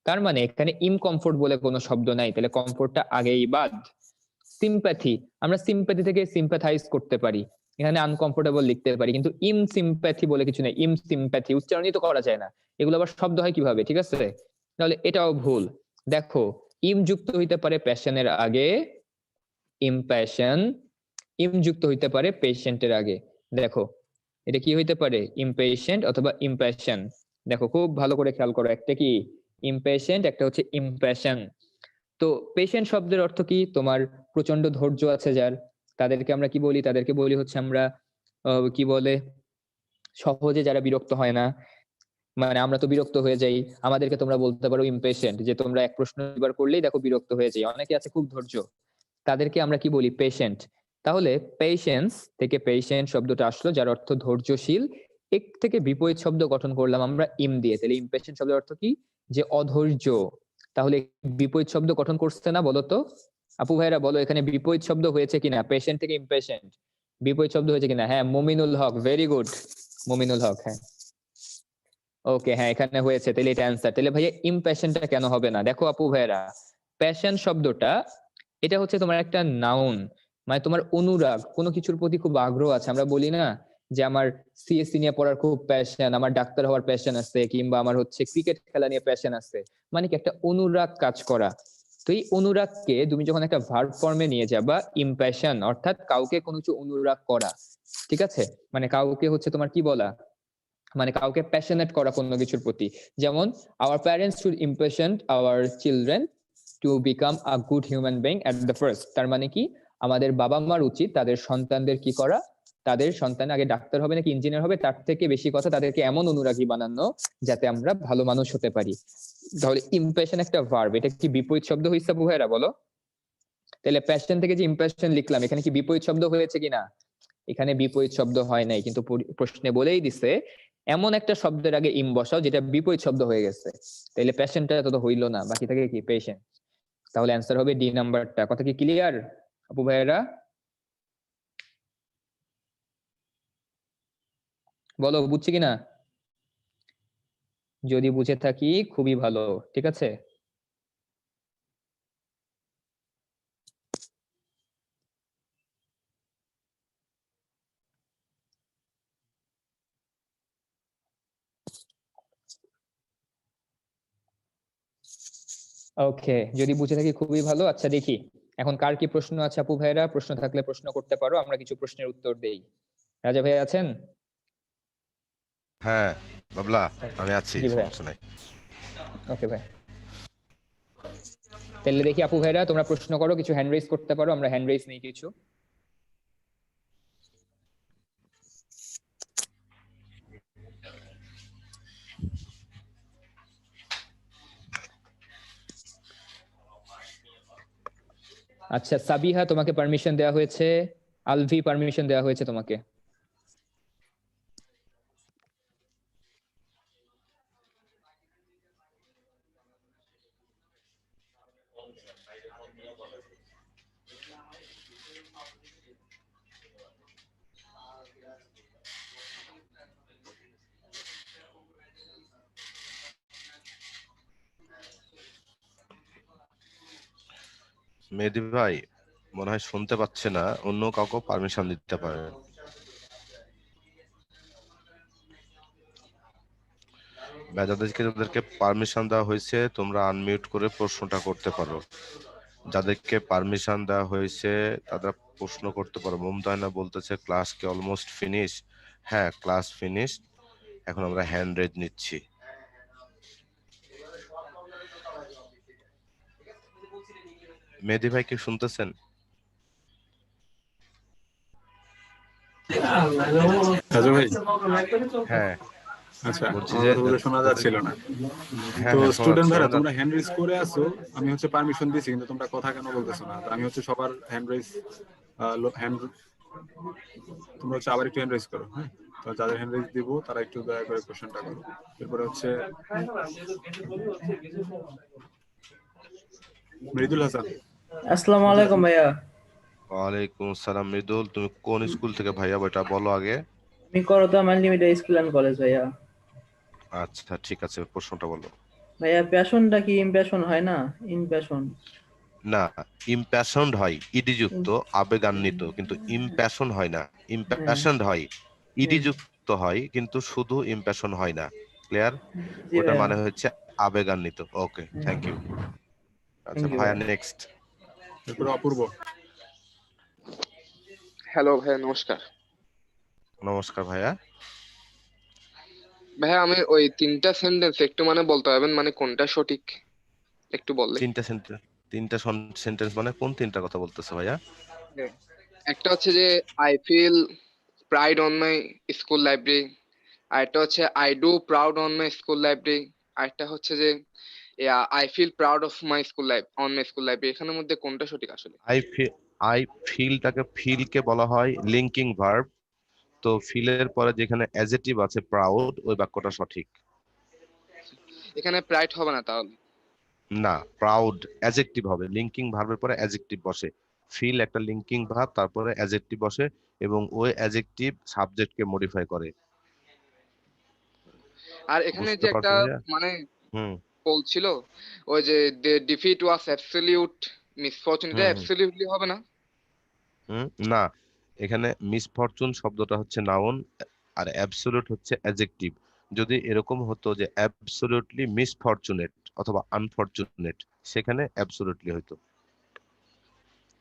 তার মানে এখানে ইনকমফোর্ট বলে কোনো শব্দ নাই, তাহলে কমফোর্টটা আগেই বাদ। সিম্প্যাথি, আমরা সিম্প্যাথি থেকে সিম্প্যাথাইজ করতে পারি, এখানে আনকমফোর্টেবল লিখতে পারি, কিন্তু ইম সিম্প্যাথি বলে কিছু নেই। ইম সিম্প্যাথি উচ্চারণই তো করা যায় না, এগুলো আবার শব্দ হয় কিভাবে? ঠিক আছে, তাহলে এটাও ভুল। দেখো ইম যুক্ত হইতে পারে প্যাশনের আগে, ইমপ্যাশন। ইম যুক্ত হইতে পারে পেশেন্টের আগে। দেখো এটা কি হইতে পারে? ইমপেশেন্ট অথবা ইমপ্যাশন। দেখো খুব ভালো করে খেয়াল করো, একটা কি ইমপেশেন্ট, একটা হচ্ছে ইমপ্যাশন। তো পেশেন্ট শব্দের অর্থ কি? তোমার প্রচন্ড ধৈর্য আছে যার, তাদেরকে আমরা কি বলি? তাদেরকে বলি হচ্ছে আমরা কি বলে, সহজে যারা বিরক্ত হয় না। মানে আমরা তো বিরক্ত হয়ে যাই, আমাদেরকে তোমরা বলতে পারো ইমপেশেন্ট, যে তোমরা এক প্রশ্ন এবার করলেই দেখো বিরক্ত হয়ে যাই। অনেকে আছে খুব ধৈর্য, তাদেরকে আমরা কি বলি? পেশেন্ট। তাহলে পেশেন্স থেকে পেশেন্ট শব্দটা আসলো, যার অর্থ ধৈর্যশীল। এক থেকে বিপরীত শব্দ গঠন করলাম আমরা ইম দিয়ে, তাহলে ইমপেশেন্ট শব্দের অর্থ কি? যে অধৈর্য। তাহলে বিপরীত শব্দ গঠন করছে না বলো তো আপু ভাইরা? বলো এখানে বিপরীত শব্দ হয়েছে কিনা? পেশেন্ট থেকে ইমপেশেন্ট বিপরীত শব্দ হয়েছে কিনা? হ্যাঁ, মুমিনুল হক, ভেরি গুড, মুমিনুল হক। হ্যাঁ ওকে, হ্যাঁ এখানে হয়েছে, তাহলে এটা অ্যান্সার। তাহলে ভাইয়া ইমপ্যাশনটা কেন হবে না? দেখো আপু ভাইরা, প্যাশন শব্দটা এটা হচ্ছে তোমার একটা নাউন, মানে তোমার অনুরাগ, কোনো কিছুর প্রতি খুব আগ্রহ আছে। আমরা বলি না যে আমার সিএসসি নিয়ে পড়ার খুব প্যাশন, আমার ডাক্তার হওয়ার প্যাশন আছে, কিংবা আমার হচ্ছে ক্রিকেট খেলা নিয়ে প্যাশন আছে, মানে কি একটা অনুরাগ কাজ করা। তো এই অনুরাগকে তুমি যখন একটা ভার্ব ফর্মে নিয়ে যাবা, ইমপ্যাশন অর্থাৎ কাউকে কোনো কিছু অনুরাগ করা, ঠিক আছে, মানে কাউকে হচ্ছে তোমার কি বলা, মানে কাউকে প্যাশনেট করা কোনো কিছুর প্রতি। যেমন our parents should impassion our children to become a good human being at the first. তার মানে কি, আমাদের বাবা মার উচিত তাদের সন্তানদের কি করা, তাদের সন্তান আগে ডাক্তার হবে নাকি ইঞ্জিনিয়ার হবে তার থেকে বেশি কথা তাদেরকে এমন অনুরাগী বানানো যাতে আমরা ভালো মানুষ হতে পারি। তাহলে ইমপ্যাশন একটা ভার্ব, এটা কি বিপরীত শব্দ হয়েছে আপু ভাইরা বলো? তাহলে প্যাশন থেকে যে ইমপ্যাশন লিখলাম, এখানে কি বিপরীত শব্দ হয়েছে কিনা? এখানে বিপরীত শব্দ হয় নাই, কিন্তু প্রশ্নে বলেই দিছে এমন একটা শব্দের আগে ইম বসাও যেটা বিপরীত শব্দ হয়ে গেছে। তাহলে প্যাশনটা তো হইলো না, বাকি থাকে কি পেশেন্ট। তাহলে অ্যান্সার হবে ডি নাম্বারটা। কথা কি ক্লিয়ার আপু ভাইয়েরা? বলো বুঝছি কিনা? যদি বুঝে থাকি খুবই ভালো, ঠিক আছে। ওকে, যদি বুঝে থাকি খুবই ভালো। আচ্ছা দেখি এখন কার কি প্রশ্ন আছে আপু ভাইরা, প্রশ্ন থাকলে প্রশ্ন করতে পারো, আমরা কিছু প্রশ্নের উত্তর দেই। রাজা ভাই আছেন? হ্যাঁ বাবলা, আমি আছি, জি ভাইয়া। সমস্যা নাই। ওকে ভাই, তাহলে দেখি আপু ভাইরা তোমরা প্রশ্ন করো, কিছু হ্যান্ড রেজ করতে পারো, আমরা হ্যান্ড রেজ নেই কিছু। আচ্ছা সাবিহা, তোমাকে পারমিশন দেওয়া হয়েছে। আলভি, পারমিশন দেওয়া হয়েছে তোমাকে। মেহেদী ভাই মনে হয় শুনতে পাচ্ছে না, অন্য কাউকে পারমিশন দিতে পারেন। যাদেরকে পারমিশন দেওয়া হয়েছে তোমরা আনমিউট করে প্রশ্নটা করতে পারো। যাদেরকে পারমিশন দেওয়া হয়েছে তারা প্রশ্ন করতে পারো। মুমতাহিনা বলতেছে ক্লাস কি অলমোস্ট ফিনিশ? হ্যাঁ, ক্লাস ফিনিশ। এখন আমরা হ্যান্ড রেজ নিচ্ছি। মেহেদী ভাই কি শুনতেছেন? রাজু ভাই, হ্যাঁ আচ্ছা বলছি আমার যে কথা বলে শোনা যাচ্ছিল না। হ্যাঁ তো হ্যাঁ স্টুডেন্ট ভাইরা শোনা তোমরা যাচ্ছে। হ্যান্ড রেজ করে আসো, আমি হচ্ছে পারমিশন দিছি কিন্তু তোমরা কথা কেন বলতেছো না? তো আমি হচ্ছে সবার হ্যান্ড রেজ হ্যান্ড তোমরা হচ্ছে আবার একটু হ্যান্ড রেজ করো। হ্যাঁ, তো যাদের হ্যান্ড রেজ দিব তারা একটু দয়া করে কোশ্চেনটা করো। এরপরে হচ্ছে মৃদুল হাসান। আসসালামু আলাইকুম ভাইয়া। ওয়ালাইকুম আসসালাম। মৃদুল, তুমি কোন স্কুল থেকে ভাইয়া ওটা বলো আগে। আমি করতাম আনলিমিটেড স্কুল অ্যান্ড কলেজ ভাইয়া। আচ্ছা ঠিক আছে, প্রশ্নটা বলো। ভাইয়া প্যাশনটা কি ইমপ্যাশন হয় না? ইমপ্যাশন। না, ইমপ্যাশনড হয় ইডি যুক্ত, আবেগান্বিত, কিন্তু ইমপ্যাশন হয় না। হ্যাঁ ইমপ্যাশনড হয় ইডি হ্যাঁ যুক্ত হয়, কিন্তু শুধু ইমপ্যাশন হয় না। ক্লিয়ার? জি ওটা ভাইয়া। মানে হচ্ছে আবেগান্বিত। ওকে, থ্যাংক ইউ। আচ্ছা থ্যাংক ইউ ভাইয়া ভাইয়া। নেক্সট। এরপরে অপূর্ব। হ্যালো ভাইয়া, নমস্কার। নমস্কার ভাইয়া। ভাইয়া আমি ওই তিনটা সেন্টেন্স একটু মানে বলতে পারবেন, মানে কোনটা সঠিক একটু বললে। তিনটা সেন্টেন্স? তিনটা সেন্টেন্স মানে কোন তিনটা কথা বলতেছে ভাইয়া? হ্যাঁ। একটা হচ্ছে যে I feel pride on my school library, আরেকটা হচ্ছে I do proud on my school library, আরেকটা হচ্ছে যে I feel proud of my school life on my school library. এখানের মধ্যে কোনটা সঠিক আসলে? আই ফিলটাকে ফিলকে বলা হয় লিঙ্কিং ভার্ব। তো ফিলের পরে যেখানে অ্যাজেটিভ আছে প্রাউড, ওই বাক্যটা সঠিক। এখানে প্রাইড হবে না তাহলে? না, প্রাউড অ্যাজেক্টিভ হবে, লিঙ্কিং ভার্বের পরে অ্যাজেক্টিভ বসে। ফিল একটা লিঙ্কিং ভার্ব, তারপরে অ্যাজেক্টিভ বসে এবং ওই অ্যাজেক্টিভ সাবজেক্টকে মডিফাই করে। আর এখানে বুঝতে যে একটা পারছো ভাইয়া? মানে হুম বলছিল ওই যে ডিফিট ওয়াজ অ্যাবসলিউট মিসফরচুন, এটা হুম হুম অ্যাবসলিউটলি হবে না? হুম না, এখানে মিসফরচুন শব্দটা হচ্ছে নাউন আর অ্যাবসোলিউট হচ্ছে অ্যাডজেক্টিভ। যদি এরকম হতো যে অ্যাবসোলিউটলি মিসফরচুনেট, অথবা আনফরচুনেট, সেখানে অ্যাবসোলিউটলি হইতো।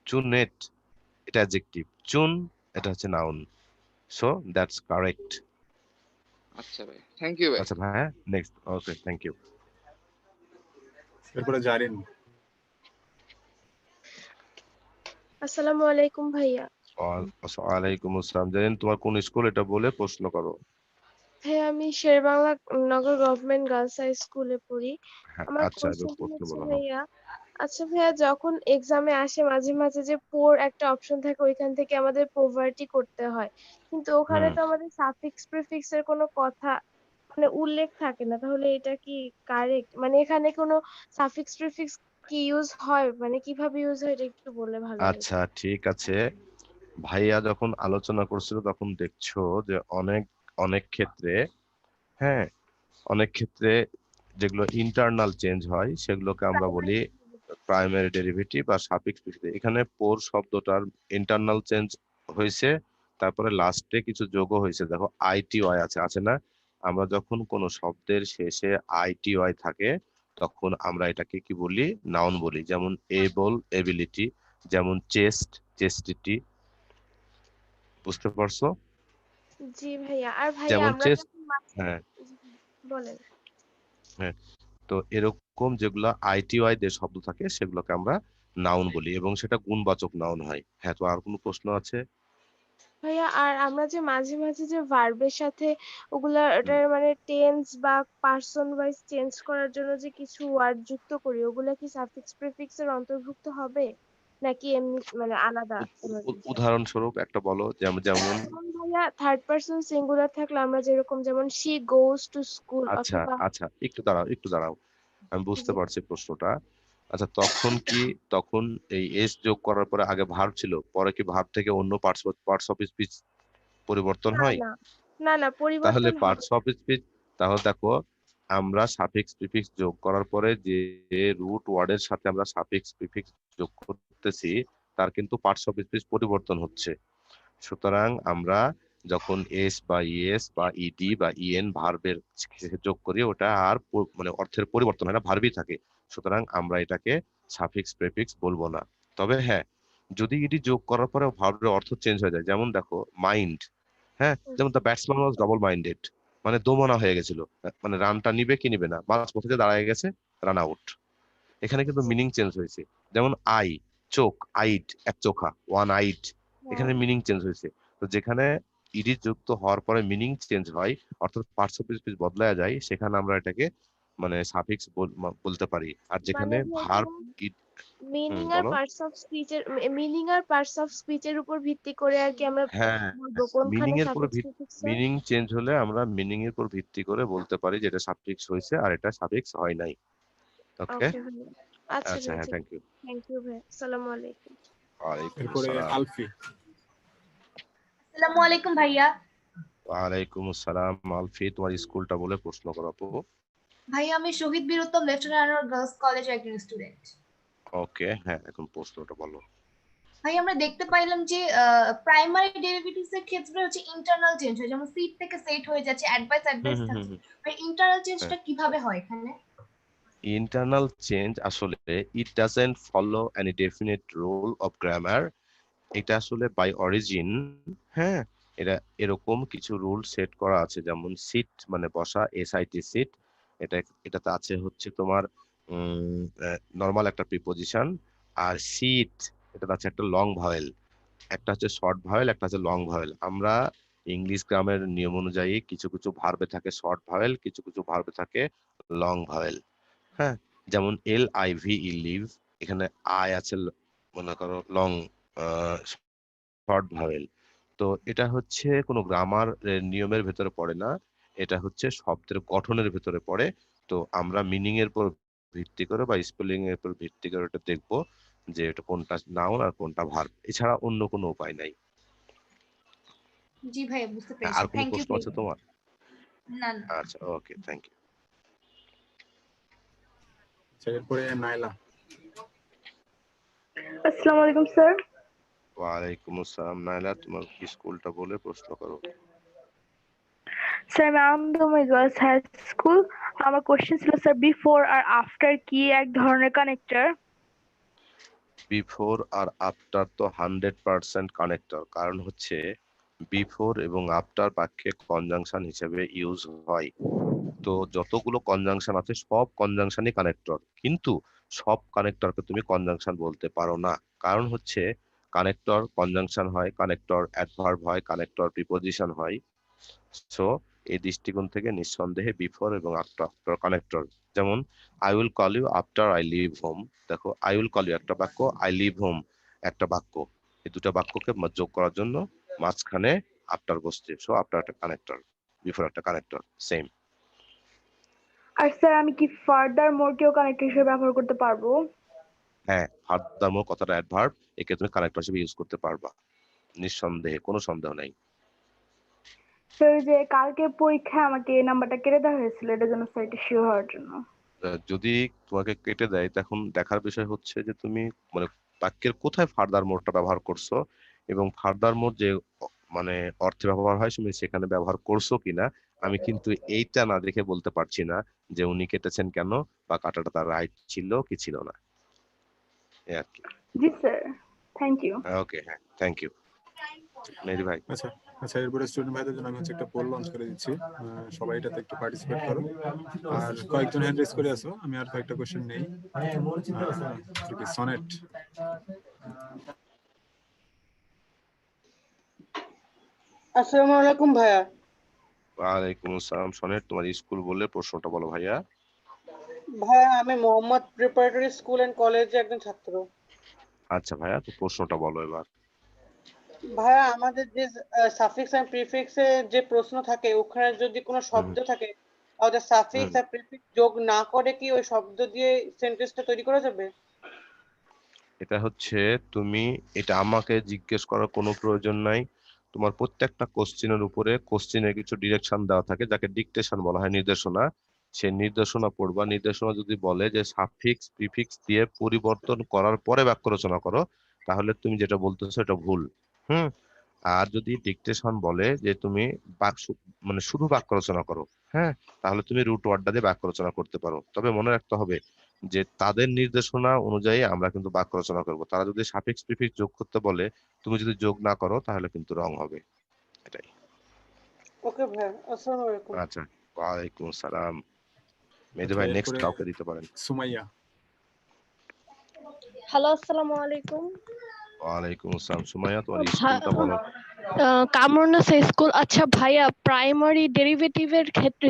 চুনেট এটা অ্যাডজেক্টিভ, চুন এটা হচ্ছে নাউন। So that's correct. আচ্ছা ভাই, থ্যাংক ইউ ভাই। আচ্ছা ভাই, নেক্সট। Okay, thank you. এরপরে জারিন। আসসালামু আলাইকুম ভাইয়া। ওয়ালাইকুম আসসালাম। জানেন তোমার কোন স্কুল, এটা বলে প্রশ্ন করো। ভাইয়া আমি শেরেবাংলা নগর গভর্নমেন্ট গার্লস হাই স্কুলে পড়ি। হ্যাঁ, আমার আচ্ছা, এবার কোশ্চেনটা প্রশ্ন হচ্ছে বলো। হ্যাঁ। ভাইয়া, আচ্ছা ভাইয়া, যখন এক্সামে আসে মাঝে মাঝে যে পোর একটা অপশন থাকে, ওইখান থেকে আমাদের পোভার্টি করতে হয়, কিন্তু ওখানে হুম। তো আমাদের সাফিক্স প্রিফিক্স এর কোনো কথা মানে উল্লেখ থাকে না, তাহলে এটা কি কারেক্ট? মানে এখানে কোনো সাফিক্স প্রিফিক্স কি ইউজ হয়, মানে কিভাবে ইউজ হয় এটা একটু বললে ভালো হয়। আচ্ছা, ঠিক আছে। ভাইয়া যখন আলোচনা করছিল তখন দেখছো যে অনেক অনেক ক্ষেত্রে, হ্যাঁ, অনেক ক্ষেত্রে যেগুলো ইন্টারনাল চেঞ্জ হয় সেগুলোকে আমরা বলি প্রাইমারি ডেরিভেটিভ বা সাফিক্স প্রিফিক্স। এখানে পোর শব্দটার ইন্টারনাল চেঞ্জ হয়েছে, তারপরে লাস্টে কিছু যোগও হয়েছে। দেখো আইটিওয়াই আছে, আছে না? আমরা যখন কোনো শব্দের শেষে আইটিওয়াই থাকে তখন আমরা এটাকে কি বলি? নাউন বলি। যেমন এবল, এবিলিটি, যেমন চেস্ট, চেস্টিটি। বুঝতে পারছো? জি ভাইয়া। আর ভাইয়া যেমন আমরা চেস্ট। যখন হ্যাঁ, জি, বলেন। হ্যাঁ। তো এরকম যেগুলো আইটিওয়াই দিয়ে শব্দ থাকে সেগুলোকে আমরা নাউন বলি, এবং সেটা গুণবাচক নাউন হয়। হ্যাঁ, তো আর কোনো প্রশ্ন আছে? ভাইয়া আর আমরা যে মাঝে মাঝে যে ভার্বের সাথে ওগুলা হুম। ওটার মানে টেন্স বা পার্সন ওয়াইজ চেঞ্জ করার জন্য যে কিছু ওয়ার্ড যুক্ত করি, ওগুলা কি সাফিক্স প্রিফিক্স এর অন্তর্ভুক্ত হবে নাকি এমনি মানে আলাদা কোনো বিষয়? উদাহরণস্বরূপ একটা বলো, যেমন যেমন যেমন ভাইয়া থার্ড পার্সন সিঙ্গুলার থাকলে আমরা যেরকম যেমন শি গোজ টু স্কুল আচ্ছা, অথবা আচ্ছা, একটু দাঁড়াও, একটু দাঁড়াও, আমি বুঝতে জি পারছি প্রশ্নটা। আচ্ছা, তখন কি, তখন এই এস যোগ করার পরে আগে ভার্ব ছিল, পরে কি ভার্ব থেকে অন্য পার্টস অফ স্পিচ পরিবর্তন না হয়? না না না তাহলে পরিবর্তন হয় পার্টস অফ স্পিচ, তাহলে দেখো, আমরা সাফিক্স প্রিফিক্স যোগ করার পরে যে রুট ওয়ার্ডের সাথে আমরা সাফিক্স প্রিফিক্স যোগ করতেছি তার কিন্তু পার্টস অফ স্পিচ পরিবর্তন হচ্ছে। সুতরাং আমরা যখন এস বা ইএস বা ইডি বা ইএন ভার্বের যোগ করি, ওটা আর মানে অর্থের পরিবর্তন হয় না, ভার্বই থাকে। সুতরাং আমরা এটাকে সাফিক্স প্রিফিক্স বলবো না। তবে হ্যাঁ, যদি ইডি যোগ করার পরে ভার্বের অর্থ চেঞ্জ হয়ে যায়, যেমন দেখো মাইন্ড, হ্যাঁ, যেমন the batsman was double minded, মানে দোমনা হয়ে গেছিল, মানে রানটা নিবে কি নিবে না, মাঝ পথে যে দাঁড়ায় গেছে, রান আউট। এখানে কিন্তু জি মিনিং চেঞ্জ হয়েছে। যেমন আই, চোখ, আইড, এক চোখা, ওয়ান আইড, হ্যাঁ এখানে মিনিং চেঞ্জ হয়েছে। তো যেখানে ইডি যুক্ত হওয়ার পরে মিনিং চেঞ্জ হয়, অর্থাৎ পার্টস অফ স্পিচ বদলায় যায়, সেখানে আমরা এটাকে মানে সাফিক্স বলতে পারি। আর যেখানে মানে ভার্ব, মিনিং আর বলো। পার্টস অফ স্পিচের মিনিং আর পার্টস অফ স্পিচের উপর ভিত্তি করে আর কি আমরা হ্যাঁ, বলবো মিনিং কোনখানে এর পুরো সাফিক্স প্রিফিক্স হয়। মিনিং চেঞ্জ হলে আমরা মিনিং এর উপর ভিত্তি করে বলতে পারি যে এটা সাফিক্স হয়েছে আর এটা সাফিক্স হয় নাই। ওকে। ওকে ভাইয়া। আচ্ছা আচ্ছা, ভাইয়া, হ্যাঁ, ঠিক থ্যাংক আছে। ইউ। থ্যাংক ইউ ভাইয়া। আসসালামু আলাইকুম। ওয়ালাইকুম এরপরে আসসালাম। আলফি। আসসালামু আলাইকুম ভাইয়া। ওয়ালাইকুম আসসালাম। আলফি, তোমার স্কুলটা বলে প্রশ্ন করো আপু। ভাইয়া আমি শহীদ বীর উত্তম লেফটেন্যান্ট আনোয়ার গার্লস কলেজের একজন স্টুডেন্ট। ওকে, হ্যাঁ, এখন প্রশ্নটা বলো। ভাই আমরা দেখতে পাইলাম যে প্রাইমারি ডেরিভেটিভস এর ক্ষেত্রে হচ্ছে ইন্টারনাল চেঞ্জ হয়, যেমন সিট থেকে সেট হয়ে যাচ্ছে, অ্যাডভাইস হুম, অ্যাডভাইস হুম, হুম, থাকছে। হুম। ভাই ইন্টারনাল হ্যাঁ, চেঞ্জটা কিভাবে হয় এখানে? ইন্টারনাল চেঞ্জ আসলে it doesn't follow any definite rule of grammar. এটা আসলে বাই অরিজিন, হ্যাঁ, এটা এরকম কিছু রুল সেট করা আছে। যেমন সিট মানে বসা, এসআইটি সিট, এটা, এটাতে আছে হচ্ছে তোমার নর্মাল একটা প্রিপোজিশন। আর সিট, এটাতে আছে একটা লং ভাওয়েল, একটা হচ্ছে শর্ট ভাওয়েল, একটা হচ্ছে লং ভাওয়েল। আমরা ইংলিশ গ্রামের নিয়ম অনুযায়ী কিছু কিছু ভার্বে থাকে শর্ট ভাওয়েল, কিছু কিছু ভার্বে থাকে লং ভাওয়েল। হ্যাঁ, যেমন LIVE লিভ, এখানে আই আছে, মনে করো লং শর্ট ভাওয়েল। তো এটা হচ্ছে কোনো গ্রামার নিয়মের ভেতরে পড়ে না, এটা হচ্ছে শব্দের গঠনের ভেতরে পড়ে। তো আমরা মিনিং এর উপর ভিত্তি করে বা স্পেলিং এর উপর ভিত্তি করে এটা দেখবো যে এটা কোনটা নাউন আর কোনটা ভার্ব, এছাড়া অন্য কোনো উপায় নাই। জি ভাইয়া, বুঝতে হ্যাঁ, পেরেছি, আর কোনো থ্যাংক ইউ প্রশ্ন আছে ভাইয়া। তোমার? না না। আচ্ছা, ওকে, থ্যাংক ইউ। আচ্ছা, এরপরে নাইলা। আসসালামু আলাইকুম স্যার। ওয়ালাইকুম আসসালাম। নাইলা, তোমার স্কুলটা বলে প্রশ্ন করো। স্যার আমি আনন্দময় গার্লস হাই স্কুল। আমার কোশ্চেন ছিল স্যার বিফোর আর আফটার কি এক ধরনের কানেক্টর? বিফোর আর আফটার তো 100% কানেক্টর, কারণ হচ্ছে বিফোর এবং আফটার বাক্যে কনজাংশন হিসেবে ইউজ হয়। তো যতগুলো কনজাংশন আছে সব কনজাংশনই কানেক্টর, কিন্তু সব কানেক্টরকে তুমি কনজাংশন বলতে পারো না। কারণ হচ্ছে কানেক্টর কনজাংশন হয়, কানেক্টর অ্যাডভার্ব হয়, কানেক্টর প্রিপোজিশন হয়। সো এই দৃষ্টিকোণ থেকে নিঃসন্দেহে বিফোর এবং আফটার কানেক্টর। যেমন I will call you after I leave home. দেখো আই উইল কল ইউ একটা বাক্য, আই লিভ হোম একটা বাক্য, এই দুটো বাক্যকে যোগ করার জন্য মাঝখানে আফটার বসছে। সো আফটার একটা কানেক্টর, বিফোর একটা কানেক্টর, সেম। আর স্যার আমি কি ফার্দার মোর কেও কানেক্টর হিসেবে ব্যবহার করতে পারবো? হ্যাঁ, ফার্দারমোর কথাটা অ্যাডভার্ব, একে তুমি কানেক্টর হিসেবে ইউজ করতে পারবা নিঃসন্দেহে, কোনো সন্দেহ নাই। স্যার যে কালকে পরীক্ষায় আমাকে এই নাম্বারটা কেটে দেওয়া হয়েছিল, এটার জন্য স্যার এটা শিওর হওয়ার জন্য। যদি তোমাকে কেটে দেয় তখন দেখার বিষয় হচ্ছে যে তুমি মানে বাক্যের কোথায় ফার্দার মোরটা ব্যবহার করছো, এবং ফার্দার মোর যে মানে অর্থে ব্যবহার হয় তুমি সেখানে ব্যবহার করছো কিনা। আমি কিন্তু এইটা না দেখে বলতে পারছি না যে উনি কেটেছেন কেন, বা কাটাটা তার রাইট ছিল কি ছিল না, এই আর কি। জি স্যার, থ্যাংক ইউ। ওকে, হ্যাঁ, থ্যাংক ইউ মেহেদী ভাই। আচ্ছা আচ্ছা, এরপরে স্টুডেন্ট ভাইদের জন্য আমি হচ্ছে একটা পোল লঞ্চ করে দিচ্ছি, সবাই এটাতে একটু পার্টিসিপেট করো। আর কয়েকজন হ্যান্ড রেজ করে আছো, আমি আর কয়েকটা কোশ্চেন নেই। সনেট, আসসালামু আলাইকুম ভাইয়া। ওয়ালাইকুম আসসালাম। সনেট, তোমার স্কুল বলে প্রশ্নটা বলো ভাইয়া। ভাইয়া আমি মোহাম্মদ প্রিপারেটরি স্কুল এন্ড কলেজে একজন ছাত্র। আচ্ছা ভাইয়া, তো প্রশ্নটা বলো এবার। ভাইয়া আমাদের যে সাফিক্স এন্ড প্রিফিক্স এ যে প্রশ্ন থাকে, ওখানে যদি কোনো শব্দ থাকে তাহলে সাফিক্স আর প্রিফিক্স যোগ না করে কি ওই শব্দ দিয়ে সেন্টেন্সটা তৈরি করা যাবে? এটা হচ্ছে, তুমি এটা আমাকে জিজ্ঞেস করার কোনো প্রয়োজন নাই। তোমার প্রত্যেকটা কোশ্চেনের উপরে কোশ্চেনের কিছু ডিরেকশন দেওয়া থাকে, যাকে ডিকটেশন বলা হয়, নির্দেশনা। সেই নির্দেশনা পড়বা। নির্দেশনা যদি বলে যে সাফিক্স প্রিফিক্স দিয়ে পরিবর্তন করার পরে বাক্য রচনা করো, তাহলে তুমি যেটা বলতেছো এটা ভুল। আর যদি ডিকটেশন বলে যে তুমি মানে শুধু বাক্য রচনা করো, হ্যাঁ, তাহলে তুমি রুট ওয়ার্ডটা দিয়ে বাক্য রচনা করতে পারো। তবে মনে রাখতে হবে যে তাদের নির্দেশনা অনুযায়ী আমরা কিন্তু বাক্য রচনা করব। তারা যদি সাফিক্স প্রিফিক্স যোগ করতে বলে, তুমি যদি যোগ না করো তাহলে কিন্তু রং হবে। এটাই। ওকে ভাইয়া, আসসালামু আলাইকুম। আচ্ছা, ওয়ালাইকুম আসসালাম। মেহেদী আচ্ছা, ভাই নেক্সট এরপরে কাউকে দিতে পারেন। সুমাইয়া। হ্যালো, আসসালামু আলাইকুম। ওয়ালাইকুম আসসালাম। সুমাইয়া, তোমার স্কুলটা বলো। কামরুন্না স্কুল। আচ্ছা ভাইয়া, প্রাইমারি ডেরিভেটিভের ক্ষেত্রে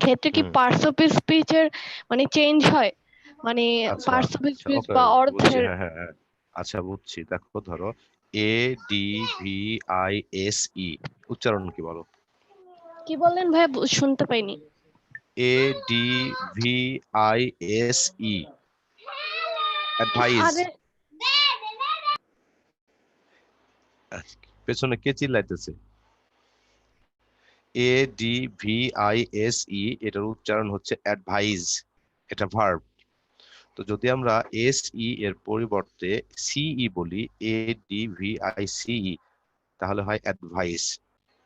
ক্ষেত্রে কি পার্টস অফ স্পিচ এর মানে চেঞ্জ হয়? মানে আচ্ছা পার্টস অফ স্পিচ ওকে, বা বুঝছি। অর্থের হ্যাঁ হ্যাঁ হ্যাঁ, আচ্ছা বুঝছি। দেখো ধরো A D V I S E, উচ্চারণ কি বলো? কি বললেন ভাইয়া? শুনতে পাইনি। A D V I S E, advice. আরে পেছনে কে চিল্লাইতেছে? A D V I S E, এটার উচ্চারণ হচ্ছে অ্যাডভাইস, এটা ভার্ব। তো যদি আমরা এস ই এর পরিবর্তে সিই বলি, এ ডি ভি আই সিই, তাহলে হয় অ্যাডভাইস।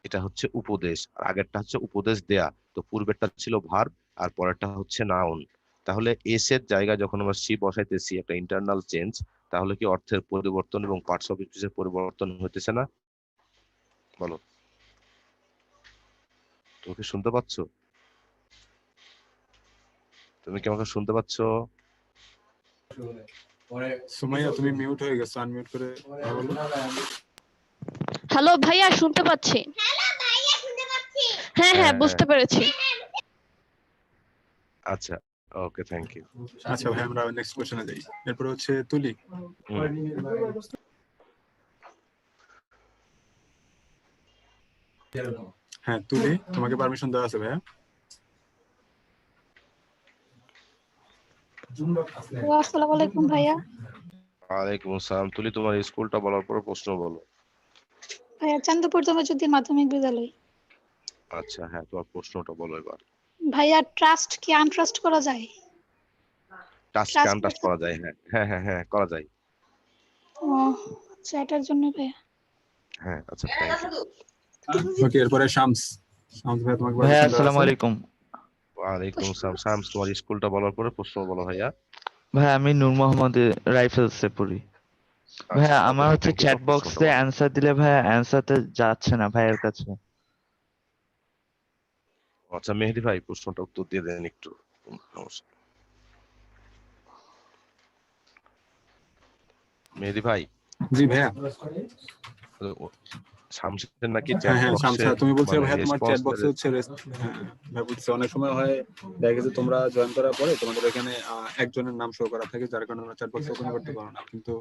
এটা হচ্ছে উপদেশ, আর আগেরটা হচ্ছে উপদেশ দেয়া। তো পূর্বেরটা ছিল ভার্ব আর পরেরটা হচ্ছে নাউন। তাহলে এস এর জায়গায় যখন আমরা সি বসাইতেছি, একটা ইন্টারনাল চেঞ্জ, তাহলে কি অর্থের পরিবর্তন এবং পার্টস অফ স্পিচের পরিবর্তন হইতেছে না? বলো, তুমি কি শুনতে পাচ্ছ? তুমি কি আমাকে শুনতে পাচ্ছ? সুমাইয়া, তুমি মিউট হয়ে গেছো, আনমিউট করে কথা বলো। হ্যালো ভাইয়া, শুনতে পাচ্ছি। হ্যাঁ হ্যাঁ, বুঝতে পেরেছি। আচ্ছা, ওকে, থ্যাংক ইউ। আচ্ছা ভাই, আমরা নেক্সট কোশ্চেনে যাই। এরপর হচ্ছে তুলি। হ্যাঁ তুলি, তোমাকে পারমিশন দেওয়া আছে ভাইয়া। আসসালামু আলাইকুম ভাইয়া। ওয়ালাইকুম আসসালাম। তুলি, তোমার স্কুলটা বলার পরে প্রশ্ন বলো। ভাইয়া চান্দপুর জমাজুদ্দিন মাধ্যমিক বিদ্যালয়। আচ্ছা, হ্যাঁ, তোমার প্রশ্নটা বলো এবার। ভাইয়া ট্রাস্ট কি আনট্রাস্ট করা যায়? টাস্ক ট্রাস্ট আনটাস্ট করা যায়, হ্যাঁ হ্যাঁ হ্যাঁ হ্যাঁ, করা যায়। ও আচ্ছা, এটার জন্য ভাইয়া। হ্যাঁ, আচ্ছা, থ্যাংক ইউ। ওকে, এরপরে শামস। শামস ভাই, তোমাকে ভাইয়া পারমিশন দেওয়া আসসালামু আছে। আলাইকুম। ওয়ালাইকুম সালাম। শামস, তোমার স্কুলটা বলার পরে প্রশ্ন বলো ভাইয়া। ভাই আমি নূর মোহাম্মদ রাইফেলসে পড়ি। ভাইয়া আচ্ছা, আমার ওকে, হচ্ছে থ্যাংক ইউ। চ্যাট তোমার প্রশ্নটা বক্সে বলো। অ্যান্সার দিলে ভাইয়া অ্যান্সারটা যাচ্ছে না ভাইয়ের কাছে। আচ্ছা মেহেদি ভাই, প্রশ্নটা উত্তর দিয়ে দেন একটু। সমস্যা। মেহেদি ভাই, জি ভাইয়া। শামসের নাকি হ্যাঁ চ্যাট হ্যাঁ বক্সে শামসা, তুমি বলছো মানে ভাইয়া তোমার রেসপন্স। চ্যাট বক্সে হচ্ছে হ্যাঁ ভাই বলছি, অনেক সময় হয় দেখা গেছে তোমরা জয়েন করার পরে তোমাদের এখানে একজনের নাম শো করা থাকে, যার কারণে তোমরা চ্যাট বক্স ওপেন করতে পারো না। কিন্তু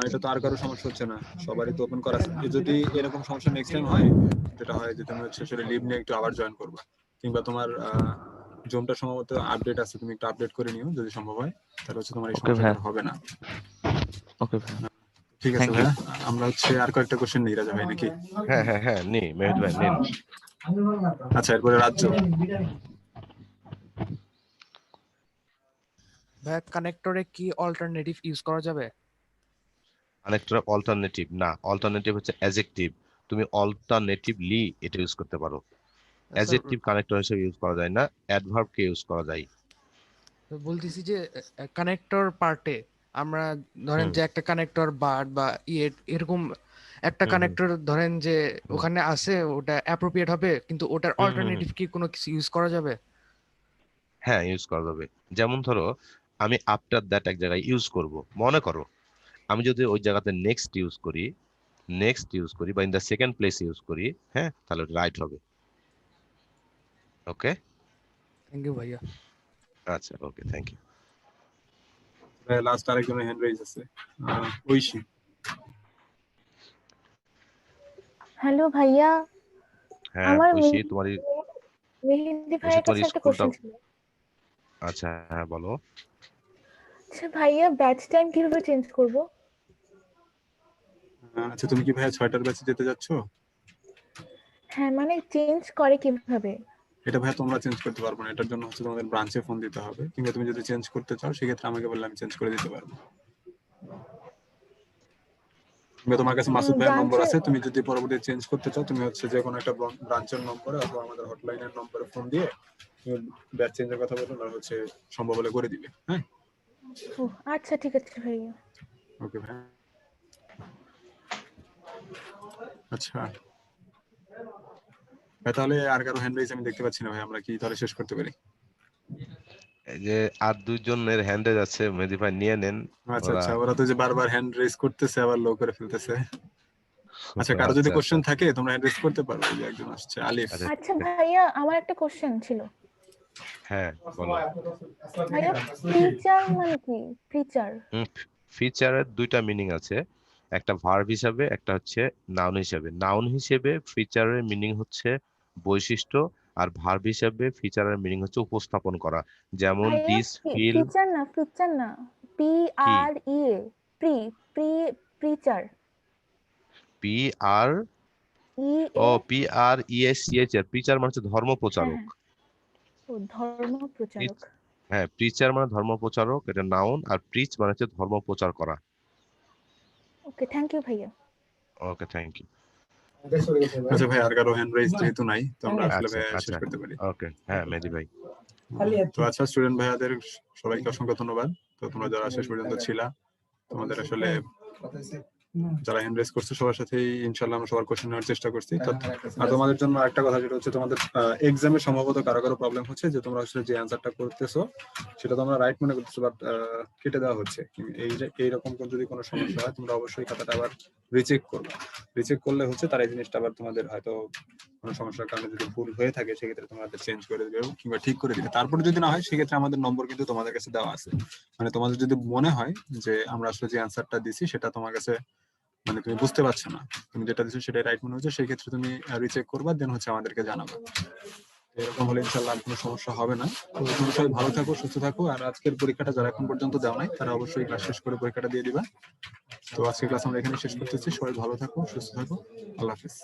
এটা তো আর কারো সমস্যা হচ্ছে না, সবারই তো ওপেন করা আছে। যদি এরকম সমস্যা নেক্সট টাইম হয়, যেটা হয় যে তুমি হচ্ছে আসলে লিভ নিয়ে একটু আবার জয়েন করবা, কিংবা তোমার জুমটা সম্ভবত আপডেট আছে, তুমি একটু আপডেট করে নিও যদি সম্ভব হয়, তাহলে হচ্ছে তোমার এই ওকে সমস্যাটা ভাইয়া। হবে না। ওকে ভাইয়া, ঠিক আছে থ্যাংক ইউ। ভাইয়া, আমরা হচ্ছে আর কয়েকটা কোশ্চেন নিই রাজা ভাই, নাকি? হ্যাঁ হ্যাঁ হ্যাঁ, নে মেহেদি ভাই নেন। আচ্ছা, এরপরে রাজ্য। ভাইয়া কানেক্টরে কি অল্টারনেটিভ ইউজ করা যাবে? কানেক্টর অল্টারনেটিভ না, অল্টারনেটিভ হচ্ছে অ্যাডজেক্টিভ। তুমি অল্টারনেটিভলি এটা ইউজ করতে পারো। অ্যাডজেক্টিভ কানেক্টর হিসেবে ইউজ করা যায় না, অ্যাডভার্ব কে ইউজ করা যায়। বলতেছি যে কানেক্টর পার্টে আমরা ধরেন যে একটা কানেক্টর বার্ড বা এরকম একটা কানেক্টর ধরেন যে ওখানে আছে, ওটা অ্যাপ্রোপ্রিয়েট হবে, কিন্তু ওটার অল্টারনেটিভ কি কোনো কিছু ইউজ করা যাবে? হ্যাঁ, ইউজ করা যাবে। যেমন ধরো আমি আফটার দ্যাট এক জায়গায় ইউজ করব, মনে করো আমি যদি ওই জায়গাতে নেক্সট ইউজ করি বা in the second place use করি, হ্যাঁ, তাহলে রাইট হবে। ওকে, থ্যাংক ইউ ভাইয়া। আচ্ছা, ওকে, থ্যাংক ইউ। লাস্ট আরেকজনের হ্যান্ড রাইজ আছে, ঐশী। হ্যালো ভাইয়া, হ্যাঁ আমার ঐশী, তোমার মেহেদি ভাইয়ের কাছে একটা স্কুলটা। কোশ্চেন ছিল। আচ্ছা হ্যাঁ বলো। আচ্ছা ভাইয়া, ব্যাচ টাইম কিভাবে চেঞ্জ করব? আচ্ছা, তুমি কি ভাইয়া 6টার ব্যাচে যেতে যাচ্ছ? হ্যাঁ, মানে চেঞ্জ করে কিভাবে? এটা ভাইয়া তোমরা চেঞ্জ করতে পারবে না, এটার জন্য হচ্ছে তোমাদের ব্রাঞ্চে ফোন দিতে হবে, কিংবা তুমি যদি চেঞ্জ করতে চাও সেক্ষেত্রে আমাকে বললে আমি চেঞ্জ করে দিতে পারবো। কিংবা তোমার কাছে মাসুদ ভাইয়ের নম্বর আছে, তুমি যদি পরবর্তী চেঞ্জ করতে চাও তুমি হচ্ছে যে কোনো একটা ব্রাঞ্চের নম্বরে অথবা আমাদের হটলাইনের নম্বরে ফোন দিয়ে তুমি ব্যাচ চেঞ্জের কথা বলো, না হচ্ছে সম্ভব হলে করে দিবে। হ্যাঁ, ও আচ্ছা, ঠিক আছে ভাইয়া। ওকে ভাই। আচ্ছা ভাই, তাহলে আর কারো হ্যান্ড রাইজ আমি দেখতে পাচ্ছি না ভাই, আমরা কি তাহলে শেষ করতে পারি? এই যে আর দুইজনের হ্যান্ডেজ আছে, মেহেদি ভাই নিয়ে নেন। আচ্ছা আচ্ছা, ওরা তো যে বারবার হ্যান্ড রেজ করতেছে আবার লো করে ফেলতেছে। আচ্ছা, কারো যদি কোশ্চেন থাকে তোমরা হ্যান্ড রেজ করতে পারো। এই যে একজন আসছে, আলিফ। আচ্ছা ভাইয়া, আমার একটা কোশ্চেন ছিল। হ্যাঁ বলো। ভাইয়া ফিচার মানে কি? ফিচার ফিচারের দুইটা মিনিং আছে, একটা ভার্ব হিসাবে, একটা হচ্ছে নাউন হিসাবে। নাউন হিসেবে ফিচারের মিনিং হচ্ছে বৈশিষ্ট্য, আর ভার্ব হিসাবে ফিচারের মিনিং হচ্ছে উপস্থাপন করা। যেমন দিস ফিল। ফিচার না, পি আর ই এ, preacher. P R O P R E S C H এর প্রিচার মানে হচ্ছে ধর্ম প্রচারক। ও ধর্ম প্রচারক। হ্যাঁ, প্রিচার মানে ধর্ম প্রচারক, এটা নাউন। আর প্রিচ মানে হচ্ছে ধর্ম প্রচার করা। ওকে, থ্যাংক ইউ ভাইয়া। ওকে, থ্যাংক ইউ। আচ্ছা ভাই, আর কারো হ্যান্ড রাইজ যেহেতু নাই তো আমরা আসলে শেষ করতে পারি। ওকে, হ্যাঁ মেহেদি ভাই। তো আচ্ছা, স্টুডেন্ট ভাইয়াদের সবাইকে অসংখ্য ধন্যবাদ। তো তোমরা যারা শেষ পর্যন্ত ছিলা, তোমাদের আসলে যারা হ্যান্ড রেজ করছে সবার সাথেই ইনশাআল্লাহ আমরা সবার কোশ্চেন নেওয়ার চেষ্টা করছি। আর তোমাদের জন্য একটা কথা যেটা হচ্ছে, তোমাদের এক্সামে সম্ভবত কারো কারো প্রবলেম হচ্ছে যে তোমরা আসলে যে অ্যান্সারটা করতেছো সেটা তোমরা রাইট মনে করতেছো, বাট কেটে দেওয়া হচ্ছে। এইরকম যদি কোনো সমস্যা হয় তোমরা অবশ্যই খাতাটা আবার রিচেক করবে। রিচেক করলে হচ্ছে তার এই জিনিসটা আবার তোমাদের হয়তো কোনো সমস্যার কারণে যদি ভুল হয়ে থাকে সেক্ষেত্রে তোমাদের চেঞ্জ করে দেবে কিংবা ঠিক করে দিবে। তারপরে যদি না হয় সেক্ষেত্রে আমাদের নম্বর কিন্তু তোমাদের কাছে দেওয়া আছে। মানে তোমাদের যদি মনে হয় যে আমরা আসলে যে অ্যান্সারটা দিছি সেটা তোমার কাছে মানে তুমি বুঝতে পারছো না, তুমি যেটা দিচ্ছ সেটাই রাইট মনে হচ্ছে, সেই ক্ষেত্রে তুমি রিচেক করবা, দেন হচ্ছে আমাদেরকে জানাবা। এরকম হলে ইনশাআল্লাহ কোনো সমস্যা হবে না। তো তোমরা সবাই ভালো থাকো, সুস্থ থাকো। আর আজকের পরীক্ষাটা যারা এখন পর্যন্ত দেওয়া নাই তারা অবশ্যই ক্লাস শেষ করে পরীক্ষাটা দিয়ে দিবা। তো আজকের ক্লাস আমরা এখানে শেষ করতেছি। সবাই ভালো থাকো, সুস্থ থাকো, আল্লাহ হাফেজ।